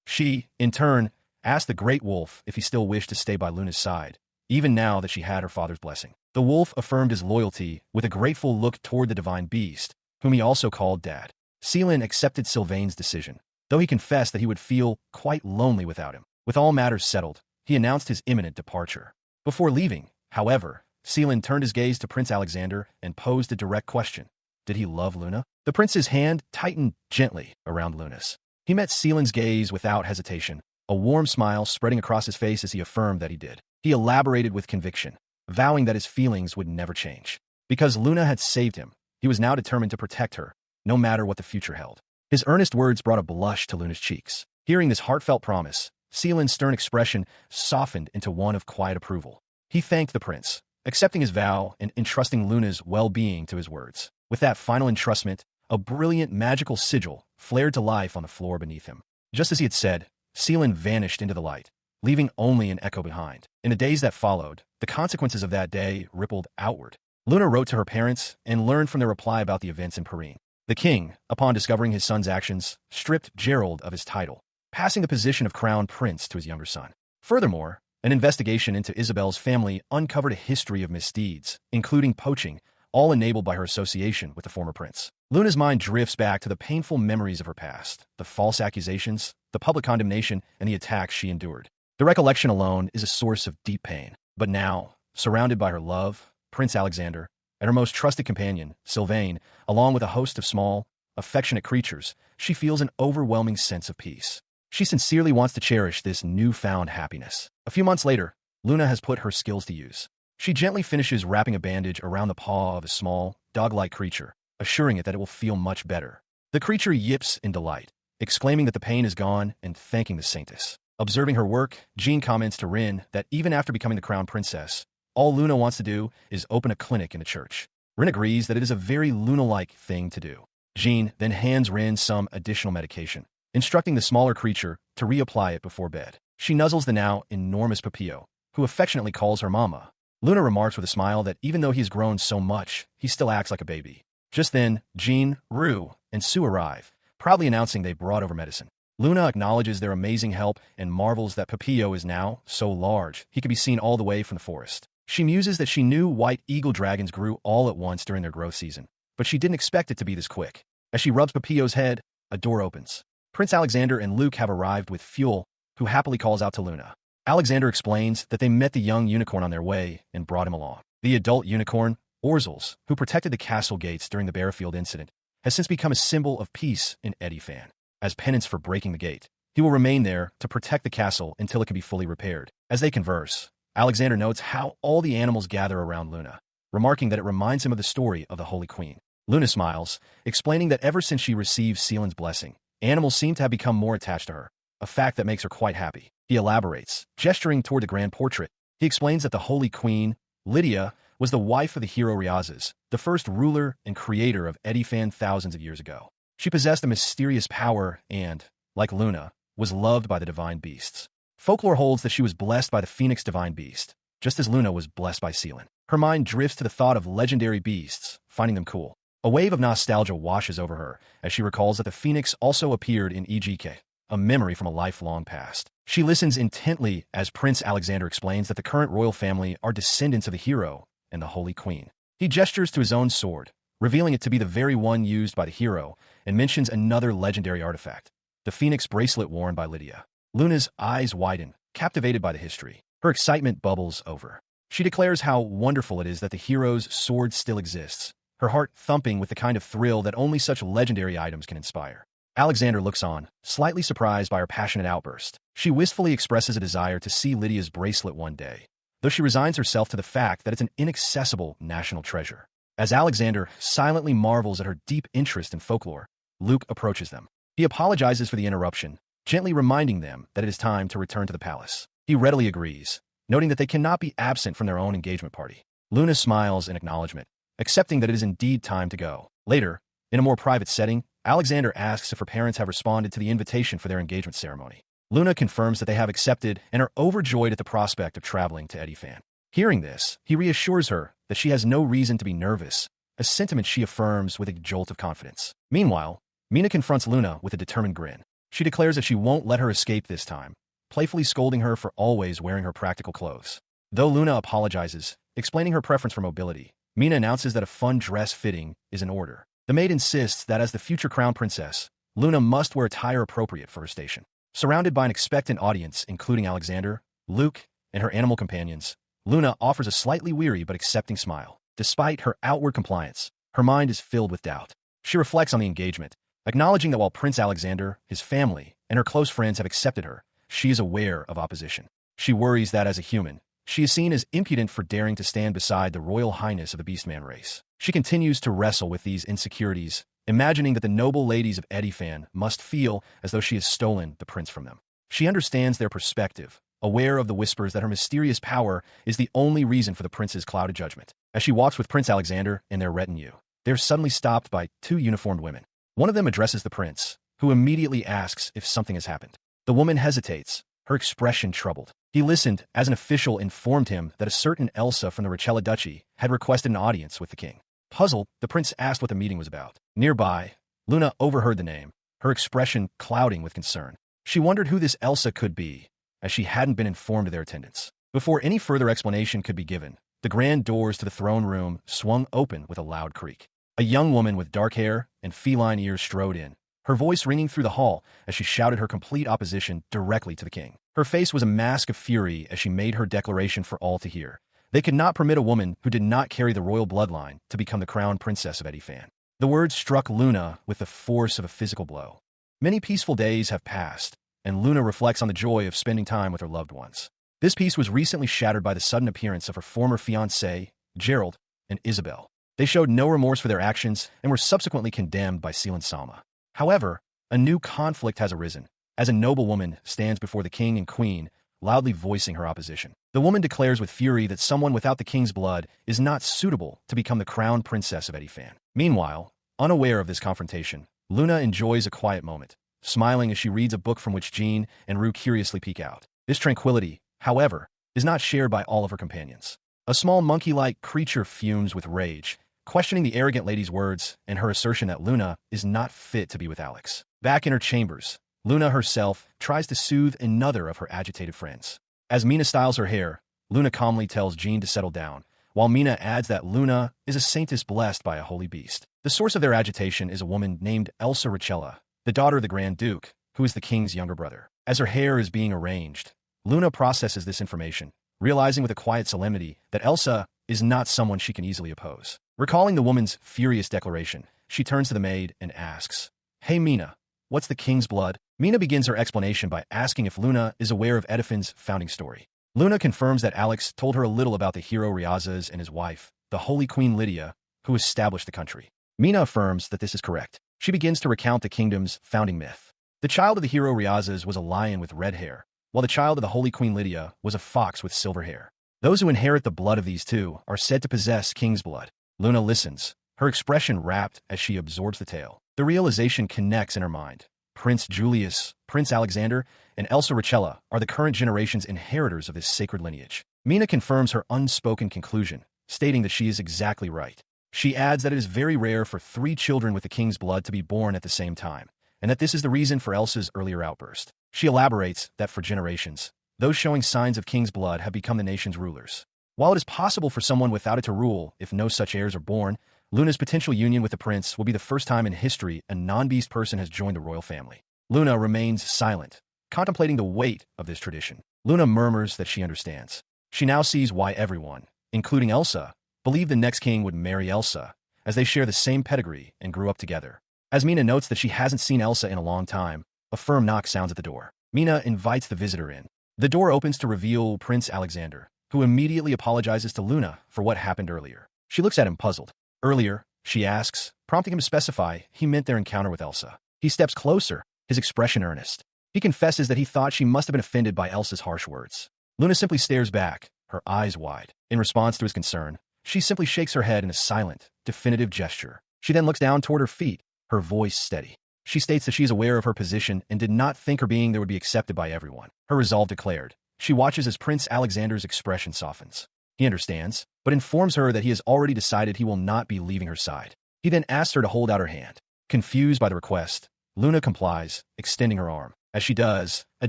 She, in turn, asked the great wolf if he still wished to stay by Luna's side, even now that she had her father's blessing. The wolf affirmed his loyalty with a grateful look toward the divine beast, whom he also called Dad. Seelan accepted Sylvain's decision, though he confessed that he would feel quite lonely without him. With all matters settled, he announced his imminent departure. Before leaving, however, Seelan turned his gaze to Prince Alexander and posed a direct question. Did he love Luna? The prince's hand tightened gently around Luna's. He met Seelan's gaze without hesitation, a warm smile spreading across his face as he affirmed that he did. He elaborated with conviction, vowing that his feelings would never change. Because Luna had saved him, he was now determined to protect her, no matter what the future held. His earnest words brought a blush to Luna's cheeks. Hearing this heartfelt promise, Seelan's stern expression softened into one of quiet approval. He thanked the prince, accepting his vow and entrusting Luna's well-being to his words. With that final entrustment, a brilliant magical sigil flared to life on the floor beneath him. Just as he had said, Seelan vanished into the light, leaving only an echo behind. In the days that followed, the consequences of that day rippled outward. Luna wrote to her parents and learned from their reply about the events in Paris. The king, upon discovering his son's actions, stripped Gerald of his title, passing the position of crown prince to his younger son. Furthermore, an investigation into Isabel's family uncovered a history of misdeeds, including poaching, all enabled by her association with the former prince. Luna's mind drifts back to the painful memories of her past, the false accusations, the public condemnation, and the attacks she endured. The recollection alone is a source of deep pain. But now, surrounded by her love, Prince Alexander, and her most trusted companion, Sylvain, along with a host of small, affectionate creatures, she feels an overwhelming sense of peace. She sincerely wants to cherish this newfound happiness. A few months later, Luna has put her skills to use. She gently finishes wrapping a bandage around the paw of a small, dog-like creature, assuring it that it will feel much better. The creature yips in delight, exclaiming that the pain is gone and thanking the saintess. Observing her work, Jean comments to Ren that even after becoming the crown princess, all Luna wants to do is open a clinic in the church. Ren agrees that it is a very Luna-like thing to do. Jean then hands Ren some additional medication, instructing the smaller creature to reapply it before bed. She nuzzles the now enormous Papillo, who affectionately calls her mama. Luna remarks with a smile that even though he's grown so much, he still acts like a baby. Just then, Jean, Rue, and Sue arrive, proudly announcing they brought over medicine. Luna acknowledges their amazing help and marvels that Papillo is now so large he can be seen all the way from the forest. She muses that she knew white eagle dragons grew all at once during their growth season, but she didn't expect it to be this quick. As she rubs Papillo's head, a door opens. Prince Alexander and Luke have arrived with Fuel, who happily calls out to Luna. Alexander explains that they met the young unicorn on their way and brought him along. The adult unicorn, Orzels, who protected the castle gates during the Bearfield incident, has since become a symbol of peace in Edifant. As penance for breaking the gate, he will remain there to protect the castle until it can be fully repaired. As they converse, Alexander notes how all the animals gather around Luna, remarking that it reminds him of the story of the Holy Queen. Luna smiles, explaining that ever since she received Seelan's blessing, animals seem to have become more attached to her, a fact that makes her quite happy. He elaborates, gesturing toward the grand portrait. He explains that the Holy Queen, Lydia, was the wife of the hero Reze, the first ruler and creator of Edifant thousands of years ago. She possessed a mysterious power and, like Luna, was loved by the divine beasts. Folklore holds that she was blessed by the phoenix divine beast, just as Luna was blessed by Seelan. Her mind drifts to the thought of legendary beasts, finding them cool. A wave of nostalgia washes over her as she recalls that the phoenix also appeared in EGK, a memory from a lifelong past. She listens intently as Prince Alexander explains that the current royal family are descendants of the hero and the Holy Queen. He gestures to his own sword, revealing it to be the very one used by the hero, and mentions another legendary artifact, the phoenix bracelet worn by Lydia. Luna's eyes widen, captivated by the history. Her excitement bubbles over. She declares how wonderful it is that the hero's sword still exists, her heart thumping with the kind of thrill that only such legendary items can inspire. Alexander looks on, slightly surprised by her passionate outburst. She wistfully expresses a desire to see Lydia's bracelet one day, though she resigns herself to the fact that it's an inaccessible national treasure. As Alexander silently marvels at her deep interest in folklore, Luke approaches them. He apologizes for the interruption, gently reminding them that it is time to return to the palace. He readily agrees, noting that they cannot be absent from their own engagement party. Luna smiles in acknowledgement, accepting that it is indeed time to go. Later, in a more private setting, Alexander asks if her parents have responded to the invitation for their engagement ceremony. Luna confirms that they have accepted and are overjoyed at the prospect of traveling to Edifant. Hearing this, he reassures her that she has no reason to be nervous, a sentiment she affirms with a jolt of confidence. Meanwhile, Mina confronts Luna with a determined grin. She declares that she won't let her escape this time, playfully scolding her for always wearing her practical clothes. Though Luna apologizes, explaining her preference for mobility, Mina announces that a fun dress fitting is in order. The maid insists that as the future crown princess, Luna must wear attire appropriate for her station. Surrounded by an expectant audience including Alexander, Luke, and her animal companions, Luna offers a slightly weary but accepting smile. Despite her outward compliance, her mind is filled with doubt. She reflects on the engagement, acknowledging that while Prince Alexander, his family, and her close friends have accepted her, she is aware of opposition. She worries that as a human, she is seen as impudent for daring to stand beside the royal highness of the Beastman race. She continues to wrestle with these insecurities, imagining that the noble ladies of Edifant must feel as though she has stolen the prince from them. She understands their perspective, aware of the whispers that her mysterious power is the only reason for the prince's clouded judgment. As she walks with Prince Alexander and their retinue, they are suddenly stopped by two uniformed women. One of them addresses the prince, who immediately asks if something has happened. The woman hesitates, her expression troubled. He listened as an official informed him that a certain Elsa from the Ricella Duchy had requested an audience with the king. Puzzled, the prince asked what the meeting was about. Nearby, Luna overheard the name, her expression clouding with concern. She wondered who this Elsa could be, as she hadn't been informed of their attendance. Before any further explanation could be given, the grand doors to the throne room swung open with a loud creak. A young woman with dark hair and feline ears strode in, her voice ringing through the hall as she shouted her complete opposition directly to the king. Her face was a mask of fury as she made her declaration for all to hear. They could not permit a woman who did not carry the royal bloodline to become the crown princess of Edifant. The words struck Luna with the force of a physical blow. Many peaceful days have passed, and Luna reflects on the joy of spending time with her loved ones. This peace was recently shattered by the sudden appearance of her former fiancé, Gerald, and Isabel. They showed no remorse for their actions and were subsequently condemned by Seelan Sama. However, a new conflict has arisen, as a noble woman stands before the king and queen, loudly voicing her opposition. The woman declares with fury that someone without the king's blood is not suitable to become the crown princess of Edifant. Meanwhile, unaware of this confrontation, Luna enjoys a quiet moment, smiling as she reads a book from which Jean and Rue curiously peek out. This tranquility, however, is not shared by all of her companions. A small monkey-like creature fumes with rage, questioning the arrogant lady's words and her assertion that Luna is not fit to be with Alex. Back in her chambers, Luna herself tries to soothe another of her agitated friends. As Mina styles her hair, Luna calmly tells Jean to settle down, while Mina adds that Luna is a saintess blessed by a holy beast. The source of their agitation is a woman named Elsa Ricella, the daughter of the Grand Duke, who is the king's younger brother. As her hair is being arranged, Luna processes this information, realizing with a quiet solemnity that Elsa is not someone she can easily oppose. Recalling the woman's furious declaration, she turns to the maid and asks, "Hey Mina, What's the king's blood? Mina begins her explanation by asking if Luna is aware of Edifant's founding story. Luna confirms that Alex told her a little about the hero Reze and his wife, the Holy Queen Lydia, who established the country. Mina affirms that this is correct. She begins to recount the kingdom's founding myth. The child of the hero Reze was a lion with red hair, while the child of the Holy Queen Lydia was a fox with silver hair. Those who inherit the blood of these two are said to possess king's blood. Luna listens, her expression rapt as she absorbs the tale. The realization connects in her mind. Prince Julius, Prince Alexander, and Elsa Richella are the current generation's inheritors of this sacred lineage. Mina confirms her unspoken conclusion, stating that she is exactly right. She adds that it is very rare for 3 children with the king's blood to be born at the same time, and that this is the reason for Elsa's earlier outburst. She elaborates that for generations, those showing signs of king's blood have become the nation's rulers. While it is possible for someone without it to rule if no such heirs are born, Luna's potential union with the prince will be the first time in history a non-beast person has joined the royal family. Luna remains silent, contemplating the weight of this tradition. Luna murmurs that she understands. She now sees why everyone, including Elsa, believed the next king would marry Elsa, as they share the same pedigree and grew up together. As Mina notes that she hasn't seen Elsa in a long time, a firm knock sounds at the door. Mina invites the visitor in. The door opens to reveal Prince Alexander, who immediately apologizes to Luna for what happened earlier. She looks at him puzzled. Earlier, she asks, prompting him to specify he meant their encounter with Elsa. He steps closer, his expression earnest. He confesses that he thought she must have been offended by Elsa's harsh words. Luna simply stares back, her eyes wide. In response to his concern, she simply shakes her head in a silent, definitive gesture. She then looks down toward her feet, her voice steady. She states that she is aware of her position and did not think her being there would be accepted by everyone. Her resolve declared. She watches as Prince Alexander's expression softens. He understands, but informs her that he has already decided he will not be leaving her side. He then asks her to hold out her hand. Confused by the request, Luna complies, extending her arm. As she does, a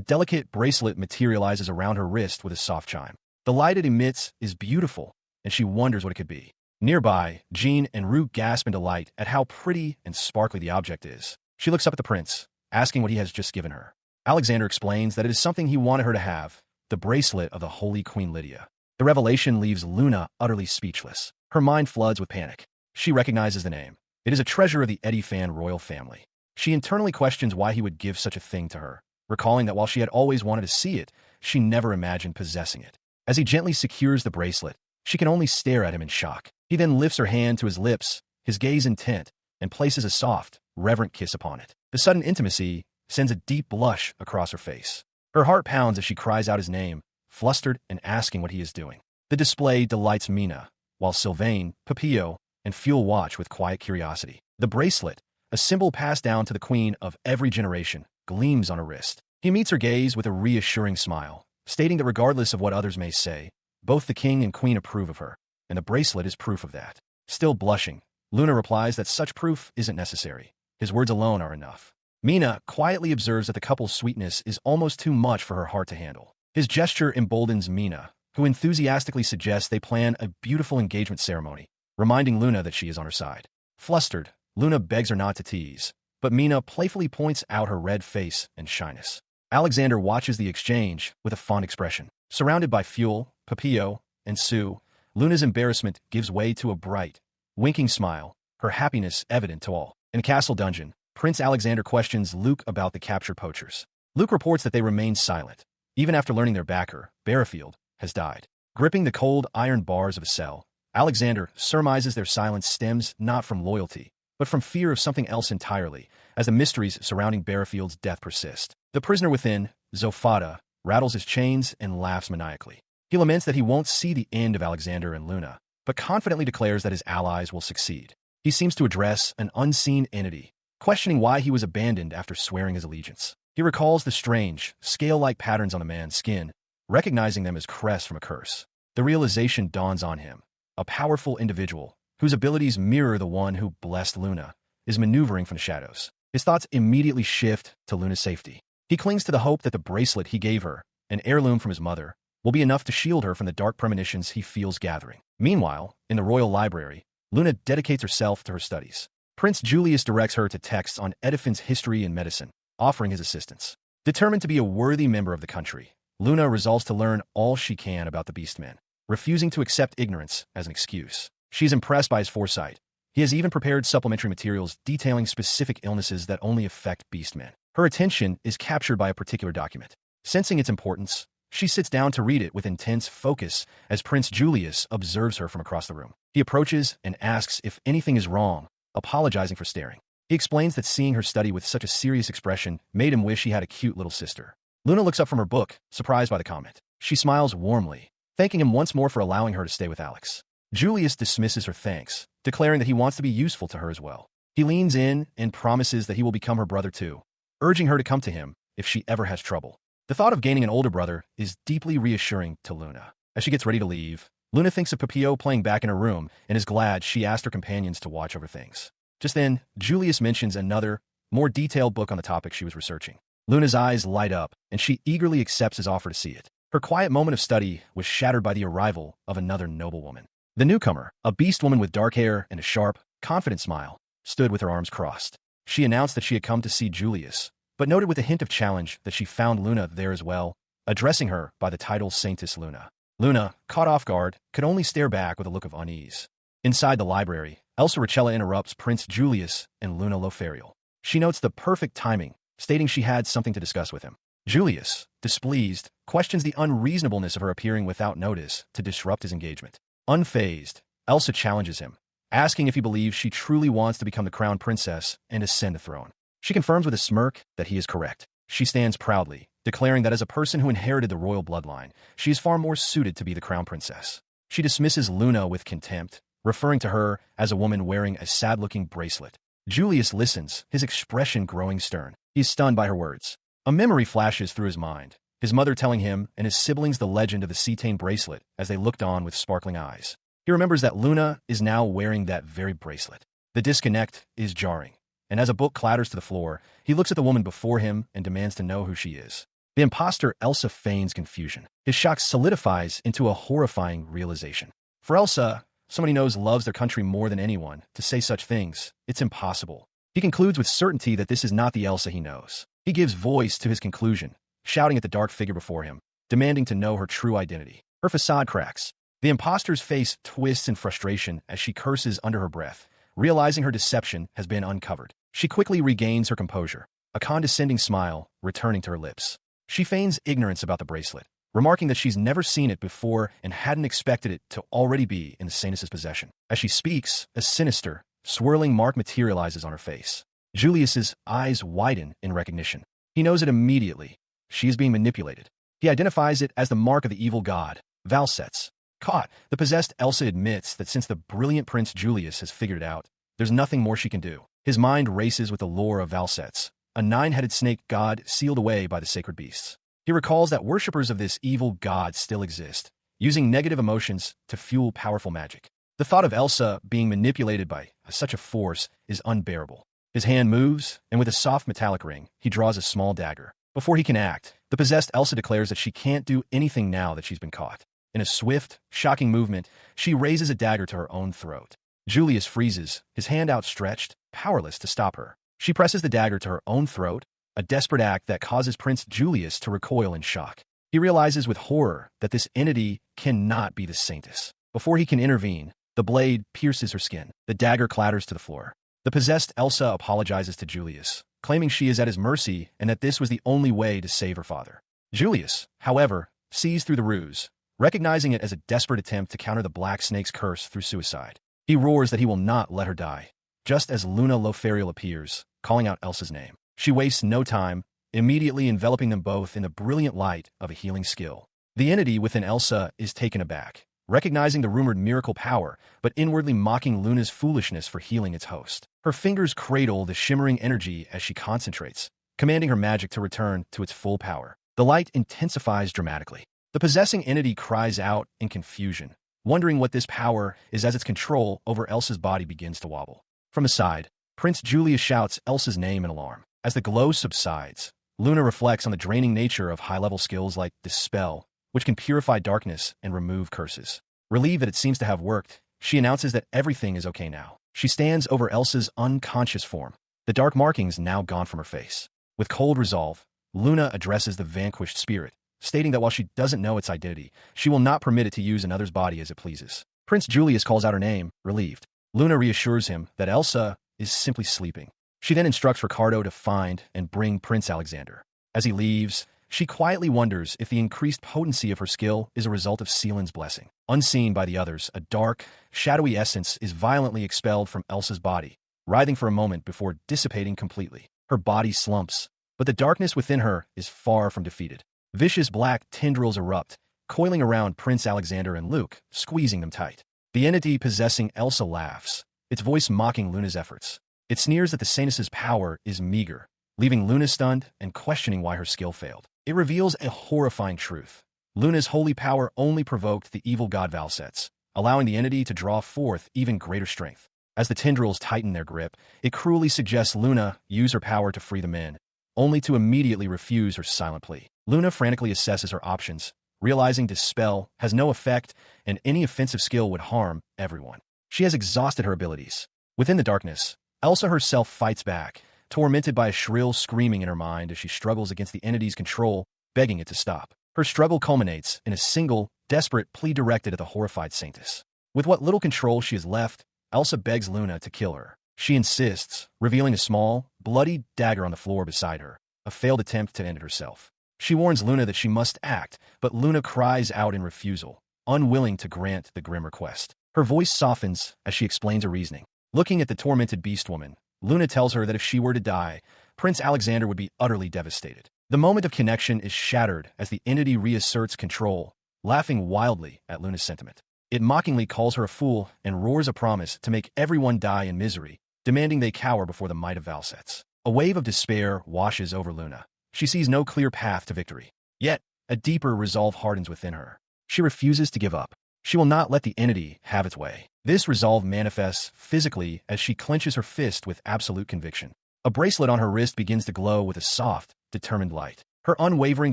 delicate bracelet materializes around her wrist with a soft chime. The light it emits is beautiful, and she wonders what it could be. Nearby, Jean and Rue gasp in delight at how pretty and sparkly the object is. She looks up at the prince, asking what he has just given her. Alexander explains that it is something he wanted her to have, the bracelet of the Holy Queen Lydia. The revelation leaves Luna utterly speechless. Her mind floods with panic. She recognizes the name. It is a treasure of the Edifant royal family. She internally questions why he would give such a thing to her, recalling that while she had always wanted to see it, she never imagined possessing it. As he gently secures the bracelet, she can only stare at him in shock. He then lifts her hand to his lips, his gaze intent, and places a soft, reverent kiss upon it. The sudden intimacy sends a deep blush across her face. Her heart pounds as she cries out his name, flustered and asking what he is doing. The display delights Mina, while Sylvain, Papillo, and Fuel watch with quiet curiosity. The bracelet, a symbol passed down to the queen of every generation, gleams on her wrist. He meets her gaze with a reassuring smile, stating that regardless of what others may say, both the king and queen approve of her, and the bracelet is proof of that. Still blushing, Luna replies that such proof isn't necessary. His words alone are enough. Mina quietly observes that the couple's sweetness is almost too much for her heart to handle. His gesture emboldens Mina, who enthusiastically suggests they plan a beautiful engagement ceremony, reminding Luna that she is on her side. Flustered, Luna begs her not to tease, but Mina playfully points out her red face and shyness. Alexander watches the exchange with a fond expression. Surrounded by Fuel, Papillo, and Sue, Luna's embarrassment gives way to a bright, winking smile, her happiness evident to all. In the castle dungeon, Prince Alexander questions Luke about the captured poachers. Luke reports that they remain silent, even after learning their backer, Barrafield, has died. Gripping the cold iron bars of a cell, Alexander surmises their silence stems not from loyalty, but from fear of something else entirely, as the mysteries surrounding Barrafield's death persist. The prisoner within, Zofata, rattles his chains and laughs maniacally. He laments that he won't see the end of Alexander and Luna, but confidently declares that his allies will succeed. He seems to address an unseen entity, questioning why he was abandoned after swearing his allegiance. He recalls the strange, scale-like patterns on the man's skin, recognizing them as crests from a curse. The realization dawns on him. A powerful individual, whose abilities mirror the one who blessed Luna, is maneuvering from the shadows. His thoughts immediately shift to Luna's safety. He clings to the hope that the bracelet he gave her, an heirloom from his mother, will be enough to shield her from the dark premonitions he feels gathering. Meanwhile, in the royal library, Luna dedicates herself to her studies. Prince Julius directs her to texts on Edifant's history and medicine, offering his assistance. Determined to be a worthy member of the country, Luna resolves to learn all she can about the Beastmen, refusing to accept ignorance as an excuse. She is impressed by his foresight. He has even prepared supplementary materials detailing specific illnesses that only affect beastmen. Her attention is captured by a particular document. Sensing its importance, she sits down to read it with intense focus as Prince Julius observes her from across the room. He approaches and asks if anything is wrong, apologizing for staring. He explains that seeing her study with such a serious expression made him wish he had a cute little sister. Luna looks up from her book, surprised by the comment. She smiles warmly, thanking him once more for allowing her to stay with Alex. Julius dismisses her thanks, declaring that he wants to be useful to her as well. He leans in and promises that he will become her brother too, urging her to come to him if she ever has trouble. The thought of gaining an older brother is deeply reassuring to Luna. As she gets ready to leave, Luna thinks of Papillon playing back in her room and is glad she asked her companions to watch over things. Just then, Julius mentions another, more detailed book on the topic she was researching. Luna's eyes light up, and she eagerly accepts his offer to see it. Her quiet moment of study was shattered by the arrival of another noblewoman. The newcomer, a beast woman with dark hair and a sharp, confident smile, stood with her arms crossed. She announced that she had come to see Julius, but noted with a hint of challenge that she found Luna there as well, addressing her by the title Saintess Luna. Luna, caught off guard, could only stare back with a look of unease. Inside the library, Elsa Richella interrupts Prince Julius and Luna Lothario. She notes the perfect timing, stating she had something to discuss with him. Julius, displeased, questions the unreasonableness of her appearing without notice to disrupt his engagement. Unfazed, Elsa challenges him, asking if he believes she truly wants to become the crown princess and ascend the throne. She confirms with a smirk that he is correct. She stands proudly, declaring that as a person who inherited the royal bloodline, she is far more suited to be the crown princess. She dismisses Luna with contempt, referring to her as a woman wearing a sad-looking bracelet. Julius listens, his expression growing stern. He is stunned by her words. A memory flashes through his mind, his mother telling him and his siblings the legend of the cetane bracelet as they looked on with sparkling eyes. He remembers that Luna is now wearing that very bracelet. The disconnect is jarring, and as a book clatters to the floor, he looks at the woman before him and demands to know who she is. The imposter Elsa feigns confusion. His shock solidifies into a horrifying realization. For Elsa, someone he knows loves their country more than anyone, to say such things, it's impossible. He concludes with certainty that this is not the Elsa he knows. He gives voice to his conclusion, shouting at the dark figure before him, demanding to know her true identity. Her facade cracks. The imposter's face twists in frustration as she curses under her breath, realizing her deception has been uncovered. She quickly regains her composure, a condescending smile returning to her lips. She feigns ignorance about the bracelet, remarking that she's never seen it before and hadn't expected it to already be in the Saintess's possession. As she speaks, a sinister, swirling mark materializes on her face. Julius's eyes widen in recognition. He knows it immediately. She is being manipulated. He identifies it as the mark of the evil god, Valset's. Caught, the possessed Elsa admits that since the brilliant Prince Julius has figured it out, there's nothing more she can do. His mind races with the lore of Valset's, a nine-headed snake god sealed away by the sacred beasts. He recalls that worshippers of this evil god still exist, using negative emotions to fuel powerful magic. The thought of Elsa being manipulated by such a force is unbearable. His hand moves, and with a soft metallic ring, he draws a small dagger. Before he can act, the possessed Elsa declares that she can't do anything now that she's been caught. In a swift, shocking movement, she raises a dagger to her own throat. Julius freezes, his hand outstretched, powerless to stop her. She presses the dagger to her own throat, a desperate act that causes Prince Julius to recoil in shock. He realizes with horror that this entity cannot be the Saintess. Before he can intervene, the blade pierces her skin. The dagger clatters to the floor. The possessed Elsa apologizes to Julius, claiming she is at his mercy and that this was the only way to save her father. Julius, however, sees through the ruse, recognizing it as a desperate attempt to counter the Black Snake's curse through suicide. He roars that he will not let her die. Just as Luna Lothario appears, calling out Elsa's name, she wastes no time, immediately enveloping them both in the brilliant light of a healing skill. The entity within Elsa is taken aback, recognizing the rumored miracle power, but inwardly mocking Luna's foolishness for healing its host. Her fingers cradle the shimmering energy as she concentrates, commanding her magic to return to its full power. The light intensifies dramatically. The possessing entity cries out in confusion, wondering what this power is as its control over Elsa's body begins to wobble. From the side, Prince Julius shouts Elsa's name in alarm. As the glow subsides, Luna reflects on the draining nature of high-level skills like Dispel, which can purify darkness and remove curses. Relieved that it seems to have worked, she announces that everything is okay now. She stands over Elsa's unconscious form, the dark markings now gone from her face. With cold resolve, Luna addresses the vanquished spirit, stating that while she doesn't know its identity, she will not permit it to use another's body as it pleases. Prince Julius calls out her name, relieved. Luna reassures him that Elsa is simply sleeping. She then instructs Ricardo to find and bring Prince Alexander. As he leaves, she quietly wonders if the increased potency of her skill is a result of Seelan's blessing. Unseen by the others, a dark, shadowy essence is violently expelled from Elsa's body, writhing for a moment before dissipating completely. Her body slumps, but the darkness within her is far from defeated. Vicious black tendrils erupt, coiling around Prince Alexander and Luke, squeezing them tight. The entity possessing Elsa laughs, its voice mocking Luna's efforts. It sneers that the Saintess's power is meager, leaving Luna stunned and questioning why her skill failed. It reveals a horrifying truth. Luna's holy power only provoked the evil god Valsets, allowing the entity to draw forth even greater strength. As the tendrils tighten their grip, it cruelly suggests Luna use her power to free the men, only to immediately refuse her silent plea. Luna frantically assesses her options, realizing Dispel has no effect and any offensive skill would harm everyone. She has exhausted her abilities. Within the darkness, Elsa herself fights back, tormented by a shrill screaming in her mind as she struggles against the entity's control, begging it to stop. Her struggle culminates in a single, desperate plea directed at the horrified Saintess. With what little control she has left, Elsa begs Luna to kill her. She insists, revealing a small, bloody dagger on the floor beside her, a failed attempt to end it herself. She warns Luna that she must act, but Luna cries out in refusal, unwilling to grant the grim request. Her voice softens as she explains her reasoning. Looking at the tormented beast woman, Luna tells her that if she were to die, Prince Alexander would be utterly devastated. The moment of connection is shattered as the entity reasserts control, laughing wildly at Luna's sentiment. It mockingly calls her a fool and roars a promise to make everyone die in misery, demanding they cower before the might of Valsets. A wave of despair washes over Luna. She sees no clear path to victory. Yet, a deeper resolve hardens within her. She refuses to give up. She will not let the entity have its way. This resolve manifests physically as she clenches her fist with absolute conviction. A bracelet on her wrist begins to glow with a soft, determined light. Her unwavering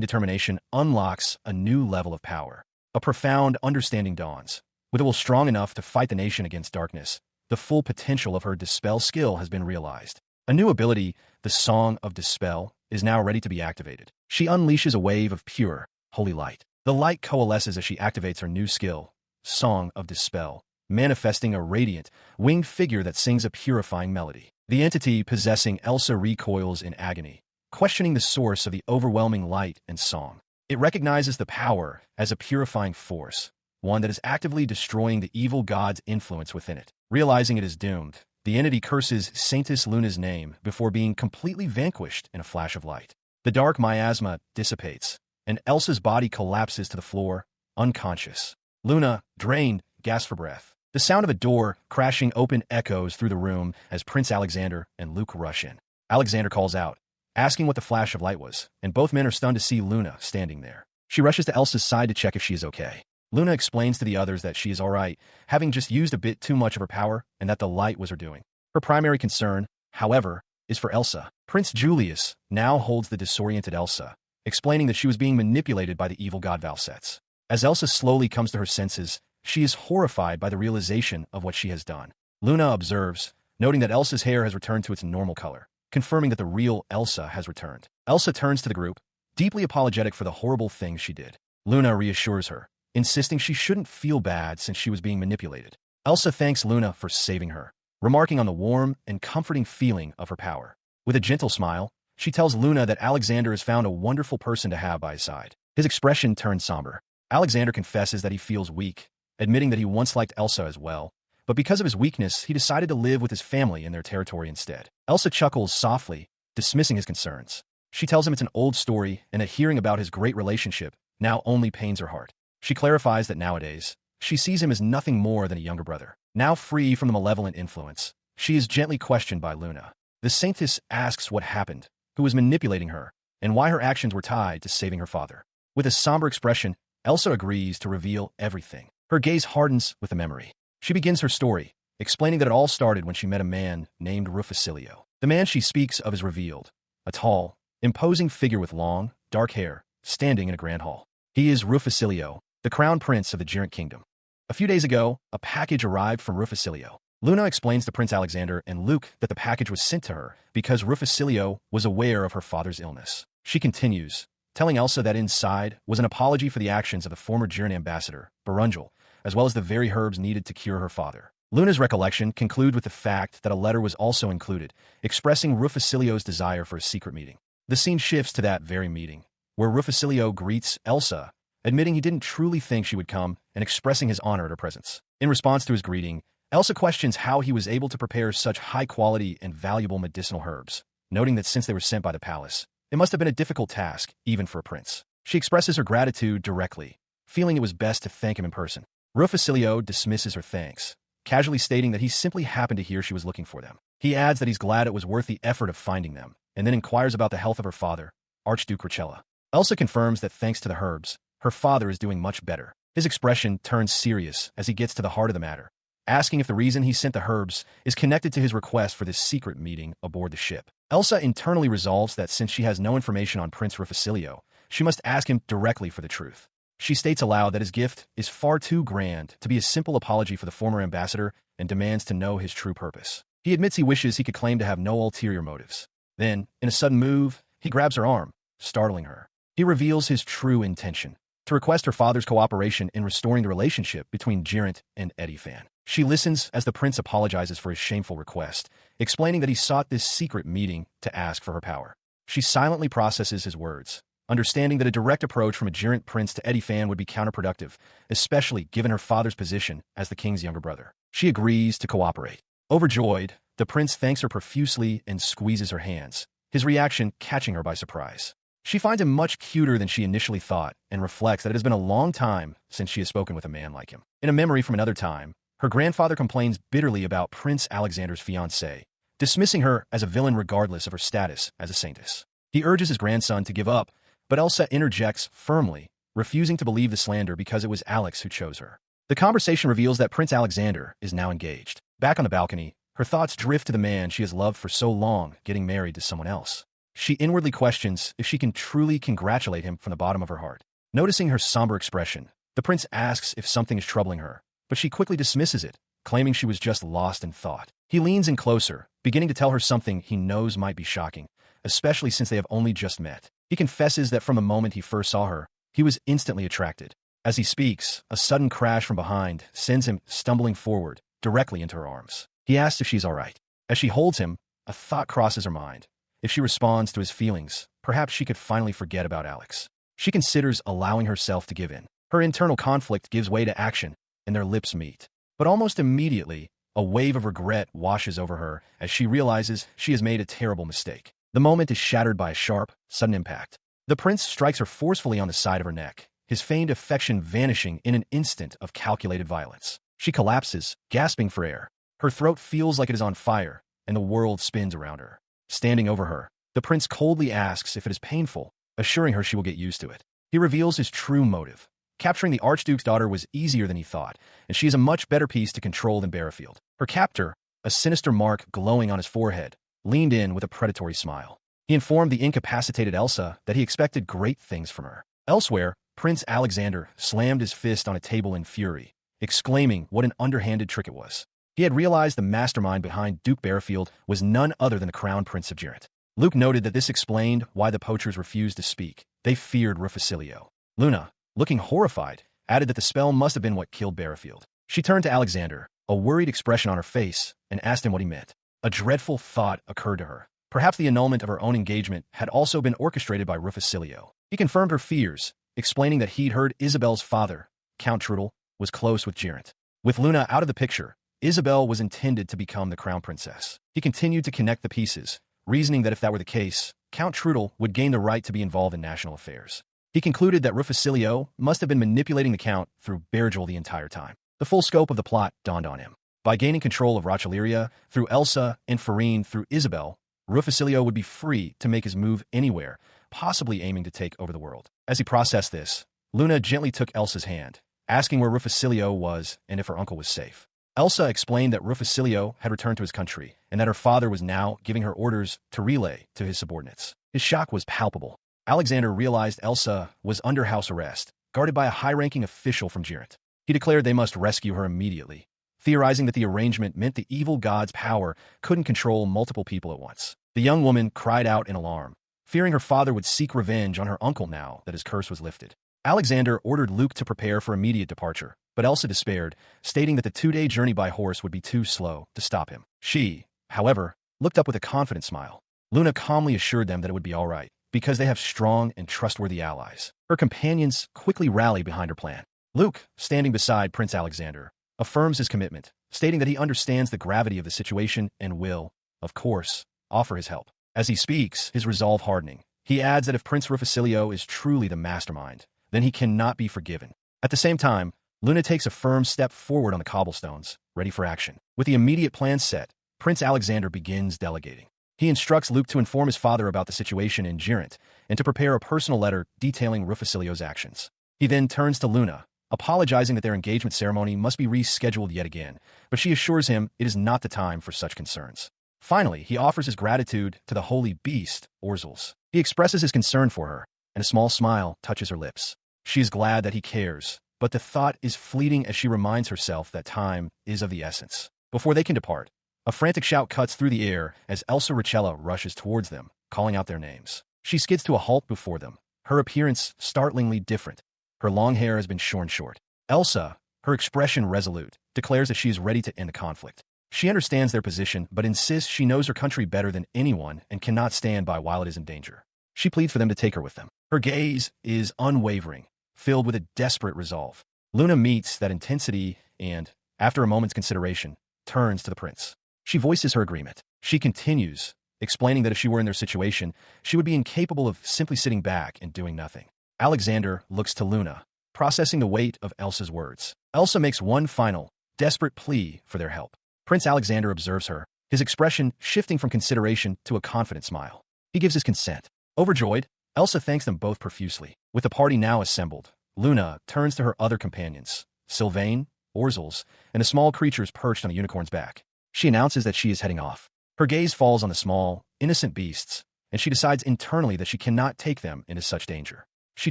determination unlocks a new level of power. A profound understanding dawns. With a will strong enough to fight the nation against darkness, the full potential of her Dispel skill has been realized. A new ability, the Song of Dispel, is now ready to be activated. She unleashes a wave of pure, holy light. The light coalesces as she activates her new skill, Song of Dispel, manifesting a radiant, winged figure that sings a purifying melody. The entity possessing Elsa recoils in agony, questioning the source of the overwhelming light and song. It recognizes the power as a purifying force, one that is actively destroying the evil god's influence within it. Realizing it is doomed, the entity curses Saintess Luna's name before being completely vanquished in a flash of light. The dark miasma dissipates, and Elsa's body collapses to the floor, unconscious. Luna, drained, gasps for breath. The sound of a door crashing open echoes through the room as Prince Alexander and Luke rush in. Alexander calls out, asking what the flash of light was, and both men are stunned to see Luna standing there. She rushes to Elsa's side to check if she is okay. Luna explains to the others that she is alright, having just used a bit too much of her power and that the light was her doing. Her primary concern, however, is for Elsa. Prince Julius now holds the disoriented Elsa, explaining that she was being manipulated by the evil god Valsets. As Elsa slowly comes to her senses, she is horrified by the realization of what she has done. Luna observes, noting that Elsa's hair has returned to its normal color, confirming that the real Elsa has returned. Elsa turns to the group, deeply apologetic for the horrible things she did. Luna reassures her, insisting she shouldn't feel bad since she was being manipulated. Elsa thanks Luna for saving her, remarking on the warm and comforting feeling of her power. With a gentle smile, she tells Luna that Alexander has found a wonderful person to have by his side. His expression turns somber. Alexander confesses that he feels weak, admitting that he once liked Elsa as well, but because of his weakness, he decided to live with his family in their territory instead. Elsa chuckles softly, dismissing his concerns. She tells him it's an old story and that hearing about his great relationship now only pains her heart. She clarifies that nowadays, she sees him as nothing more than a younger brother. Now free from the malevolent influence, she is gently questioned by Luna. The Saintess asks what happened, who was manipulating her, and why her actions were tied to saving her father. With a somber expression, Elsa agrees to reveal everything. Her gaze hardens with a memory. She begins her story, explaining that it all started when she met a man named Rufocilio. The man she speaks of is revealed, a tall, imposing figure with long, dark hair, standing in a grand hall. He is Rufocilio, the crown prince of the Gyrant Kingdom. A few days ago, a package arrived from Rufocilio. Luna explains to Prince Alexander and Luke that the package was sent to her because Rufocilio was aware of her father's illness. She continues, telling Elsa that inside was an apology for the actions of the former Gyrant ambassador, Barungel, as well as the very herbs needed to cure her father. Luna's recollection concludes with the fact that a letter was also included, expressing Rufocilio's desire for a secret meeting. The scene shifts to that very meeting, where Rufocilio greets Elsa, admitting he didn't truly think she would come and expressing his honor at her presence. In response to his greeting, Elsa questions how he was able to prepare such high-quality and valuable medicinal herbs, noting that since they were sent by the palace, it must have been a difficult task, even for a prince. She expresses her gratitude directly, feeling it was best to thank him in person. Rufocilio dismisses her thanks, casually stating that he simply happened to hear she was looking for them. He adds that he's glad it was worth the effort of finding them, and then inquires about the health of her father, Archduke Ricella. Elsa confirms that thanks to the herbs, her father is doing much better. His expression turns serious as he gets to the heart of the matter, asking if the reason he sent the herbs is connected to his request for this secret meeting aboard the ship. Elsa internally resolves that since she has no information on Prince Rufocilio, she must ask him directly for the truth. She states aloud that his gift is far too grand to be a simple apology for the former ambassador and demands to know his true purpose. He admits he wishes he could claim to have no ulterior motives. Then, in a sudden move, he grabs her arm, startling her. He reveals his true intention, to request her father's cooperation in restoring the relationship between Geraint and Edifant. She listens as the prince apologizes for his shameful request, explaining that he sought this secret meeting to ask for her power. She silently processes his words, understanding that a direct approach from a Geraint prince to Edifant would be counterproductive, especially given her father's position as the king's younger brother. She agrees to cooperate. Overjoyed, the prince thanks her profusely and squeezes her hands, his reaction catching her by surprise. She finds him much cuter than she initially thought and reflects that it has been a long time since she has spoken with a man like him. In a memory from another time, her grandfather complains bitterly about Prince Alexander's fiancée, dismissing her as a villain regardless of her status as a saintess. He urges his grandson to give up, but Elsa interjects firmly, refusing to believe the slander because it was Alex who chose her. The conversation reveals that Prince Alexander is now engaged. Back on the balcony, her thoughts drift to the man she has loved for so long getting married to someone else. She inwardly questions if she can truly congratulate him from the bottom of her heart. Noticing her somber expression, the prince asks if something is troubling her, but she quickly dismisses it, claiming she was just lost in thought. He leans in closer, beginning to tell her something he knows might be shocking, especially since they have only just met. He confesses that from the moment he first saw her, he was instantly attracted. As he speaks, a sudden crash from behind sends him stumbling forward, directly into her arms. He asks if she's all right. As she holds him, a thought crosses her mind. If she responds to his feelings, perhaps she could finally forget about Alex. She considers allowing herself to give in. Her internal conflict gives way to action, and their lips meet. But almost immediately, a wave of regret washes over her as she realizes she has made a terrible mistake. The moment is shattered by a sharp, sudden impact. The prince strikes her forcefully on the side of her neck, his feigned affection vanishing in an instant of calculated violence. She collapses, gasping for air. Her throat feels like it is on fire, and the world spins around her. Standing over her, the prince coldly asks if it is painful, assuring her she will get used to it. He reveals his true motive. Capturing the Archduke's daughter was easier than he thought, and she is a much better piece to control than Bearfield. Her captor, a sinister mark glowing on his forehead, leaned in with a predatory smile. He informed the incapacitated Elsa that he expected great things from her. Elsewhere, Prince Alexander slammed his fist on a table in fury, exclaiming what an underhanded trick it was. He had realized the mastermind behind Duke Bearfield was none other than the Crown Prince of Geraint. Luke noted that this explained why the poachers refused to speak. They feared Rufocilio. Luna, looking horrified, added that the spell must have been what killed Bearfield. She turned to Alexander, a worried expression on her face, and asked him what he meant. A dreadful thought occurred to her. Perhaps the annulment of her own engagement had also been orchestrated by Rufocilio. He confirmed her fears, explaining that he'd heard Isabel's father, Count Trudel, was close with Geraint. With Luna out of the picture, Isabel was intended to become the crown princess. He continued to connect the pieces, reasoning that if that were the case, Count Trudel would gain the right to be involved in national affairs. He concluded that Rufocilio must have been manipulating the Count through Bearjol the entire time. The full scope of the plot dawned on him. By gaining control of Rocheleria through Elsa and Farine through Isabel, Rufocilio would be free to make his move anywhere, possibly aiming to take over the world. As he processed this, Luna gently took Elsa's hand, asking where Rufocilio was and if her uncle was safe. Elsa explained that Rufocilio had returned to his country and that her father was now giving her orders to relay to his subordinates. His shock was palpable. Alexander realized Elsa was under house arrest, guarded by a high-ranking official from Geraint. He declared they must rescue her immediately, theorizing that the arrangement meant the evil god's power couldn't control multiple people at once. The young woman cried out in alarm, fearing her father would seek revenge on her uncle now that his curse was lifted. Alexander ordered Luke to prepare for immediate departure, but Elsa despaired, stating that the 2-day journey by horse would be too slow to stop him. She, however, looked up with a confident smile. Luna calmly assured them that it would be all right, because they have strong and trustworthy allies. Her companions quickly rally behind her plan. Luke, standing beside Prince Alexander, affirms his commitment, stating that he understands the gravity of the situation and will, of course, offer his help. As he speaks, his resolve hardening, he adds that if Prince Rufocilio is truly the mastermind, then he cannot be forgiven. At the same time, Luna takes a firm step forward on the cobblestones, ready for action. With the immediate plan set, Prince Alexander begins delegating. He instructs Luke to inform his father about the situation in Girant and to prepare a personal letter detailing Rufocilio's actions. He then turns to Luna, apologizing that their engagement ceremony must be rescheduled yet again, but she assures him it is not the time for such concerns. Finally, he offers his gratitude to the holy beast, Orzels. He expresses his concern for her, and a small smile touches her lips. She is glad that he cares, but the thought is fleeting as she reminds herself that time is of the essence. Before they can depart, a frantic shout cuts through the air as Elsa Richella rushes towards them, calling out their names. She skids to a halt before them, her appearance startlingly different. Her long hair has been shorn short. Elsa, her expression resolute, declares that she is ready to end the conflict. She understands their position, but insists she knows her country better than anyone and cannot stand by while it is in danger. She pleads for them to take her with them. Her gaze is unwavering, filled with a desperate resolve. Luna meets that intensity and, after a moment's consideration, turns to the prince. She voices her agreement. She continues, explaining that if she were in their situation, she would be incapable of simply sitting back and doing nothing. Alexander looks to Luna, processing the weight of Elsa's words. Elsa makes one final, desperate plea for their help. Prince Alexander observes her, his expression shifting from consideration to a confident smile. He gives his consent. Overjoyed, Elsa thanks them both profusely. With the party now assembled, Luna turns to her other companions, Sylvain, Orzels, and the small creatures perched on a unicorn's back. She announces that she is heading off. Her gaze falls on the small, innocent beasts, and she decides internally that she cannot take them into such danger. She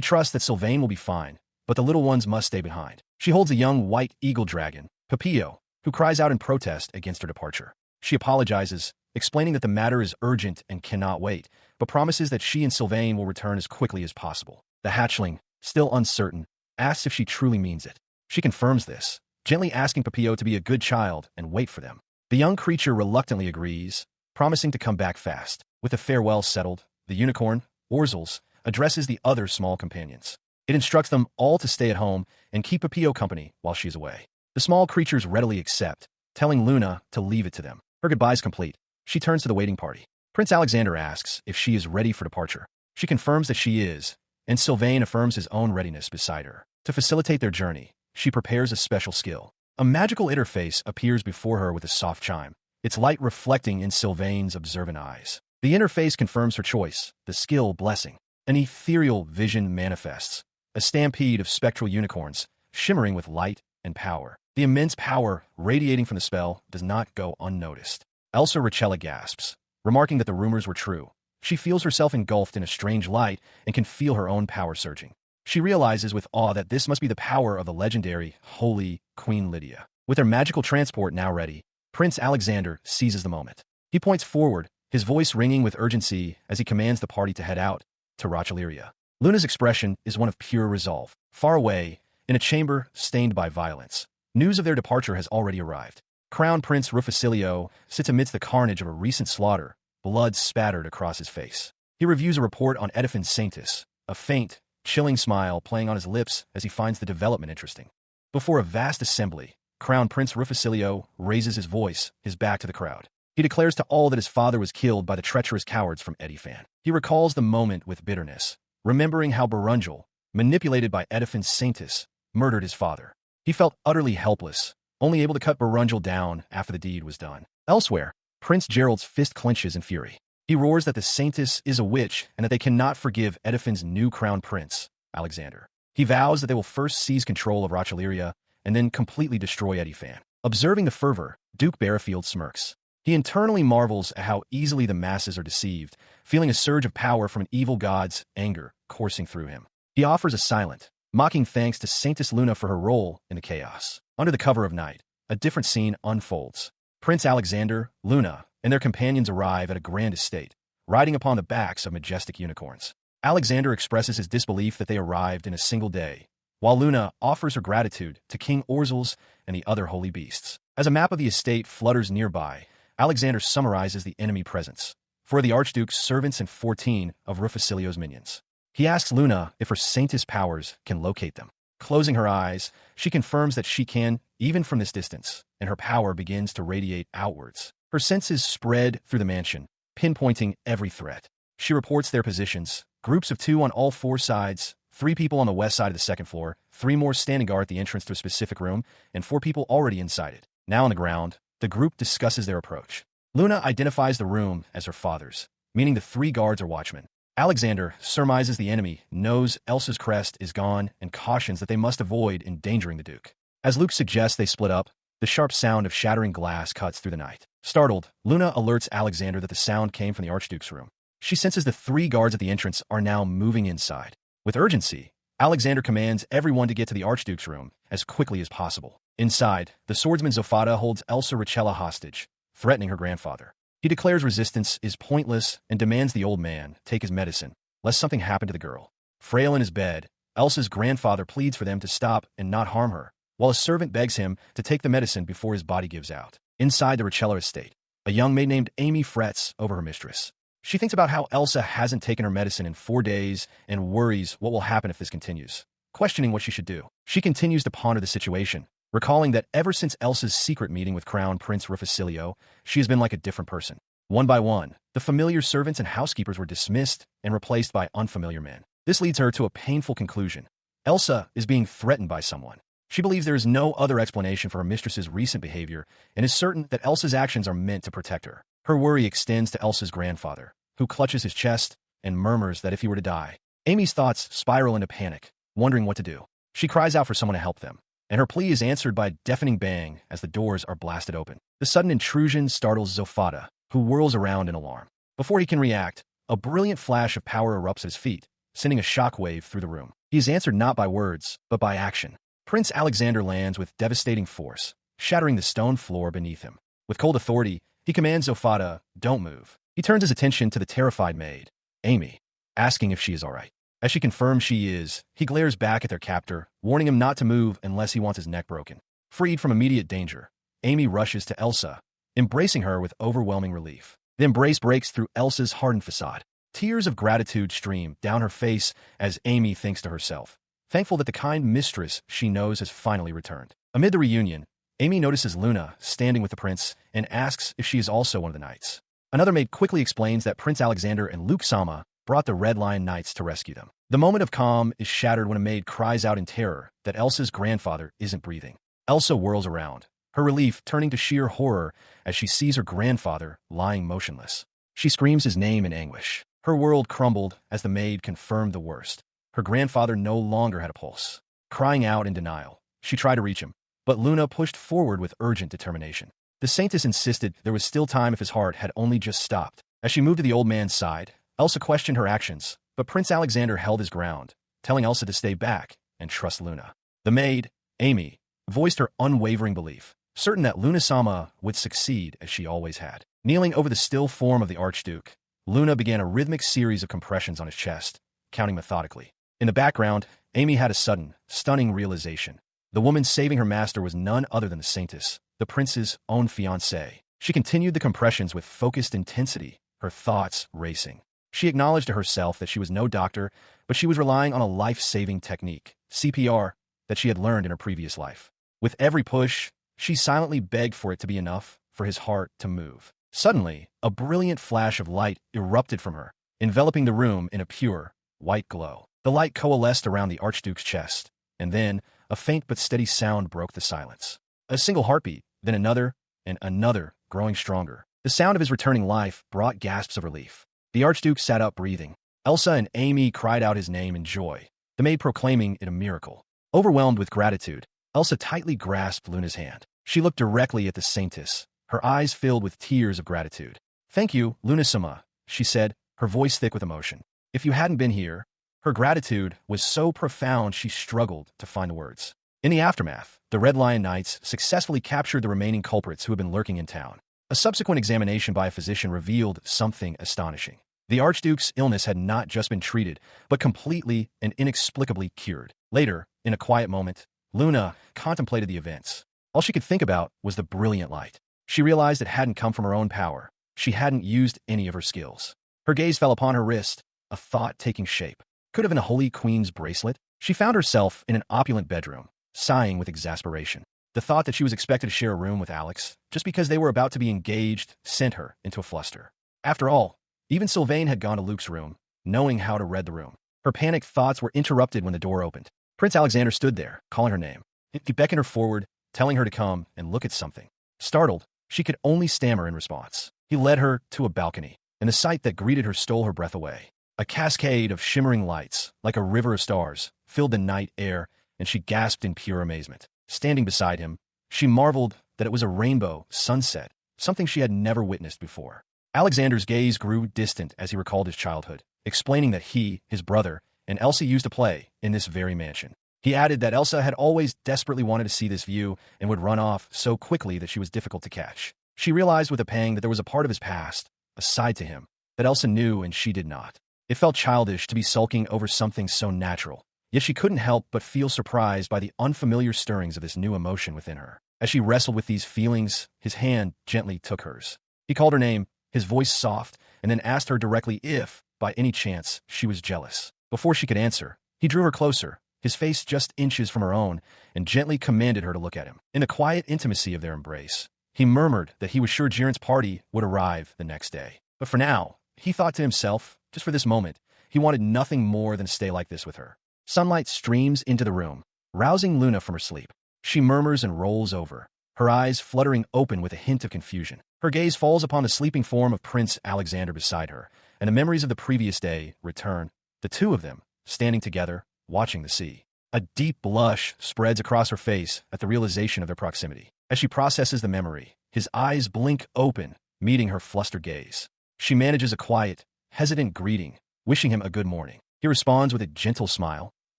trusts that Sylvain will be fine, but the little ones must stay behind. She holds a young white eagle dragon, Papillo, who cries out in protest against her departure. She apologizes, explaining that the matter is urgent and cannot wait, but promises that she and Sylvain will return as quickly as possible. The hatchling, still uncertain, asks if she truly means it. She confirms this, gently asking Papillo to be a good child and wait for them. The young creature reluctantly agrees, promising to come back fast. With a farewell settled, the unicorn, Orzels, addresses the other small companions. It instructs them all to stay at home and keep Papillo company while she is away. The small creatures readily accept, telling Luna to leave it to them. Her goodbyes complete, she turns to the waiting party. Prince Alexander asks if she is ready for departure. She confirms that she is, and Sylvain affirms his own readiness beside her. To facilitate their journey, she prepares a special skill. A magical interface appears before her with a soft chime, its light reflecting in Sylvain's observant eyes. The interface confirms her choice, the skill blessing. An ethereal vision manifests, a stampede of spectral unicorns, shimmering with light and power. The immense power radiating from the spell does not go unnoticed. Elsa Richella gasps, remarking that the rumors were true. She feels herself engulfed in a strange light and can feel her own power surging. She realizes with awe that this must be the power of the legendary, holy Queen Lydia. With her magical transport now ready, Prince Alexander seizes the moment. He points forward, his voice ringing with urgency as he commands the party to head out to Rocheleria. Luna's expression is one of pure resolve. Far away, in a chamber stained by violence, news of their departure has already arrived. Crown Prince Rufocilio sits amidst the carnage of a recent slaughter, blood spattered across his face. He reviews a report on Edifant Saintus, a faint, chilling smile playing on his lips as he finds the development interesting. Before a vast assembly, Crown Prince Rufocilio raises his voice, his back to the crowd. He declares to all that his father was killed by the treacherous cowards from Edifant. He recalls the moment with bitterness, remembering how Barungel, manipulated by Edifant Saintus, murdered his father. He felt utterly helpless, only able to cut Barungel down after the deed was done. Elsewhere, Prince Gerald's fist clenches in fury. He roars that the Saintess is a witch and that they cannot forgive Edifant's new crown prince, Alexander. He vows that they will first seize control of Rocheleria and then completely destroy Edifant. Observing the fervor, Duke Barrafield smirks. He internally marvels at how easily the masses are deceived, feeling a surge of power from an evil god's anger coursing through him. He offers a silent, mocking thanks to Saintess Luna for her role in the chaos. Under the cover of night, a different scene unfolds. Prince Alexander, Luna, and their companions arrive at a grand estate, riding upon the backs of majestic unicorns. Alexander expresses his disbelief that they arrived in a single day, while Luna offers her gratitude to King Orzels and the other holy beasts. As a map of the estate flutters nearby, Alexander summarizes the enemy presence. 4 of the Archduke's servants and 14 of Rufocilio's minions. He asks Luna if her Saintess powers can locate them. Closing her eyes, she confirms that she can, even from this distance, and her power begins to radiate outwards. Her senses spread through the mansion, pinpointing every threat. She reports their positions, groups of 2 on all 4 sides, 3 people on the west side of the second floor, 3 more standing guard at the entrance to a specific room, and 4 people already inside it. Now on the ground, the group discusses their approach. Luna identifies the room as her father's, meaning the 3 guards are watchmen. Alexander surmises the enemy knows Elsa's crest is gone and cautions that they must avoid endangering the Duke. As Luke suggests they split up, the sharp sound of shattering glass cuts through the night. Startled, Luna alerts Alexander that the sound came from the Archduke's room. She senses the 3 guards at the entrance are now moving inside. With urgency, Alexander commands everyone to get to the Archduke's room as quickly as possible. Inside, the swordsman Zofata holds Elsa Richella hostage, threatening her grandfather. He declares resistance is pointless and demands the old man take his medicine, lest something happen to the girl. Frail in his bed, Elsa's grandfather pleads for them to stop and not harm her, while a servant begs him to take the medicine before his body gives out. Inside the Richella estate, a young maid named Amy frets over her mistress. She thinks about how Elsa hasn't taken her medicine in 4 days and worries what will happen if this continues. Questioning what she should do, she continues to ponder the situation, recalling that ever since Elsa's secret meeting with Crown Prince Rufocilio, she has been like a different person. One by one, the familiar servants and housekeepers were dismissed and replaced by unfamiliar men. This leads her to a painful conclusion. Elsa is being threatened by someone. She believes there is no other explanation for her mistress's recent behavior and is certain that Elsa's actions are meant to protect her. Her worry extends to Elsa's grandfather, who clutches his chest and murmurs that if he were to die. Amy's thoughts spiral into panic, wondering what to do. She cries out for someone to help them, and her plea is answered by a deafening bang as the doors are blasted open. The sudden intrusion startles Zofata, who whirls around in alarm. Before he can react, a brilliant flash of power erupts at his feet, sending a shockwave through the room. He is answered not by words, but by action. Prince Alexander lands with devastating force, shattering the stone floor beneath him. With cold authority, he commands Zofata, "Don't move." He turns his attention to the terrified maid, Amy, asking if she is all right. As she confirms she is, he glares back at their captor, warning him not to move unless he wants his neck broken. Freed from immediate danger, Amy rushes to Elsa, embracing her with overwhelming relief. The embrace breaks through Elsa's hardened facade. Tears of gratitude stream down her face as Amy thinks to herself, thankful that the kind mistress she knows has finally returned. Amid the reunion, Amy notices Luna standing with the prince and asks if she is also one of the knights. Another maid quickly explains that Prince Alexander and Luke Sama brought the Red Lion Knights to rescue them. The moment of calm is shattered when a maid cries out in terror that Elsa's grandfather isn't breathing. Elsa whirls around, her relief turning to sheer horror as she sees her grandfather lying motionless. She screams his name in anguish. Her world crumbled as the maid confirmed the worst. Her grandfather no longer had a pulse. Crying out in denial, she tried to reach him, but Luna pushed forward with urgent determination. The Saintess insisted there was still time if his heart had only just stopped. As she moved to the old man's side, Elsa questioned her actions, but Prince Alexander held his ground, telling Elsa to stay back and trust Luna. The maid, Amy, voiced her unwavering belief, certain that Luna-sama would succeed as she always had. Kneeling over the still form of the Archduke, Luna began a rhythmic series of compressions on his chest, counting methodically. In the background, Amy had a sudden, stunning realization. The woman saving her master was none other than the Saintess, the prince's own fiancée. She continued the compressions with focused intensity, her thoughts racing. She acknowledged to herself that she was no doctor, but she was relying on a life-saving technique, CPR, that she had learned in her previous life. With every push, she silently begged for it to be enough for his heart to move. Suddenly, a brilliant flash of light erupted from her, enveloping the room in a pure, white glow. The light coalesced around the Archduke's chest, and then a faint but steady sound broke the silence. A single heartbeat, then another, and another, growing stronger. The sound of his returning life brought gasps of relief. The Archduke sat up breathing. Elsa and Amy cried out his name in joy, the maid proclaiming it a miracle. Overwhelmed with gratitude, Elsa tightly grasped Luna's hand. She looked directly at the Saintess, her eyes filled with tears of gratitude. "Thank you, Luna-sama," she said, her voice thick with emotion. If you hadn't been here, her gratitude was so profound she struggled to find the words. In the aftermath, the Red Lion Knights successfully captured the remaining culprits who had been lurking in town. A subsequent examination by a physician revealed something astonishing. The Archduke's illness had not just been treated, but completely and inexplicably cured. Later, in a quiet moment, Luna contemplated the events. All she could think about was the brilliant light. She realized it hadn't come from her own power. She hadn't used any of her skills. Her gaze fell upon her wrist, a thought taking shape. Could have been a Holy Queen's bracelet? She found herself in an opulent bedroom, sighing with exasperation. The thought that she was expected to share a room with Alex, just because they were about to be engaged, sent her into a fluster. After all, even Sylvain had gone to Luke's room, knowing how to read the room. Her panicked thoughts were interrupted when the door opened. Prince Alexander stood there, calling her name. He beckoned her forward, telling her to come and look at something. Startled, she could only stammer in response. He led her to a balcony, and the sight that greeted her stole her breath away. A cascade of shimmering lights, like a river of stars, filled the night air, and she gasped in pure amazement. Standing beside him, she marveled that it was a rainbow sunset, something she had never witnessed before. Alexander's gaze grew distant as he recalled his childhood, explaining that he, his brother, and Elsa used to play in this very mansion. He added that Elsa had always desperately wanted to see this view and would run off so quickly that she was difficult to catch. She realized with a pang that there was a part of his past, a side to him, that Elsa knew and she did not. It felt childish to be sulking over something so natural, yet she couldn't help but feel surprised by the unfamiliar stirrings of this new emotion within her. As she wrestled with these feelings, his hand gently took hers. He called her name, his voice soft, and then asked her directly if, by any chance, she was jealous. Before she could answer, he drew her closer, his face just inches from her own, and gently commanded her to look at him. In the quiet intimacy of their embrace, he murmured that he was sure Jiren's party would arrive the next day. But for now, he thought to himself, just for this moment, he wanted nothing more than to stay like this with her. Sunlight streams into the room, rousing Luna from her sleep. She murmurs and rolls over, her eyes fluttering open with a hint of confusion. Her gaze falls upon the sleeping form of Prince Alexander beside her, and the memories of the previous day return, the two of them, standing together, watching the sea. A deep blush spreads across her face at the realization of their proximity. As she processes the memory, his eyes blink open, meeting her flustered gaze. She manages a quiet, hesitant greeting, wishing him a good morning. He responds with a gentle smile,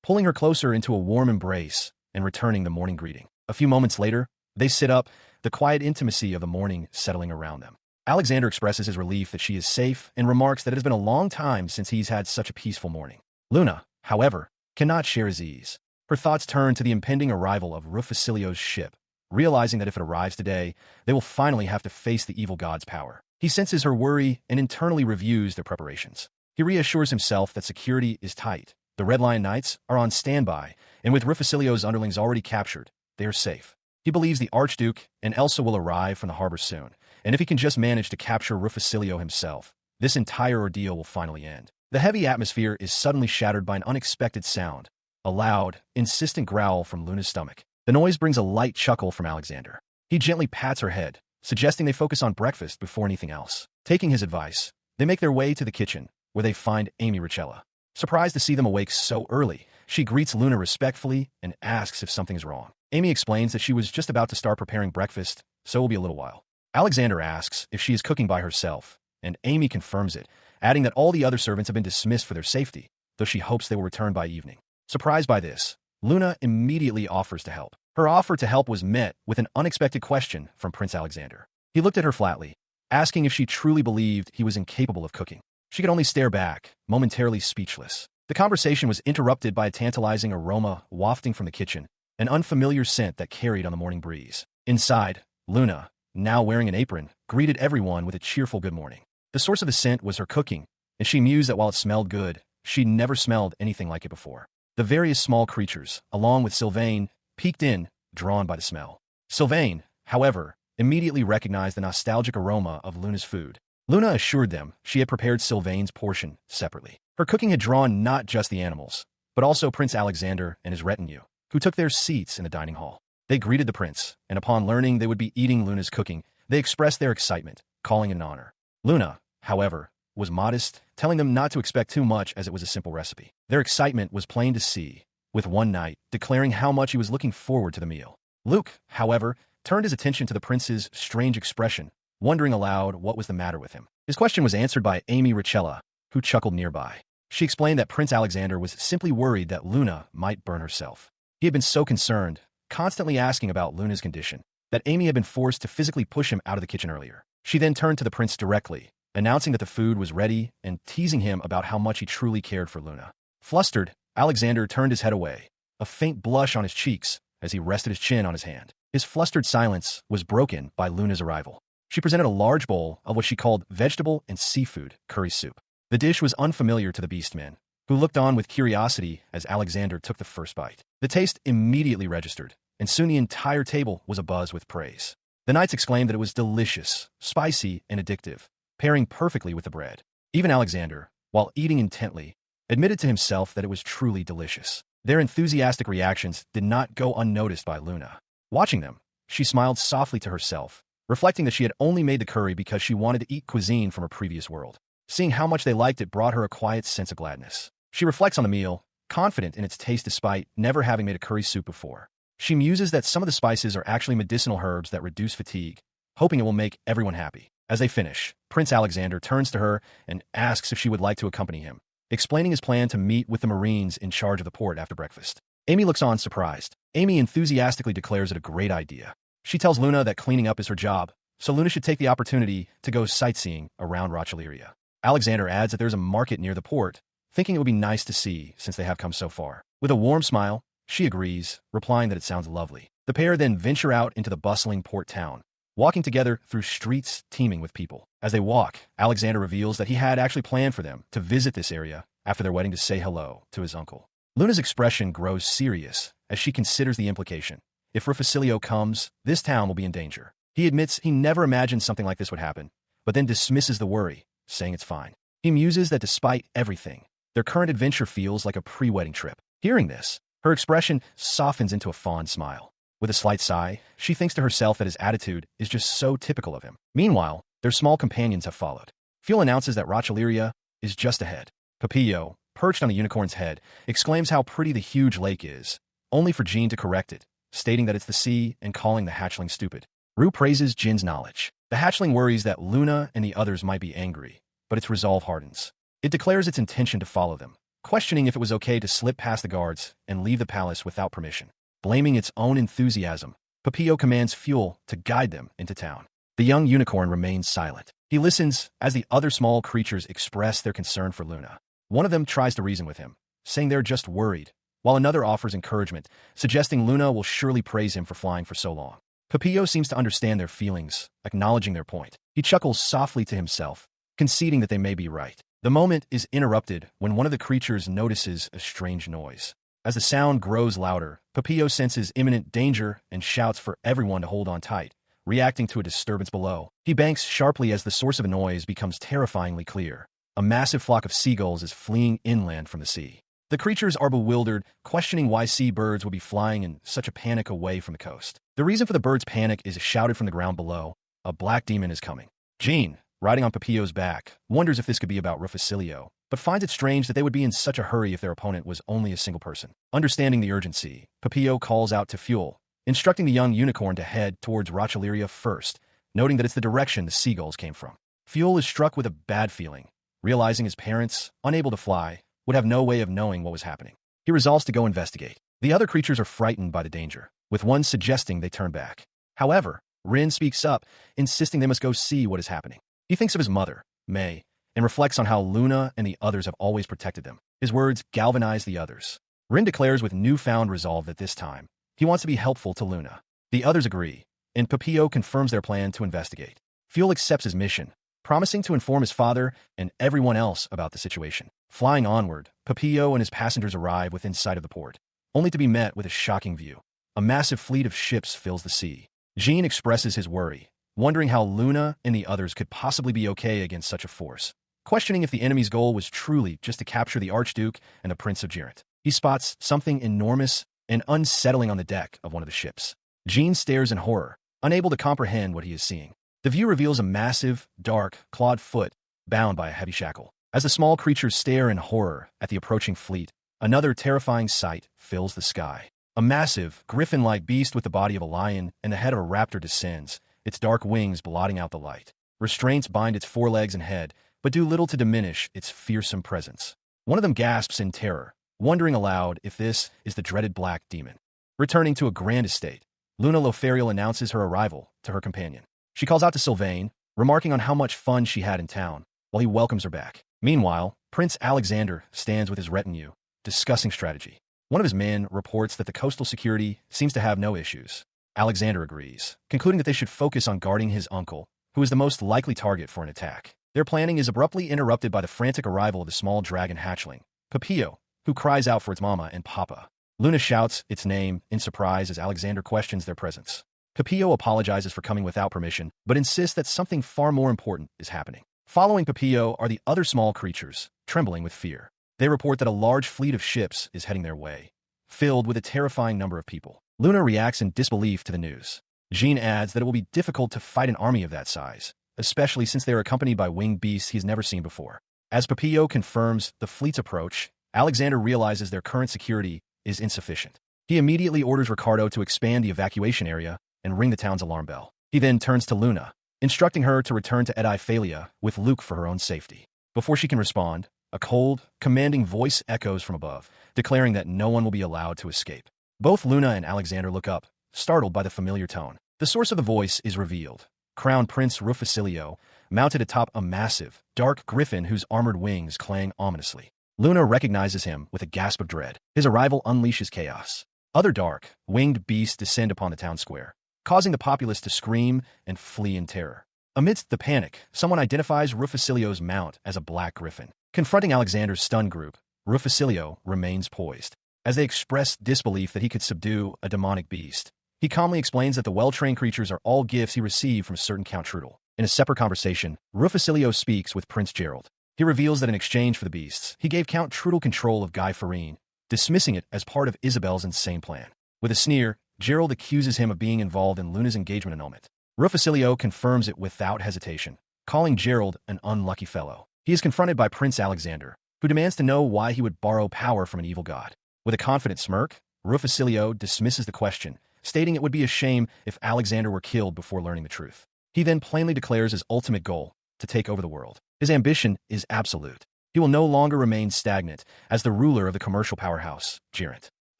pulling her closer into a warm embrace and returning the morning greeting. A few moments later, they sit up, the quiet intimacy of the morning settling around them. Alexander expresses his relief that she is safe and remarks that it has been a long time since he's had such a peaceful morning. Luna, however, cannot share his ease. Her thoughts turn to the impending arrival of Rufacilio's ship, realizing that if it arrives today, they will finally have to face the evil god's power. He senses her worry and internally reviews their preparations. He reassures himself that security is tight. The Red Lion Knights are on standby, and with Rufacilio's underlings already captured, they are safe. He believes the Archduke and Elsa will arrive from the harbor soon, and if he can just manage to capture Rufacilio himself, this entire ordeal will finally end. The heavy atmosphere is suddenly shattered by an unexpected sound, a loud, insistent growl from Luna's stomach. The noise brings a light chuckle from Alexander. He gently pats her head, suggesting they focus on breakfast before anything else. Taking his advice, they make their way to the kitchen, where they find Amy Richella. Surprised to see them awake so early, she greets Luna respectfully and asks if something is wrong. Amy explains that she was just about to start preparing breakfast, so it will be a little while. Alexander asks if she is cooking by herself, and Amy confirms it, adding that all the other servants have been dismissed for their safety, though she hopes they will return by evening. Surprised by this, Luna immediately offers to help. Her offer to help was met with an unexpected question from Prince Alexander. He looked at her flatly, asking if she truly believed he was incapable of cooking. She could only stare back, momentarily speechless. The conversation was interrupted by a tantalizing aroma wafting from the kitchen, an unfamiliar scent that carried on the morning breeze. Inside, Luna, now wearing an apron, greeted everyone with a cheerful good morning. The source of the scent was her cooking, and she mused that while it smelled good, she'd never smelled anything like it before. The various small creatures, along with Sylvain, peeked in, drawn by the smell. Sylvain, however, immediately recognized the nostalgic aroma of Luna's food. Luna assured them she had prepared Sylvain's portion separately. Her cooking had drawn not just the animals, but also Prince Alexander and his retinue, who took their seats in the dining hall. They greeted the prince, and upon learning they would be eating Luna's cooking, they expressed their excitement, calling it an honor. Luna, however, was modest, telling them not to expect too much as it was a simple recipe. Their excitement was plain to see, with one knight declaring how much he was looking forward to the meal. Luke, however, turned his attention to the prince's strange expression, wondering aloud what was the matter with him. His question was answered by Amy Richella, who chuckled nearby. She explained that Prince Alexander was simply worried that Luna might burn herself. He had been so concerned, constantly asking about Luna's condition, that Amy had been forced to physically push him out of the kitchen earlier. She then turned to the prince directly, announcing that the food was ready and teasing him about how much he truly cared for Luna. Flustered, Alexander turned his head away, a faint blush on his cheeks as he rested his chin on his hand. His flustered silence was broken by Luna's arrival. She presented a large bowl of what she called vegetable and seafood curry soup. The dish was unfamiliar to the beastmen, who looked on with curiosity as Alexander took the first bite. The taste immediately registered, and soon the entire table was abuzz with praise. The knights exclaimed that it was delicious, spicy, and addictive, pairing perfectly with the bread. Even Alexander, while eating intently, admitted to himself that it was truly delicious. Their enthusiastic reactions did not go unnoticed by Luna. Watching them, she smiled softly to herself, reflecting that she had only made the curry because she wanted to eat cuisine from a previous world. Seeing how much they liked it brought her a quiet sense of gladness. She reflects on the meal, confident in its taste despite never having made a curry soup before. She muses that some of the spices are actually medicinal herbs that reduce fatigue, hoping it will make everyone happy. As they finish, Prince Alexander turns to her and asks if she would like to accompany him, explaining his plan to meet with the Marines in charge of the port after breakfast. Amy looks on surprised. Amy enthusiastically declares it a great idea. She tells Luna that cleaning up is her job, so Luna should take the opportunity to go sightseeing around Rocheleria. Alexander adds that there's a market near the port, thinking it would be nice to see since they have come so far. With a warm smile, she agrees, replying that it sounds lovely. The pair then venture out into the bustling port town, walking together through streets teeming with people. As they walk, Alexander reveals that he had actually planned for them to visit this area after their wedding to say hello to his uncle. Luna's expression grows serious as she considers the implication. If Rufocilio comes, this town will be in danger. He admits he never imagined something like this would happen, but then dismisses the worry, saying it's fine. He muses that despite everything, their current adventure feels like a pre-wedding trip. Hearing this, her expression softens into a fond smile. With a slight sigh, she thinks to herself that his attitude is just so typical of him. Meanwhile, their small companions have followed. Fuel announces that Rocheleria is just ahead. Papillo, perched on the unicorn's head, exclaims how pretty the huge lake is, only for Jean to correct it, stating that it's the sea and calling the hatchling stupid. Rue praises Jin's knowledge. The hatchling worries that Luna and the others might be angry, but its resolve hardens. It declares its intention to follow them, questioning if it was okay to slip past the guards and leave the palace without permission. Blaming its own enthusiasm, Papillo commands Fuel to guide them into town. The young unicorn remains silent. He listens as the other small creatures express their concern for Luna. One of them tries to reason with him, saying they're just worried, while another offers encouragement, suggesting Luna will surely praise him for flying for so long. Papillo seems to understand their feelings, acknowledging their point. He chuckles softly to himself, conceding that they may be right. The moment is interrupted when one of the creatures notices a strange noise. As the sound grows louder, Papillo senses imminent danger and shouts for everyone to hold on tight, reacting to a disturbance below. He banks sharply as the source of the noise becomes terrifyingly clear. A massive flock of seagulls is fleeing inland from the sea. The creatures are bewildered, questioning why seabirds would be flying in such a panic away from the coast. The reason for the birds' panic is shouted from the ground below. A black demon is coming. Jean, riding on Papillo's back, wonders if this could be about Rufocilio, but finds it strange that they would be in such a hurry if their opponent was only a single person. Understanding the urgency, Papillo calls out to Fuel, instructing the young unicorn to head towards Rocheleria first, noting that it's the direction the seagulls came from. Fuel is struck with a bad feeling, realizing his parents, unable to fly, would have no way of knowing what was happening. He resolves to go investigate. The other creatures are frightened by the danger, with one suggesting they turn back. However, Ren speaks up, insisting they must go see what is happening. He thinks of his mother, May, and reflects on how Luna and the others have always protected them. His words galvanize the others. Ren declares with newfound resolve that this time, he wants to be helpful to Luna. The others agree, and Papillo confirms their plan to investigate. Fuel accepts his mission, promising to inform his father and everyone else about the situation. Flying onward, Papillo and his passengers arrive within sight of the port, only to be met with a shocking view. A massive fleet of ships fills the sea. Jean expresses his worry, wondering how Luna and the others could possibly be okay against such a force, questioning if the enemy's goal was truly just to capture the Archduke and the Prince of Girant. He spots something enormous and unsettling on the deck of one of the ships. Jean stares in horror, unable to comprehend what he is seeing. The view reveals a massive, dark, clawed foot bound by a heavy shackle. As the small creatures stare in horror at the approaching fleet, another terrifying sight fills the sky. A massive, griffin-like beast with the body of a lion and the head of a raptor descends, its dark wings blotting out the light. Restraints bind its forelegs and head, but do little to diminish its fearsome presence. One of them gasps in terror, wondering aloud if this is the dreaded black demon. Returning to a grand estate, Luna Lofariel announces her arrival to her companion. She calls out to Sylvain, remarking on how much fun she had in town, while he welcomes her back. Meanwhile, Prince Alexander stands with his retinue, discussing strategy. One of his men reports that the coastal security seems to have no issues. Alexander agrees, concluding that they should focus on guarding his uncle, who is the most likely target for an attack. Their planning is abruptly interrupted by the frantic arrival of the small dragon hatchling, Papillo, who cries out for its mama and papa. Luna shouts its name in surprise as Alexander questions their presence. Papillo apologizes for coming without permission, but insists that something far more important is happening. Following Papillo are the other small creatures, trembling with fear. They report that a large fleet of ships is heading their way, filled with a terrifying number of people. Luna reacts in disbelief to the news. Jean adds that it will be difficult to fight an army of that size, especially since they are accompanied by winged beasts he's never seen before. As Papillo confirms the fleet's approach, Alexander realizes their current security is insufficient. He immediately orders Ricardo to expand the evacuation area and ring the town's alarm bell. He then turns to Luna, instructing her to return to Edifant with Luke for her own safety. Before she can respond, a cold, commanding voice echoes from above, declaring that no one will be allowed to escape. Both Luna and Alexander look up, startled by the familiar tone. The source of the voice is revealed. Crown Prince Rufocilio, mounted atop a massive, dark griffin whose armored wings clang ominously. Luna recognizes him with a gasp of dread. His arrival unleashes chaos. Other dark, winged beasts descend upon the town square, causing the populace to scream and flee in terror. Amidst the panic, someone identifies Rufocilio's mount as a black griffin. Confronting Alexander's stunned group, Rufocilio remains poised. As they express disbelief that he could subdue a demonic beast, he calmly explains that the well-trained creatures are all gifts he received from a certain Count Trudel. In a separate conversation, Rufocilio speaks with Prince Gerald. He reveals that in exchange for the beasts, he gave Count Trudel control of Guy Farine, dismissing it as part of Isabel's insane plan. With a sneer, Gerald accuses him of being involved in Luna's engagement annulment. Rufocilio confirms it without hesitation, calling Gerald an unlucky fellow. He is confronted by Prince Alexander, who demands to know why he would borrow power from an evil god. With a confident smirk, Rufocilio dismisses the question, stating it would be a shame if Alexander were killed before learning the truth. He then plainly declares his ultimate goal, to take over the world. His ambition is absolute. He will no longer remain stagnant as the ruler of the commercial powerhouse, Gerant.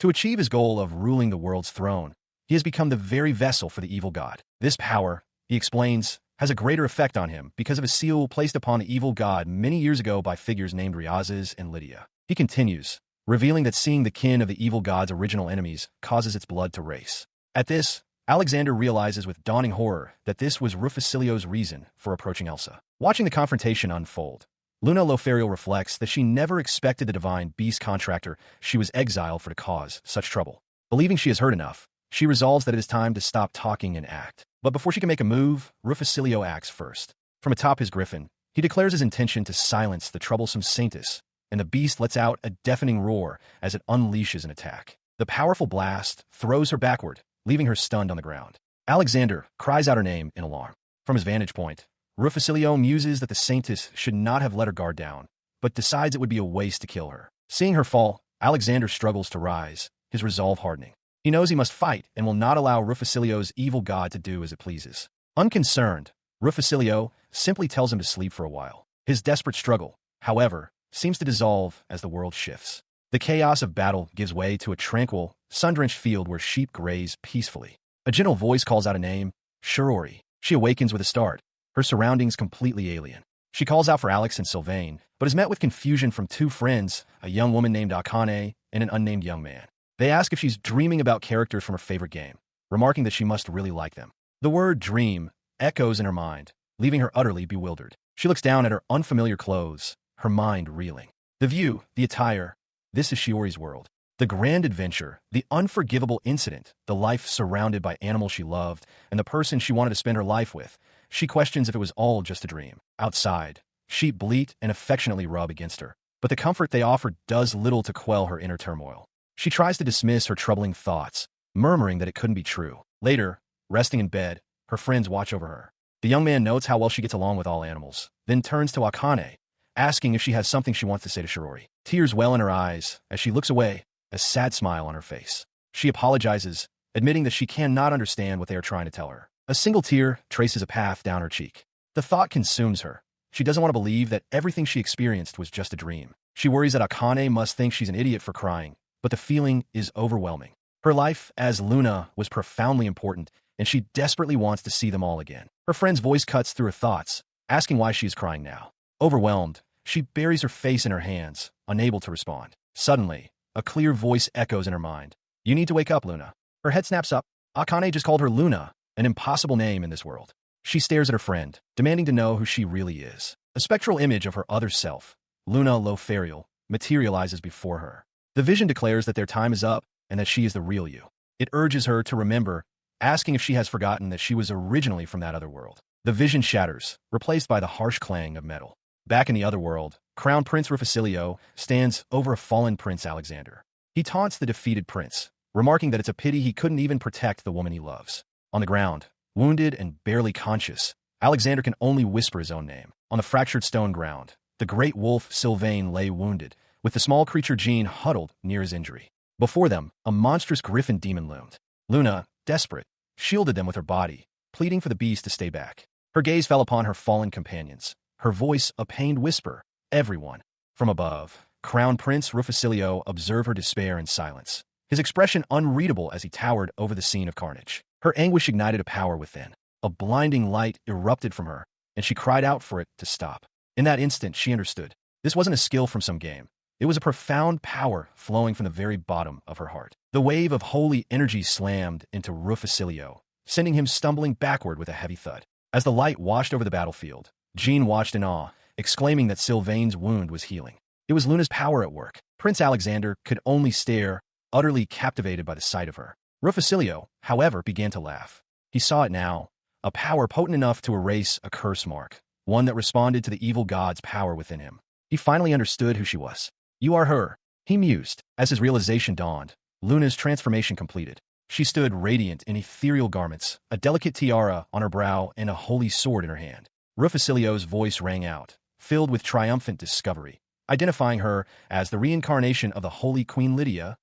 To achieve his goal of ruling the world's throne, he has become the very vessel for the evil god. This power, he explains, has a greater effect on him because of a seal placed upon the evil god many years ago by figures named Reze and Lydia. He continues, revealing that seeing the kin of the evil god's original enemies causes its blood to race. At this, Alexander realizes with dawning horror that this was Rufocilio's reason for approaching Elsa. Watching the confrontation unfold, Luna Lofariel reflects that she never expected the divine beast contractor she was exiled for to cause such trouble. Believing she has heard enough, she resolves that it is time to stop talking and act. But before she can make a move, Rufocilio acts first. From atop his griffin, he declares his intention to silence the troublesome Saintus, and the beast lets out a deafening roar as it unleashes an attack. The powerful blast throws her backward, leaving her stunned on the ground. Alexander cries out her name in alarm. From his vantage point, Rufocilio muses that the Saintus should not have let her guard down, but decides it would be a waste to kill her. Seeing her fall, Alexander struggles to rise, his resolve hardening. He knows he must fight and will not allow Rufocilio's evil god to do as it pleases. Unconcerned, Rufocilio simply tells him to sleep for a while. His desperate struggle, however, seems to dissolve as the world shifts. The chaos of battle gives way to a tranquil, sun-drenched field where sheep graze peacefully. A gentle voice calls out a name, Shirori. She awakens with a start, her surroundings completely alien. She calls out for Alex and Sylvain, but is met with confusion from two friends, a young woman named Akane and an unnamed young man. They ask if she's dreaming about characters from her favorite game, remarking that she must really like them. The word dream echoes in her mind, leaving her utterly bewildered. She looks down at her unfamiliar clothes, her mind reeling. The view, the attire, this is Shiori's world. The grand adventure, the unforgivable incident, the life surrounded by animals she loved, and the person she wanted to spend her life with. She questions if it was all just a dream. Outside, sheep bleat and affectionately rub against her, but the comfort they offer does little to quell her inner turmoil. She tries to dismiss her troubling thoughts, murmuring that it couldn't be true. Later, resting in bed, her friends watch over her. The young man notes how well she gets along with all animals, then turns to Akane, asking if she has something she wants to say to Shirori. Tears well in her eyes as she looks away, a sad smile on her face. She apologizes, admitting that she cannot understand what they are trying to tell her. A single tear traces a path down her cheek. The thought consumes her. She doesn't want to believe that everything she experienced was just a dream. She worries that Akane must think she's an idiot for crying, but the feeling is overwhelming. Her life as Luna was profoundly important, and she desperately wants to see them all again. Her friend's voice cuts through her thoughts, asking why she is crying now. Overwhelmed, she buries her face in her hands, unable to respond. Suddenly, a clear voice echoes in her mind. You need to wake up, Luna. Her head snaps up. Akane just called her Luna, an impossible name in this world. She stares at her friend, demanding to know who she really is. A spectral image of her other self, Luna Lofariel, materializes before her. The vision declares that their time is up and that she is the real you. It urges her to remember, asking if she has forgotten that she was originally from that other world. The vision shatters, replaced by the harsh clang of metal. Back in the other world, Crown Prince Rufocilio stands over a fallen Prince Alexander. He taunts the defeated prince, remarking that it's a pity he couldn't even protect the woman he loves. On the ground, wounded and barely conscious, Alexander can only whisper his own name. On the fractured stone ground, the great wolf Sylvain lay wounded, with the small creature Jean huddled near his injury. Before them, a monstrous griffin demon loomed. Luna, desperate, shielded them with her body, pleading for the beast to stay back. Her gaze fell upon her fallen companions, her voice a pained whisper, everyone. From above, Crown Prince Rufocilio observed her despair in silence, his expression unreadable as he towered over the scene of carnage. Her anguish ignited a power within. A blinding light erupted from her, and she cried out for it to stop. In that instant, she understood. This wasn't a skill from some game. It was a profound power flowing from the very bottom of her heart. The wave of holy energy slammed into Rufocilio, sending him stumbling backward with a heavy thud. As the light washed over the battlefield, Jean watched in awe, exclaiming that Sylvain's wound was healing. It was Luna's power at work. Prince Alexander could only stare, utterly captivated by the sight of her. Rufocilio, however, began to laugh. He saw it now, a power potent enough to erase a curse mark, one that responded to the evil god's power within him. He finally understood who she was. You are her, he mused. As his realization dawned, Luna's transformation completed. She stood radiant in ethereal garments, a delicate tiara on her brow and a holy sword in her hand. Rufocilio's voice rang out, filled with triumphant discovery, identifying her as the reincarnation of the Holy Queen Lydia.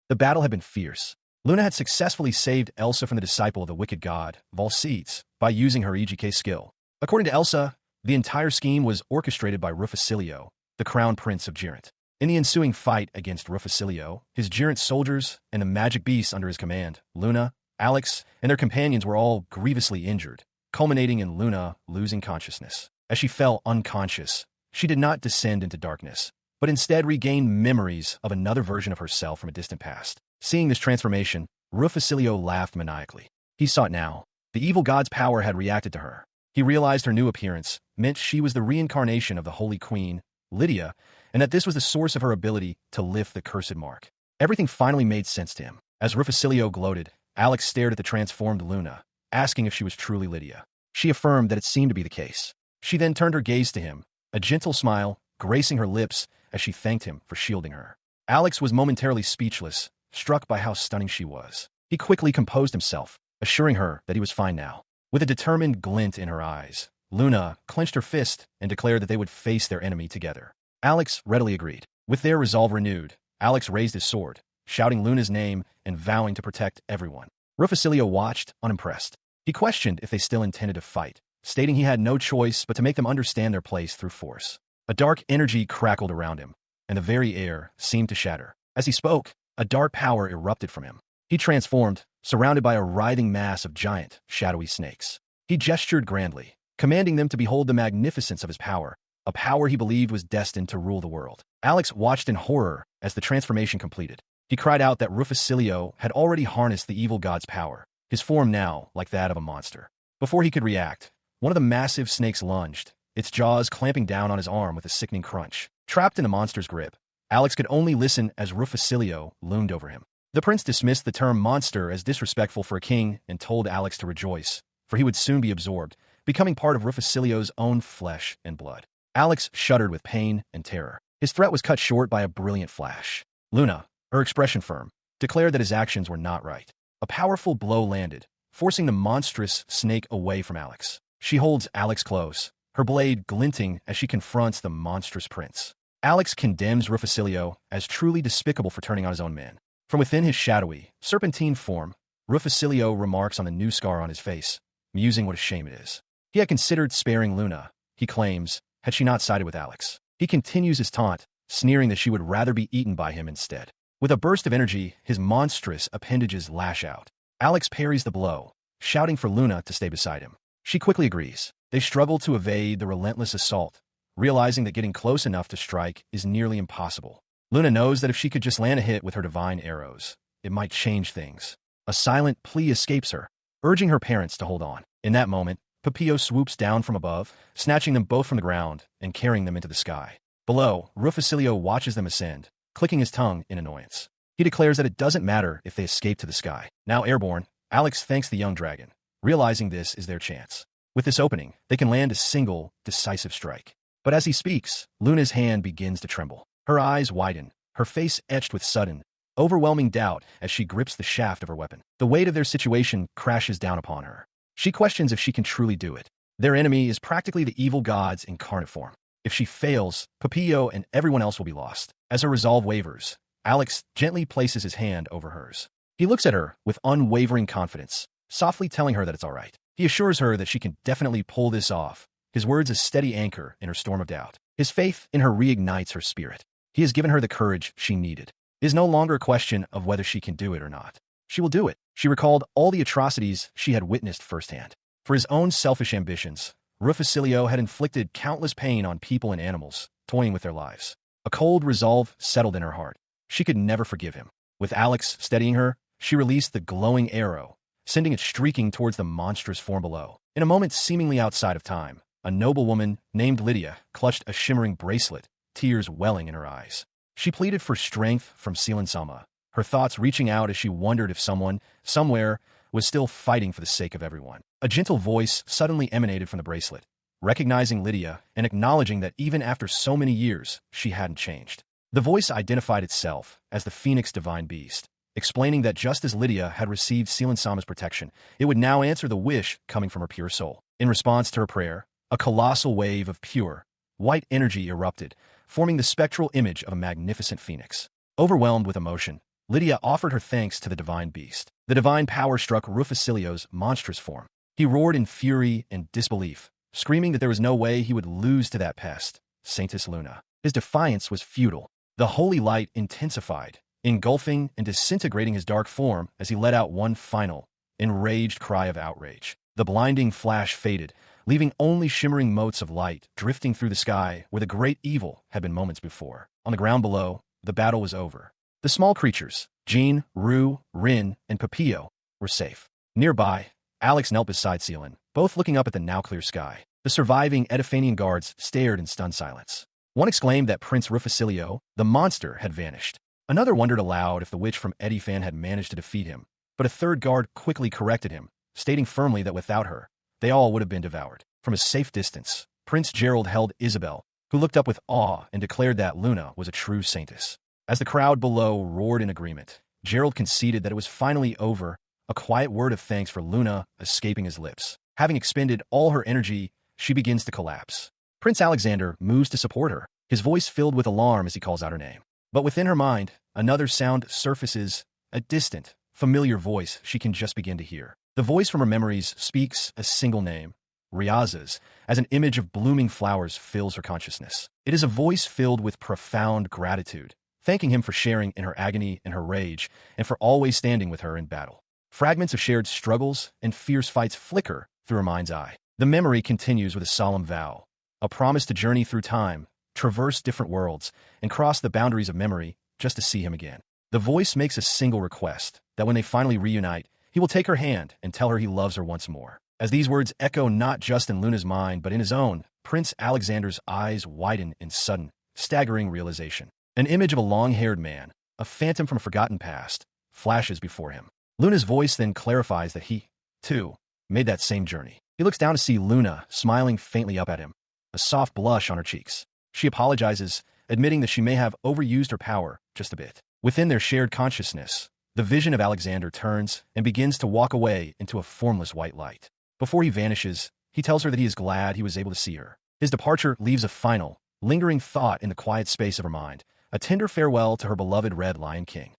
The battle had been fierce. Luna had successfully saved Elsa from the disciple of the wicked god, Volseeds, by using her EGK skill. According to Elsa, the entire scheme was orchestrated by Rufocilio, the crown prince of Geraint. In the ensuing fight against Rufocilio, his Geraint soldiers and the magic beasts under his command, Luna, Alex, and their companions were all grievously injured, culminating in Luna losing consciousness. As she fell unconscious, she did not descend into darkness, but instead regained memories of another version of herself from a distant past. Seeing this transformation, Rufocilio laughed maniacally. He saw it now. The evil god's power had reacted to her. He realized her new appearance meant she was the reincarnation of the Holy Queen, Lydia, and that this was the source of her ability to lift the cursed mark. Everything finally made sense to him. As Rufocilio gloated, Alex stared at the transformed Luna, asking if she was truly Lydia. She affirmed that it seemed to be the case. She then turned her gaze to him, a gentle smile gracing her lips as she thanked him for shielding her. Alex was momentarily speechless, struck by how stunning she was. He quickly composed himself, assuring her that he was fine now. With a determined glint in her eyes, Luna clenched her fist and declared that they would face their enemy together. Alex readily agreed. With their resolve renewed, Alex raised his sword, shouting Luna's name and vowing to protect everyone. Rufocilio watched, unimpressed. He questioned if they still intended to fight, stating he had no choice but to make them understand their place through force. A dark energy crackled around him, and the very air seemed to shatter. As he spoke, a dark power erupted from him. He transformed, surrounded by a writhing mass of giant, shadowy snakes. He gestured grandly, commanding them to behold the magnificence of his power, a power he believed was destined to rule the world. Alex watched in horror as the transformation completed. He cried out that Rufocilio had already harnessed the evil god's power, his form now like that of a monster. Before he could react, one of the massive snakes lunged, its jaws clamping down on his arm with a sickening crunch. Trapped in the monster's grip, Alex could only listen as Rufocilio loomed over him. The prince dismissed the term monster as disrespectful for a king and told Alex to rejoice, for he would soon be absorbed, becoming part of Rufocilio's own flesh and blood. Alex shuddered with pain and terror. His threat was cut short by a brilliant flash. Luna, her expression firm, declared that his actions were not right. A powerful blow landed, forcing the monstrous snake away from Alex. She holds Alex close, her blade glinting as she confronts the monstrous prince. Alex condemns Rufocilio as truly despicable for turning on his own men. From within his shadowy, serpentine form, Rufocilio remarks on the new scar on his face, musing what a shame it is. He had considered sparing Luna, he claims, had she not sided with Alex. He continues his taunt, sneering that she would rather be eaten by him instead. With a burst of energy, his monstrous appendages lash out. Alex parries the blow, shouting for Luna to stay beside him. She quickly agrees. They struggle to evade the relentless assault, realizing that getting close enough to strike is nearly impossible. Luna knows that if she could just land a hit with her divine arrows, it might change things. A silent plea escapes her, urging her parents to hold on. In that moment, Papillo swoops down from above, snatching them both from the ground and carrying them into the sky. Below, Rufocilio watches them ascend, clicking his tongue in annoyance. He declares that it doesn't matter if they escape to the sky. Now airborne, Alex thanks the young dragon, realizing this is their chance. With this opening, they can land a single, decisive strike. But as he speaks, Luna's hand begins to tremble. Her eyes widen, her face etched with sudden, overwhelming doubt as she grips the shaft of her weapon. The weight of their situation crashes down upon her. She questions if she can truly do it. Their enemy is practically the evil god's incarnate form. If she fails, Papillo and everyone else will be lost. As her resolve wavers, Alex gently places his hand over hers. He looks at her with unwavering confidence, softly telling her that it's all right. He assures her that she can definitely pull this off, his words a steady anchor in her storm of doubt. His faith in her reignites her spirit. He has given her the courage she needed. It is no longer a question of whether she can do it or not. She will do it. She recalled all the atrocities she had witnessed firsthand. For his own selfish ambitions, Rufocilio had inflicted countless pain on people and animals, toying with their lives. A cold resolve settled in her heart. She could never forgive him. With Alex steadying her, she released the glowing arrow, sending it streaking towards the monstrous form below. In a moment seemingly outside of time, a noble woman named Lydia clutched a shimmering bracelet, tears welling in her eyes. She pleaded for strength from Seelan Sama, her thoughts reaching out as she wondered if someone, somewhere, was still fighting for the sake of everyone. A gentle voice suddenly emanated from the bracelet, recognizing Lydia and acknowledging that even after so many years, she hadn't changed. The voice identified itself as the Phoenix Divine Beast, explaining that just as Lydia had received Seelan Sama's protection, it would now answer the wish coming from her pure soul. In response to her prayer, a colossal wave of pure, white energy erupted, forming the spectral image of a magnificent phoenix. Overwhelmed with emotion, Lydia offered her thanks to the divine beast. The divine power struck Rufocilio's monstrous form. He roared in fury and disbelief, screaming that there was no way he would lose to that pest, Saintess Luna. His defiance was futile. The holy light intensified, engulfing and disintegrating his dark form as he let out one final, enraged cry of outrage. The blinding flash faded, leaving only shimmering motes of light drifting through the sky where the great evil had been moments before. On the ground below, the battle was over. The small creatures, Jean, Rue, Rin, and Papillo, were safe. Nearby, Alex knelt beside Seelan, both looking up at the now clear sky. The surviving Edifantian guards stared in stunned silence. One exclaimed that Prince Rufocilio, the monster, had vanished. Another wondered aloud if the witch from Edifant had managed to defeat him, but a third guard quickly corrected him, stating firmly that without her, they all would have been devoured. From a safe distance, Prince Gerald held Isabel, who looked up with awe and declared that Luna was a true saintess. As the crowd below roared in agreement, Gerald conceded that it was finally over, a quiet word of thanks for Luna escaping his lips. Having expended all her energy, she begins to collapse. Prince Alexander moves to support her, his voice filled with alarm as he calls out her name. But within her mind, another sound surfaces, a distant, familiar voice she can just begin to hear. The voice from her memories speaks a single name, Reze's, as an image of blooming flowers fills her consciousness. It is a voice filled with profound gratitude, thanking him for sharing in her agony and her rage, and for always standing with her in battle. Fragments of shared struggles and fierce fights flicker through her mind's eye. The memory continues with a solemn vow, a promise to journey through time, traverse different worlds, and cross the boundaries of memory just to see him again. The voice makes a single request, that when they finally reunite, he will take her hand and tell her he loves her once more. As these words echo not just in Luna's mind, but in his own, Prince Alexander's eyes widen in sudden, staggering realization. An image of a long-haired man, a phantom from a forgotten past, flashes before him. Luna's voice then clarifies that he, too, made that same journey. He looks down to see Luna smiling faintly up at him, a soft blush on her cheeks. She apologizes, admitting that she may have overused her power just a bit. Within their shared consciousness, the vision of Alexander turns and begins to walk away into a formless white light. Before he vanishes, he tells her that he is glad he was able to see her. His departure leaves a final, lingering thought in the quiet space of her mind, a tender farewell to her beloved Red Lion King.